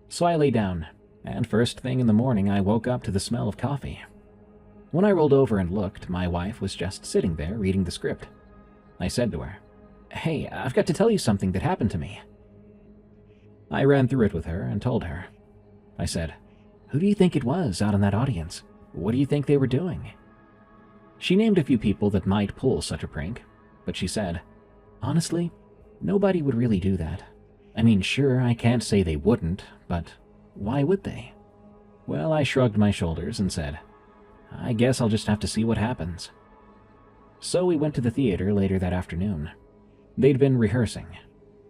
So I lay down, and first thing in the morning I woke up to the smell of coffee. When I rolled over and looked, my wife was just sitting there reading the script. I said to her, "Hey, I've got to tell you something that happened to me." I ran through it with her and told her. I said, "Who do you think it was out in that audience? What do you think they were doing?" She named a few people that might pull such a prank, but she said, "Honestly, nobody would really do that. I mean, sure, I can't say they wouldn't, but why would they?" Well, I shrugged my shoulders and said, "I guess I'll just have to see what happens." So we went to the theater later that afternoon. They'd been rehearsing.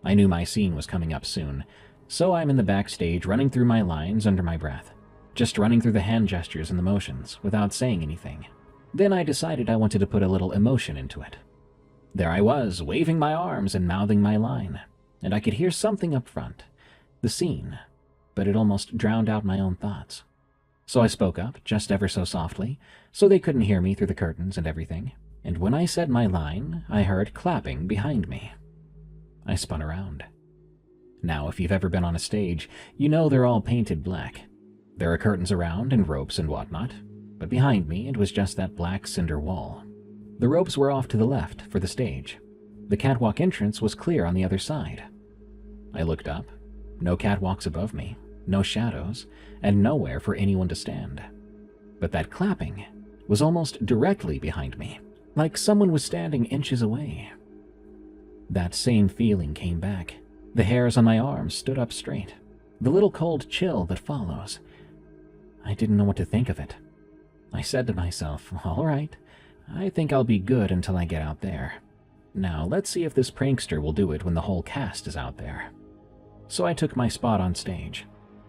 I knew my scene was coming up soon, so I'm in the backstage running through my lines under my breath, just running through the hand gestures and the motions without saying anything. Then I decided I wanted to put a little emotion into it. There I was, waving my arms and mouthing my line, and I could hear something up front, the scene, but it almost drowned out my own thoughts. So I spoke up, just ever so softly, so they couldn't hear me through the curtains and everything, and when I said my line, I heard clapping behind me. I spun around. Now, if you've ever been on a stage, you know they're all painted black. There are curtains around and ropes and whatnot, but behind me it was just that black cinder wall. The ropes were off to the left for the stage. The catwalk entrance was clear on the other side. I looked up. No catwalks above me, no shadows, and nowhere for anyone to stand. But that clapping was almost directly behind me, like someone was standing inches away. That same feeling came back. The hairs on my arms stood up straight. The little cold chill that follows. I didn't know what to think of it. I said to myself, all right, I think I'll be good until I get out there. Now, let's see if this prankster will do it when the whole cast is out there. So I took my spot on stage.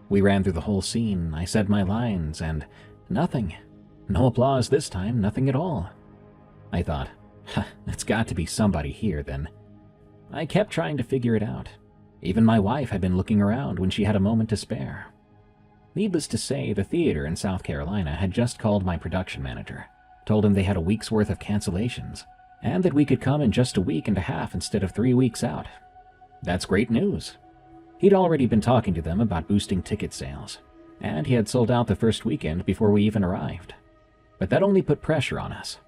We ran through the whole scene, I said my lines, and nothing. No applause this time, nothing at all. I thought, it's got to be somebody here then. I kept trying to figure it out. Even my wife had been looking around when she had a moment to spare. Needless to say, the theater in South Carolina had just called my production manager, told him they had a week's worth of cancellations, and that we could come in just a week and a half instead of 3 weeks out. That's great news. He'd already been talking to them about boosting ticket sales, and he had sold out the first weekend before we even arrived. But that only put pressure on us.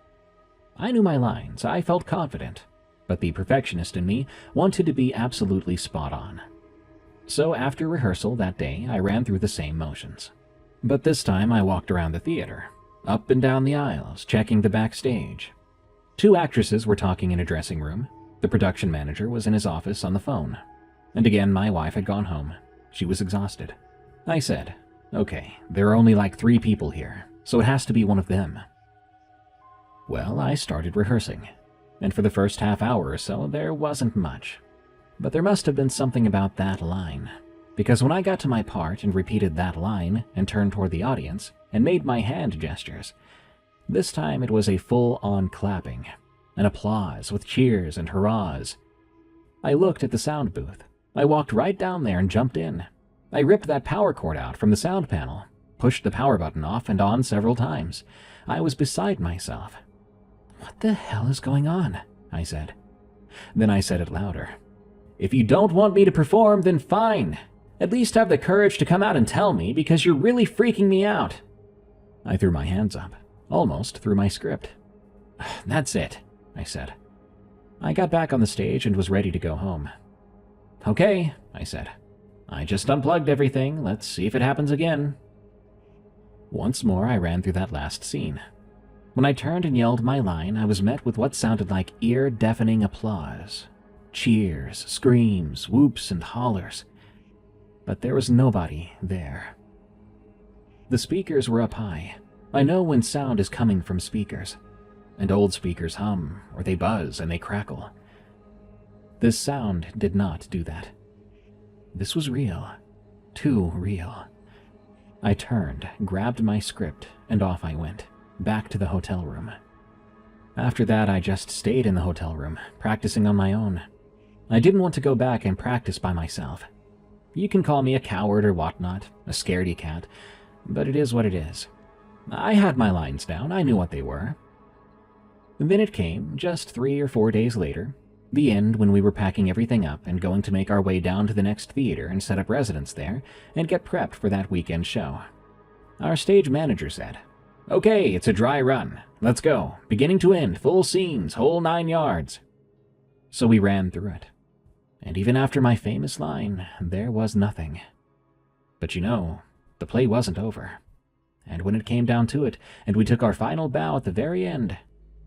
I knew my lines, I felt confident, but the perfectionist in me wanted to be absolutely spot on. So after rehearsal that day, I ran through the same motions. But this time I walked around the theater, up and down the aisles, checking the backstage. 2 actresses were talking in a dressing room. The production manager was in his office on the phone. And again, my wife had gone home. She was exhausted. I said, okay, there are only like 3 people here, so it has to be one of them. Well, I started rehearsing, and for the first half hour or so, there wasn't much. But there must have been something about that line, because when I got to my part and repeated that line and turned toward the audience and made my hand gestures, this time it was a full-on clapping, an applause with cheers and hurrahs. I looked at the sound booth. I walked right down there and jumped in. I ripped that power cord out from the sound panel, pushed the power button off and on several times. I was beside myself. "What the hell is going on?" I said. Then I said it louder. "If you don't want me to perform, then fine. At least have the courage to come out and tell me, because you're really freaking me out." I threw my hands up, almost threw my script. "That's it," I said. I got back on the stage and was ready to go home. "Okay," I said. "I just unplugged everything. Let's see if it happens again." Once more, I ran through that last scene. When I turned and yelled my line, I was met with what sounded like ear-deafening applause. Cheers, screams, whoops, and hollers. But there was nobody there. The speakers were up high. I know when sound is coming from speakers. And old speakers hum, or they buzz and they crackle. This sound did not do that. This was real. Too real. I turned, grabbed my script, and off I went, back to the hotel room. After that, I just stayed in the hotel room, practicing on my own. I didn't want to go back and practice by myself. You can call me a coward or whatnot, a scaredy cat, but it is what it is. I had my lines down, I knew what they were. Then it came, just 3 or 4 days later, the end, when we were packing everything up and going to make our way down to the next theater and set up residence there and get prepped for that weekend show. Our stage manager said, "Okay, it's a dry run. Let's go. Beginning to end, full scenes, whole 9 yards." So we ran through it. And even after my famous line, there was nothing. But you know, the play wasn't over. And when it came down to it, and we took our final bow at the very end,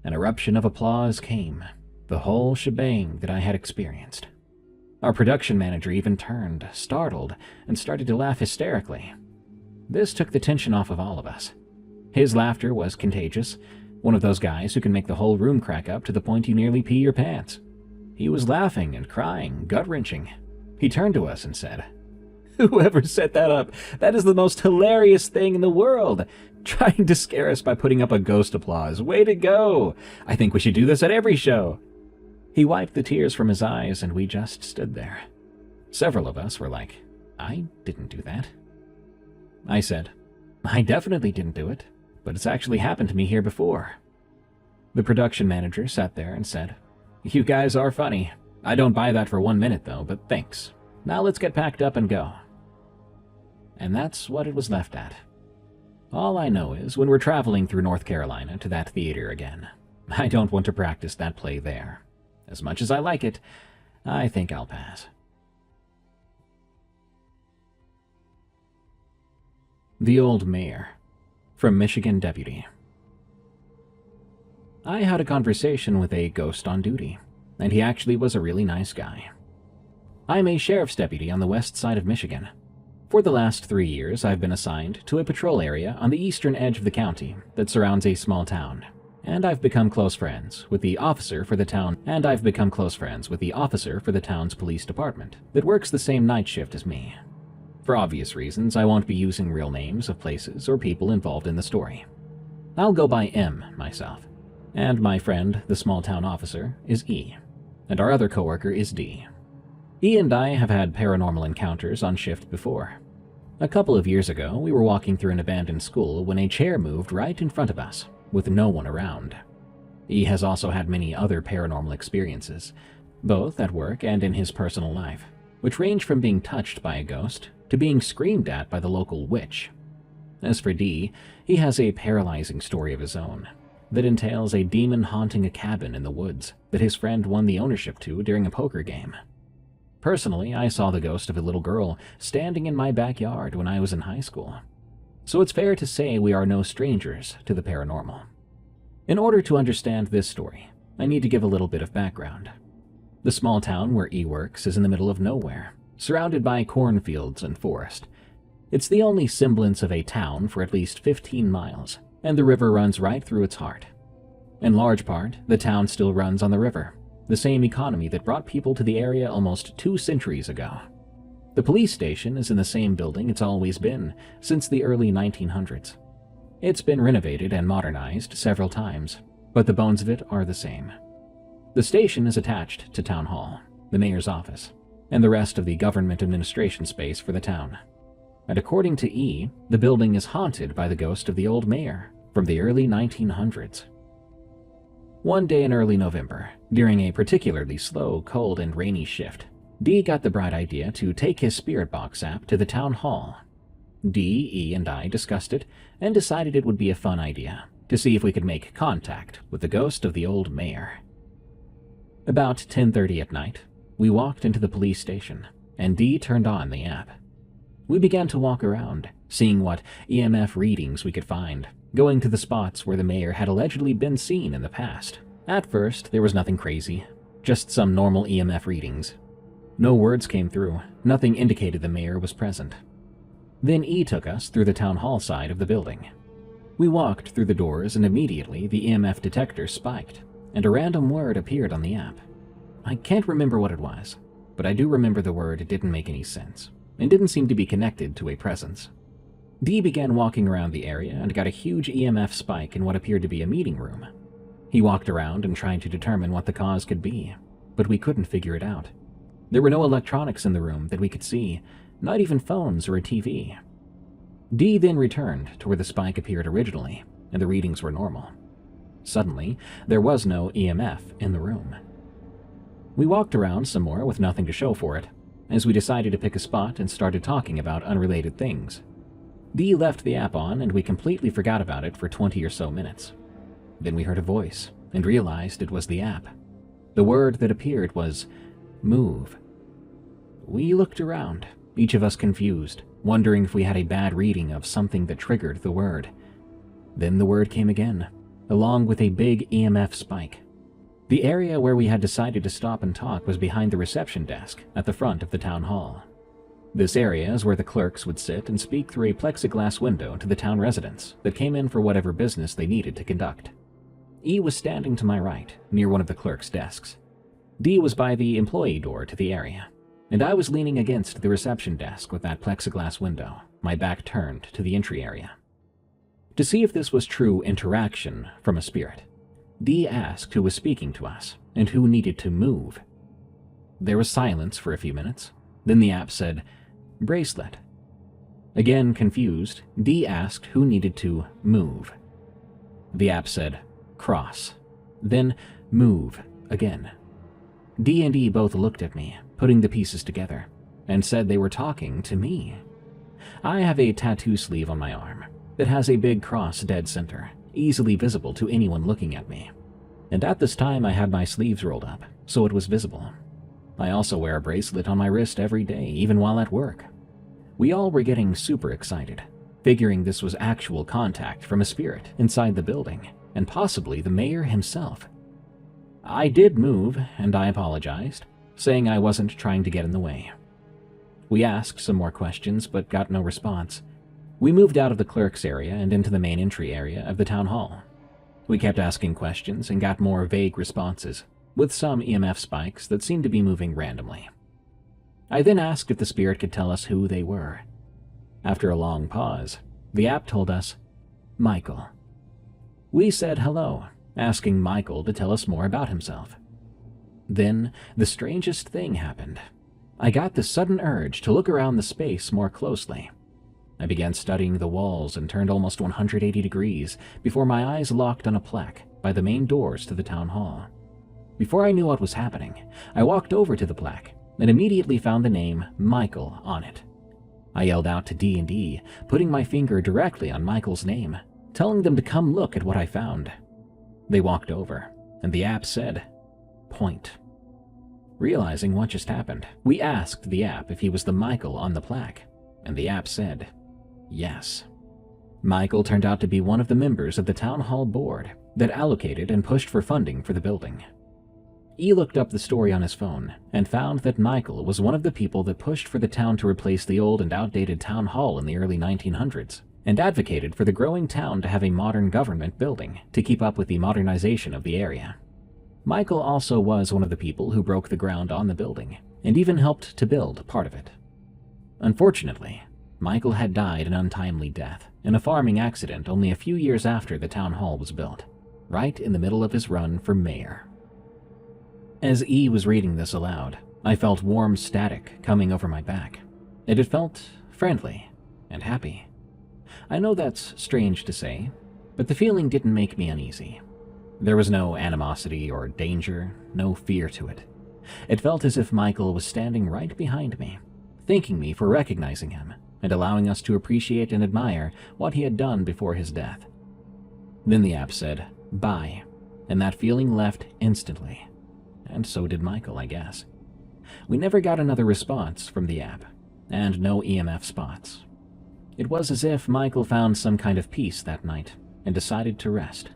an eruption of applause came. The whole shebang that I had experienced. Our production manager even turned, startled, and started to laugh hysterically. This took the tension off of all of us. His laughter was contagious, one of those guys who can make the whole room crack up to the point you nearly pee your pants. He was laughing and crying, gut-wrenching. He turned to us and said, "Whoever set that up, that is the most hilarious thing in the world. Trying to scare us by putting up a ghost applause. Way to go! I think we should do this at every show." He wiped the tears from his eyes, and we just stood there. Several of us were like, "I didn't do that." I said, "I definitely didn't do it, but it's actually happened to me here before." The production manager sat there and said, "You guys are funny. I don't buy that for 1 minute, though, but thanks. Now let's get packed up and go." And that's what it was left at. All I know is, when we're traveling through North Carolina to that theater again, I don't want to practice that play there. As much as I like it, I think I'll pass. The Old Mayor, from Michigan Deputy. I had a conversation with a ghost on duty, and he actually was a really nice guy. I'm a sheriff's deputy on the west side of Michigan. For the last 3 years, I've been assigned to a patrol area on the eastern edge of the county that surrounds a small town, and I've become close friends with the officer for the town's police department that works the same night shift as me. For obvious reasons, I won't be using real names of places or people involved in the story. I'll go by M myself, and my friend, the small town officer, is E, and our other coworker is D. E and I have had paranormal encounters on shift before. A couple of years ago, we were walking through an abandoned school when a chair moved right in front of us, with no one around. E has also had many other paranormal experiences, both at work and in his personal life, which range from being touched by a ghost to being screamed at by the local witch. As for D, he has a paralyzing story of his own that entails a demon haunting a cabin in the woods that his friend won the ownership to during a poker game. Personally, I saw the ghost of a little girl standing in my backyard when I was in high school, so it's fair to say we are no strangers to the paranormal. In order to understand this story, I need to give a little bit of background. The small town where E works is in the middle of nowhere, surrounded by cornfields and forest. It's the only semblance of a town for at least 15 miles, and the river runs right through its heart. In large part, the town still runs on the river, the same economy that brought people to the area almost 2 centuries ago. The police station is in the same building it's always been since the early 1900s. It's been renovated and modernized several times, but the bones of it are the same. The station is attached to Town Hall, the mayor's office, and the rest of the government administration space for the town. And according to E, the building is haunted by the ghost of the old mayor from the early 1900s. One day in early November, during a particularly slow, cold, and rainy shift, D got the bright idea to take his spirit box app to the town hall. D, E, and I discussed it and decided it would be a fun idea to see if we could make contact with the ghost of the old mayor. About 10:30 at night, we walked into the police station, and D turned on the app. We began to walk around, seeing what EMF readings we could find, going to the spots where the mayor had allegedly been seen in the past. At first, there was nothing crazy, just some normal EMF readings. No words came through, nothing indicated the mayor was present. Then E took us through the town hall side of the building. We walked through the doors and immediately the EMF detector spiked, and a random word appeared on the app. I can't remember what it was, but I do remember the word didn't make any sense, and didn't seem to be connected to a presence. D began walking around the area and got a huge EMF spike in what appeared to be a meeting room. He walked around and tried to determine what the cause could be, but we couldn't figure it out. There were no electronics in the room that we could see, not even phones or a TV. D then returned to where the spike appeared originally, and the readings were normal. Suddenly, there was no EMF in the room. We walked around some more with nothing to show for it, as we decided to pick a spot and started talking about unrelated things. D left the app on and we completely forgot about it for 20 or so minutes. Then we heard a voice and realized it was the app. The word that appeared was move. We looked around, each of us confused, wondering if we had a bad reading of something that triggered the word. Then the word came again, along with a big EMF spike. The area where we had decided to stop and talk was behind the reception desk at the front of the town hall. This area is where the clerks would sit and speak through a plexiglass window to the town residents that came in for whatever business they needed to conduct. E was standing to my right, near one of the clerks' desks. D was by the employee door to the area, and I was leaning against the reception desk with that plexiglass window, my back turned to the entry area. To see if this was true interaction from a spirit, D asked who was speaking to us and who needed to move. There was silence for a few minutes. Then the app said, bracelet. Again confused, D asked who needed to move. The app said, cross. Then move again. D and E both looked at me, putting the pieces together, and said they were talking to me. I have a tattoo sleeve on my arm that has a big cross dead center, easily visible to anyone looking at me. And at this time I had my sleeves rolled up, so it was visible. I also wear a bracelet on my wrist every day, even while at work. We all were getting super excited, figuring this was actual contact from a spirit inside the building, and possibly the mayor himself. I did move, and I apologized, saying I wasn't trying to get in the way. We asked some more questions, but got no response. We moved out of the clerk's area and into the main entry area of the town hall. We kept asking questions and got more vague responses, with some EMF spikes that seemed to be moving randomly. I then asked if the spirit could tell us who they were. After a long pause, the app told us, Michael. We said hello, asking Michael to tell us more about himself. Then, the strangest thing happened. I got this sudden urge to look around the space more closely. I began studying the walls and turned almost 180 degrees before my eyes locked on a plaque by the main doors to the town hall. Before I knew what was happening, I walked over to the plaque and immediately found the name Michael on it. I yelled out to D&D, putting my finger directly on Michael's name, telling them to come look at what I found. They walked over, and the app said, Point. Realizing what just happened, we asked the app if he was the Michael on the plaque, and the app said, yes. Michael turned out to be one of the members of the town hall board that allocated and pushed for funding for the building. E looked up the story on his phone and found that Michael was one of the people that pushed for the town to replace the old and outdated town hall in the early 1900s, and advocated for the growing town to have a modern government building to keep up with the modernization of the area. Michael also was one of the people who broke the ground on the building, and even helped to build part of it. Unfortunately, Michael had died an untimely death in a farming accident only a few years after the town hall was built, right in the middle of his run for mayor. As E was reading this aloud, I felt warm static coming over my back, and it felt friendly and happy. I know that's strange to say, but the feeling didn't make me uneasy. There was no animosity or danger, no fear to it. It felt as if Michael was standing right behind me, thanking me for recognizing him and allowing us to appreciate and admire what he had done before his death. Then the app said, bye, and that feeling left instantly. And so did Michael, I guess. We never got another response from the app, and no EMF spots. It was as if Michael found some kind of peace that night and decided to rest.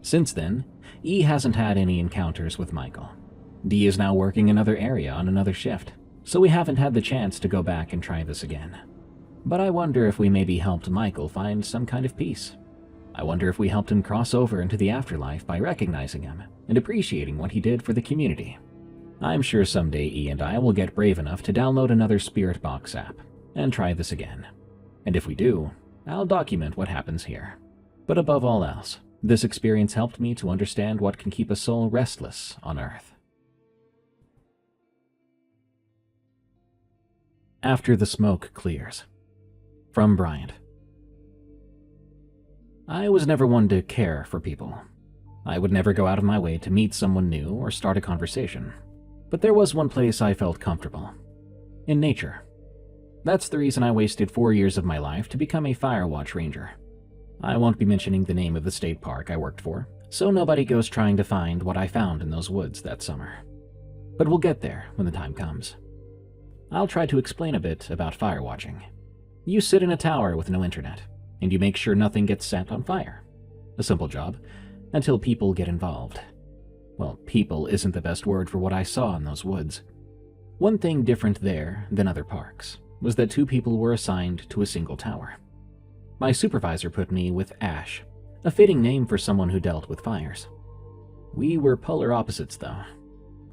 Since then, E hasn't had any encounters with Michael. D is now working another area on another shift, so we haven't had the chance to go back and try this again. But I wonder if we maybe helped Michael find some kind of peace. I wonder if we helped him cross over into the afterlife by recognizing him and appreciating what he did for the community. I'm sure someday E and I will get brave enough to download another Spirit Box app and try this again. And if we do, I'll document what happens here. But above all else, this experience helped me to understand what can keep a soul restless on Earth. After the smoke clears. From Bryant. I was never one to care for people. I would never go out of my way to meet someone new or start a conversation. But there was one place I felt comfortable. In nature. That's the reason I wasted 4 years of my life to become a Firewatch Ranger. I won't be mentioning the name of the state park I worked for, so nobody goes trying to find what I found in those woods that summer. But we'll get there when the time comes. I'll try to explain a bit about firewatching. You sit in a tower with no internet, and you make sure nothing gets set on fire. A simple job, until people get involved. Well, people isn't the best word for what I saw in those woods. One thing different there than other parks was that 2 people were assigned to a single tower. My supervisor put me with Ash, a fitting name for someone who dealt with fires. We were polar opposites, though.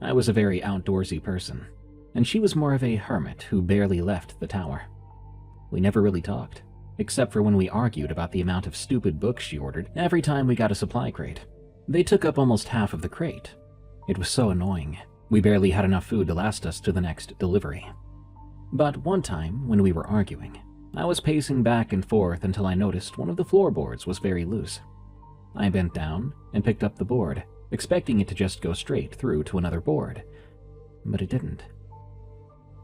I was a very outdoorsy person, and she was more of a hermit who barely left the tower. We never really talked, except for when we argued about the amount of stupid books she ordered every time we got a supply crate. They took up almost half of the crate. It was so annoying. We barely had enough food to last us to the next delivery. But one time, when we were arguing, I was pacing back and forth until I noticed one of the floorboards was very loose. I bent down and picked up the board, expecting it to just go straight through to another board. But it didn't.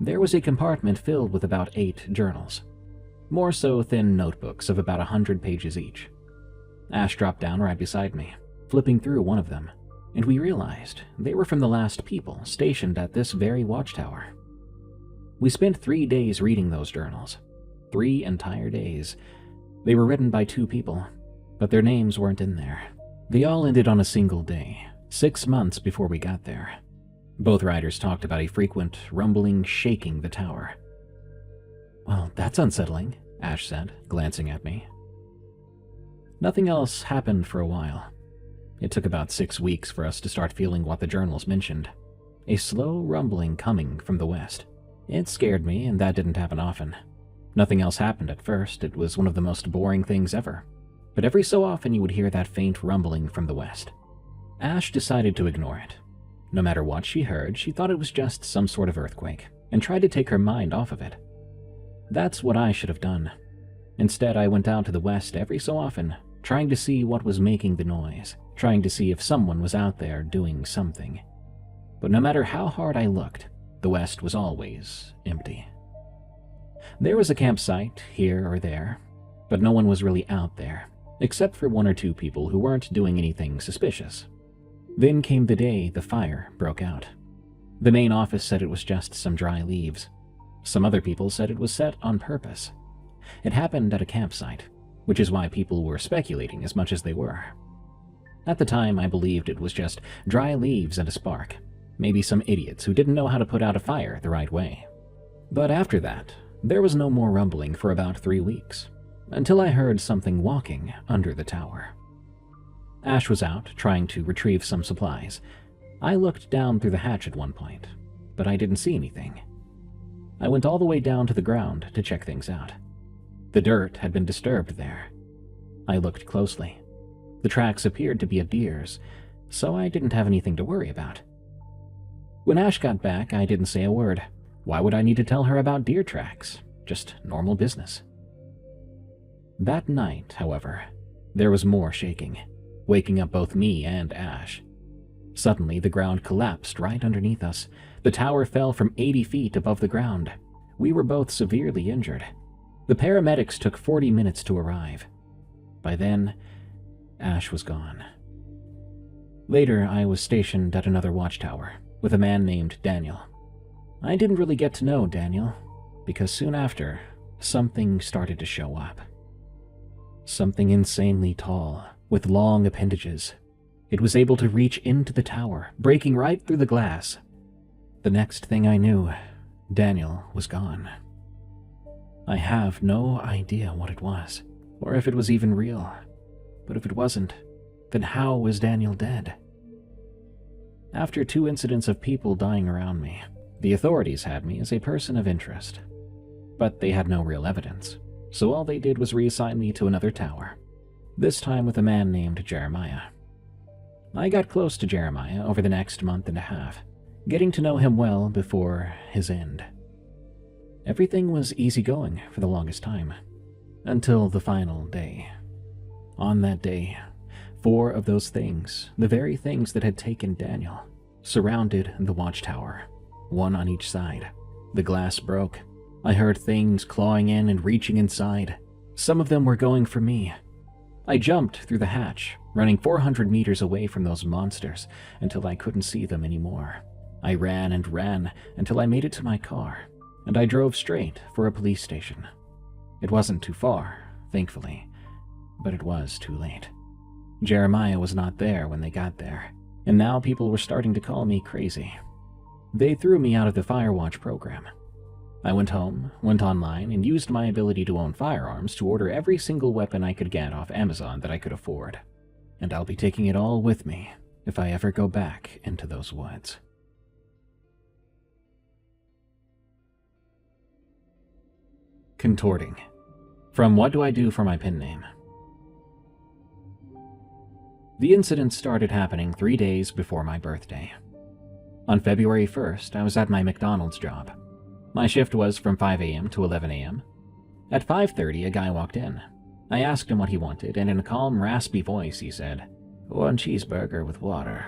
There was a compartment filled with about 8 journals. More so thin notebooks of about 100 pages each. Ash dropped down right beside me, flipping through one of them, and we realized they were from the last people stationed at this very watchtower. We spent 3 days reading those journals. 3 entire days. They were written by 2 people, but their names weren't in there. They all ended on a single day, 6 months before we got there. Both writers talked about a frequent, rumbling shaking the tower. Well, that's unsettling, Ash said, glancing at me. Nothing else happened for a while, It took about 6 weeks for us to start feeling what the journals mentioned. A slow rumbling coming from the west. It scared me, and that didn't happen often. Nothing else happened at first. It was one of the most boring things ever. But every so often you would hear that faint rumbling from the west. Ash decided to ignore it. No matter what she heard, she thought it was just some sort of earthquake, and tried to take her mind off of it. That's what I should have done. Instead, I went out to the west every so often, trying to see what was making the noise, trying to see if someone was out there doing something. But no matter how hard I looked, the west was always empty. There was a campsite here or there, but no one was really out there, except for 1 or 2 people who weren't doing anything suspicious. Then came the day the fire broke out. The main office said it was just some dry leaves. Some other people said it was set on purpose. It happened at a campsite, which is why people were speculating as much as they were. At the time, I believed it was just dry leaves and a spark, maybe some idiots who didn't know how to put out a fire the right way. But after that, there was no more rumbling for about 3 weeks, until I heard something walking under the tower. Ash was out, trying to retrieve some supplies. I looked down through the hatch at one point, but I didn't see anything. I went all the way down to the ground to check things out. The dirt had been disturbed there. I looked closely. The tracks appeared to be a deer's, so I didn't have anything to worry about. When Ash got back, I didn't say a word. Why would I need to tell her about deer tracks? Just normal business. That night, however, there was more shaking, waking up both me and Ash. Suddenly, the ground collapsed right underneath us. The tower fell from 80 feet above the ground. We were both severely injured. The paramedics took 40 minutes to arrive. By then, Ash was gone. Later, I was stationed at another watchtower with a man named Daniel. I didn't really get to know Daniel, because soon after, something started to show up. Something insanely tall, with long appendages. It was able to reach into the tower, breaking right through the glass. The next thing I knew, Daniel was gone. I have no idea what it was, or if it was even real. But if it wasn't, then how was Daniel dead? After 2 incidents of people dying around me, the authorities had me as a person of interest. But they had no real evidence, so all they did was reassign me to another tower, this time with a man named Jeremiah. I got close to Jeremiah over the next month and a half, getting to know him well before his end. Everything was easygoing for the longest time, until the final day. On that day, 4 of those things, the very things that had taken Daniel, surrounded the watchtower, 1 on each side. The glass broke. I heard things clawing in and reaching inside. Some of them were going for me. I jumped through the hatch, running 400 meters away from those monsters until I couldn't see them anymore. I ran and ran until I made it to my car, and I drove straight for a police station. It wasn't too far, thankfully, but it was too late. Jeremiah was not there when they got there, and now people were starting to call me crazy. They threw me out of the Firewatch program. I went home, went online, and used my ability to own firearms to order every single weapon I could get off Amazon that I could afford. And I'll be taking it all with me if I ever go back into those woods. Contorting. From What Do I Do for My Pen Name? The incident started happening 3 days before my birthday. On February 1st, I was at my McDonald's job. My shift was from 5 a.m. to 11 a.m. At 5:30, a guy walked in. I asked him what he wanted, and in a calm, raspy voice, he said, "1 cheeseburger with water."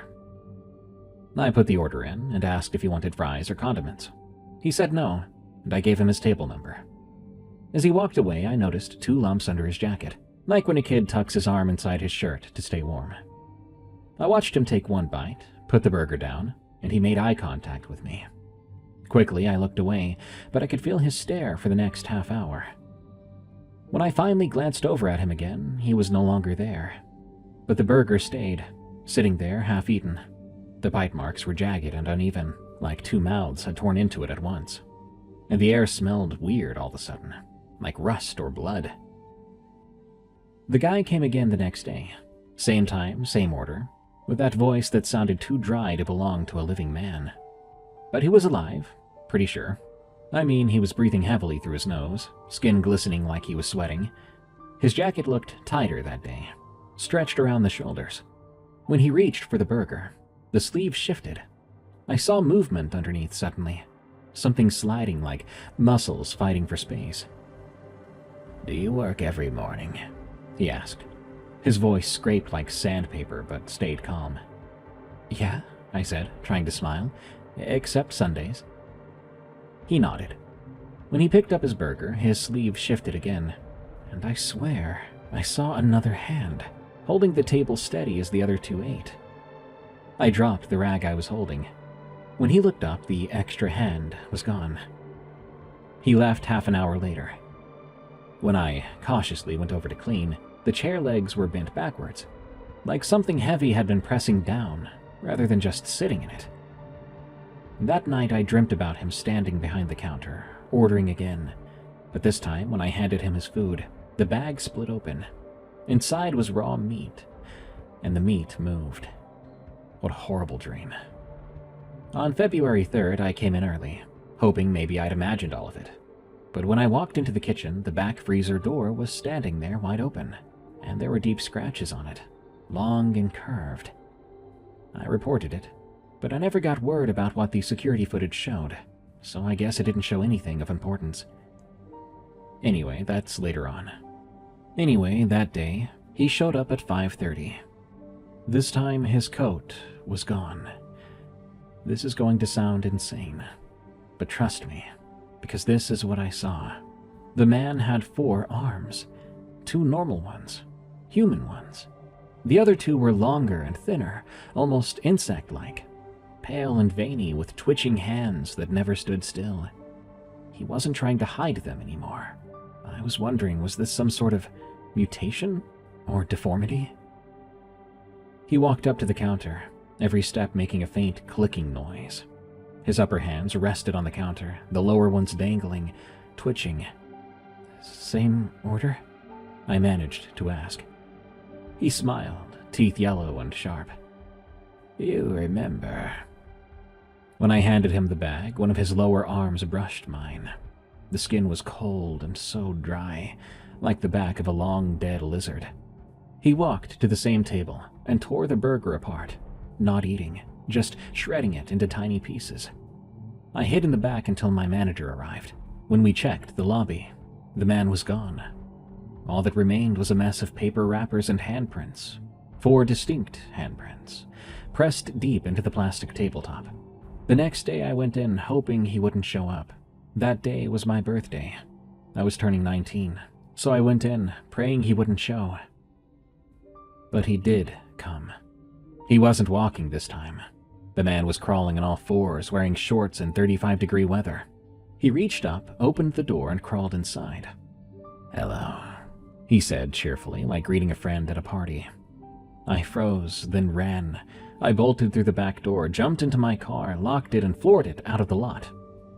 I put the order in and asked if he wanted fries or condiments. He said no, and I gave him his table number. As he walked away, I noticed 2 lumps under his jacket, like when a kid tucks his arm inside his shirt to stay warm. I watched him take 1 bite, put the burger down, and he made eye contact with me. Quickly, I looked away, but I could feel his stare for the next half hour. When I finally glanced over at him again, he was no longer there. But the burger stayed, sitting there half-eaten. The bite marks were jagged and uneven, like 2 mouths had torn into it at once. And the air smelled weird all of a sudden, like rust or blood. The guy came again the next day. Same time, same order. with that voice that sounded too dry to belong to a living man. But he was alive, pretty sure. I mean, he was breathing heavily through his nose, skin glistening like he was sweating. His jacket looked tighter that day, stretched around the shoulders. When he reached for the burger, the sleeve shifted. I saw movement underneath suddenly, something sliding like muscles fighting for space. "Do you work every morning?" he asked. His voice scraped like sandpaper but stayed calm. "Yeah," I said, trying to smile, "except Sundays." He nodded. When he picked up his burger, his sleeve shifted again, and I swear I saw another hand, holding the table steady as the other two ate. I dropped the rag I was holding. When he looked up, the extra hand was gone. He left half an hour later. When I cautiously went over to clean, the chair legs were bent backwards, like something heavy had been pressing down rather than just sitting in it. That night I dreamt about him standing behind the counter, ordering again, but this time when I handed him his food, the bag split open. Inside was raw meat, and the meat moved. What a horrible dream. On February 3rd, I came in early, hoping maybe I'd imagined all of it. But when I walked into the kitchen, the back freezer door was standing there wide open, and there were deep scratches on it, long and curved. I reported it, but I never got word about what the security footage showed, so I guess it didn't show anything of importance. Anyway, that's later on. Anyway, that day, he showed up at 5:30. This time, his coat was gone. This is going to sound insane, but trust me, because this is what I saw. The man had 4 arms, 2 normal ones, human ones. The other 2 were longer and thinner, almost insect-like, pale and veiny with twitching hands that never stood still. He wasn't trying to hide them anymore. I was wondering, was this some sort of mutation or deformity? He walked up to the counter, every step making a faint clicking noise. His upper hands rested on the counter, the lower ones dangling, twitching. "Same order?" I managed to ask. He smiled, teeth yellow and sharp. "You remember." When I handed him the bag, one of his lower arms brushed mine. The skin was cold and so dry, like the back of a long-dead lizard. He walked to the same table and tore the burger apart, not eating, just shredding it into tiny pieces. I hid in the back until my manager arrived. When we checked the lobby, the man was gone. All that remained was a mess of paper wrappers and handprints, 4 distinct handprints, pressed deep into the plastic tabletop. The next day I went in hoping he wouldn't show up. That day was my birthday. I was turning 19, so I went in praying he wouldn't show. But he did come. He wasn't walking this time. The man was crawling on all 4s, wearing shorts in 35-degree weather. He reached up, opened the door, and crawled inside. "Hello," he said cheerfully, like greeting a friend at a party. I froze, then ran. I bolted through the back door, jumped into my car, locked it, and floored it out of the lot.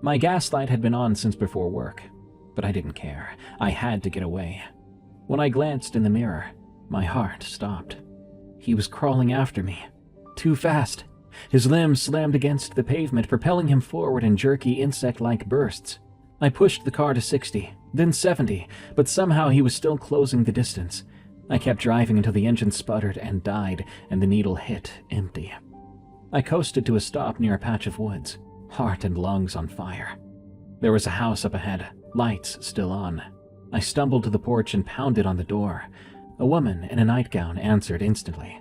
My gas light had been on since before work, but I didn't care. I had to get away. When I glanced in the mirror, my heart stopped. He was crawling after me, too fast. His limbs slammed against the pavement, propelling him forward in jerky, insect-like bursts. I pushed the car to 60, then 70, but somehow he was still closing the distance. I kept driving until the engine sputtered and died, and the needle hit empty. I coasted to a stop near a patch of woods, heart and lungs on fire. There was a house up ahead, lights still on. I stumbled to the porch and pounded on the door. A woman in a nightgown answered instantly.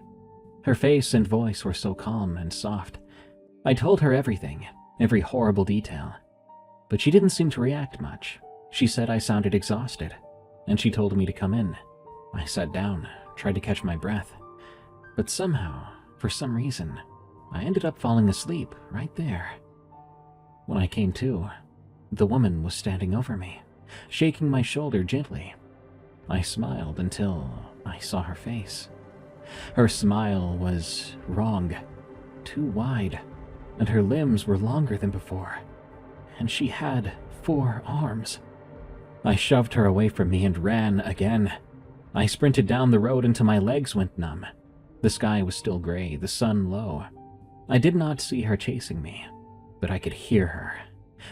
Her face and voice were so calm and soft. I told her everything, every horrible detail. But she didn't seem to react much. She said I sounded exhausted, and she told me to come in. I sat down, tried to catch my breath. But somehow, for some reason, I ended up falling asleep right there. When I came to, the woman was standing over me, shaking my shoulder gently. I smiled until I saw her face. Her smile was wrong, too wide, and her limbs were longer than before. And she had 4 arms. I shoved her away from me and ran again. I sprinted down the road until my legs went numb. The sky was still gray, the sun low. I did not see her chasing me, but I could hear her,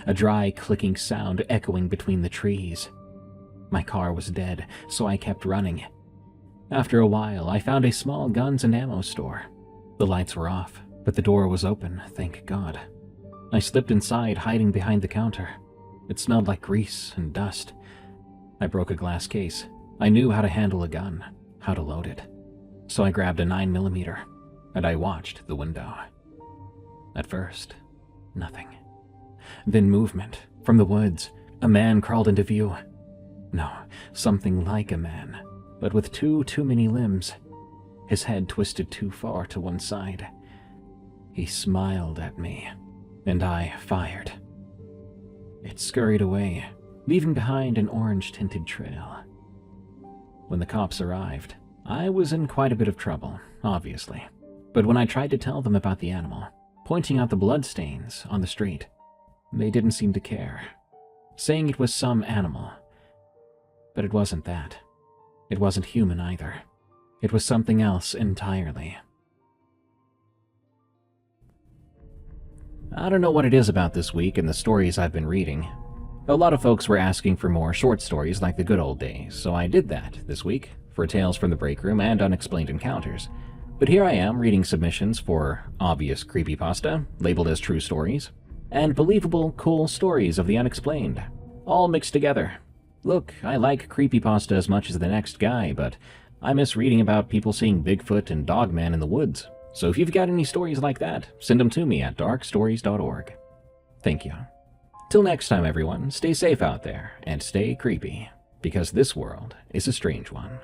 a dry clicking sound echoing between the trees. My car was dead, so I kept running. After a while, I found a small guns and ammo store. The lights were off, but the door was open, thank God. I slipped inside, hiding behind the counter. It smelled like grease and dust. I broke a glass case. I knew how to handle a gun, how to load it. So I grabbed a 9mm, and I watched the window. At first, nothing. Then movement. From the woods, a man crawled into view. No, something like a man, but with too many limbs. His head twisted too far to one side. He smiled at me, and I fired. It scurried away, leaving behind an orange-tinted trail. When the cops arrived, I was in quite a bit of trouble, obviously. But when I tried to tell them about the animal, pointing out the bloodstains on the street, they didn't seem to care, saying it was some animal. But it wasn't that. It wasn't human either. It was something else entirely. I don't know what it is about this week and the stories I've been reading. A lot of folks were asking for more short stories like the good old days, so I did that this week for Tales from the Break Room and Unexplained Encounters. But here I am reading submissions for obvious creepypasta, labeled as true stories, and believable, cool stories of the unexplained, all mixed together. Look, I like creepypasta as much as the next guy, but I miss reading about people seeing Bigfoot and Dogman in the woods. So if you've got any stories like that, send them to me at darkstories.org. Thank you. Till next time, everyone, stay safe out there and stay creepy, because this world is a strange one.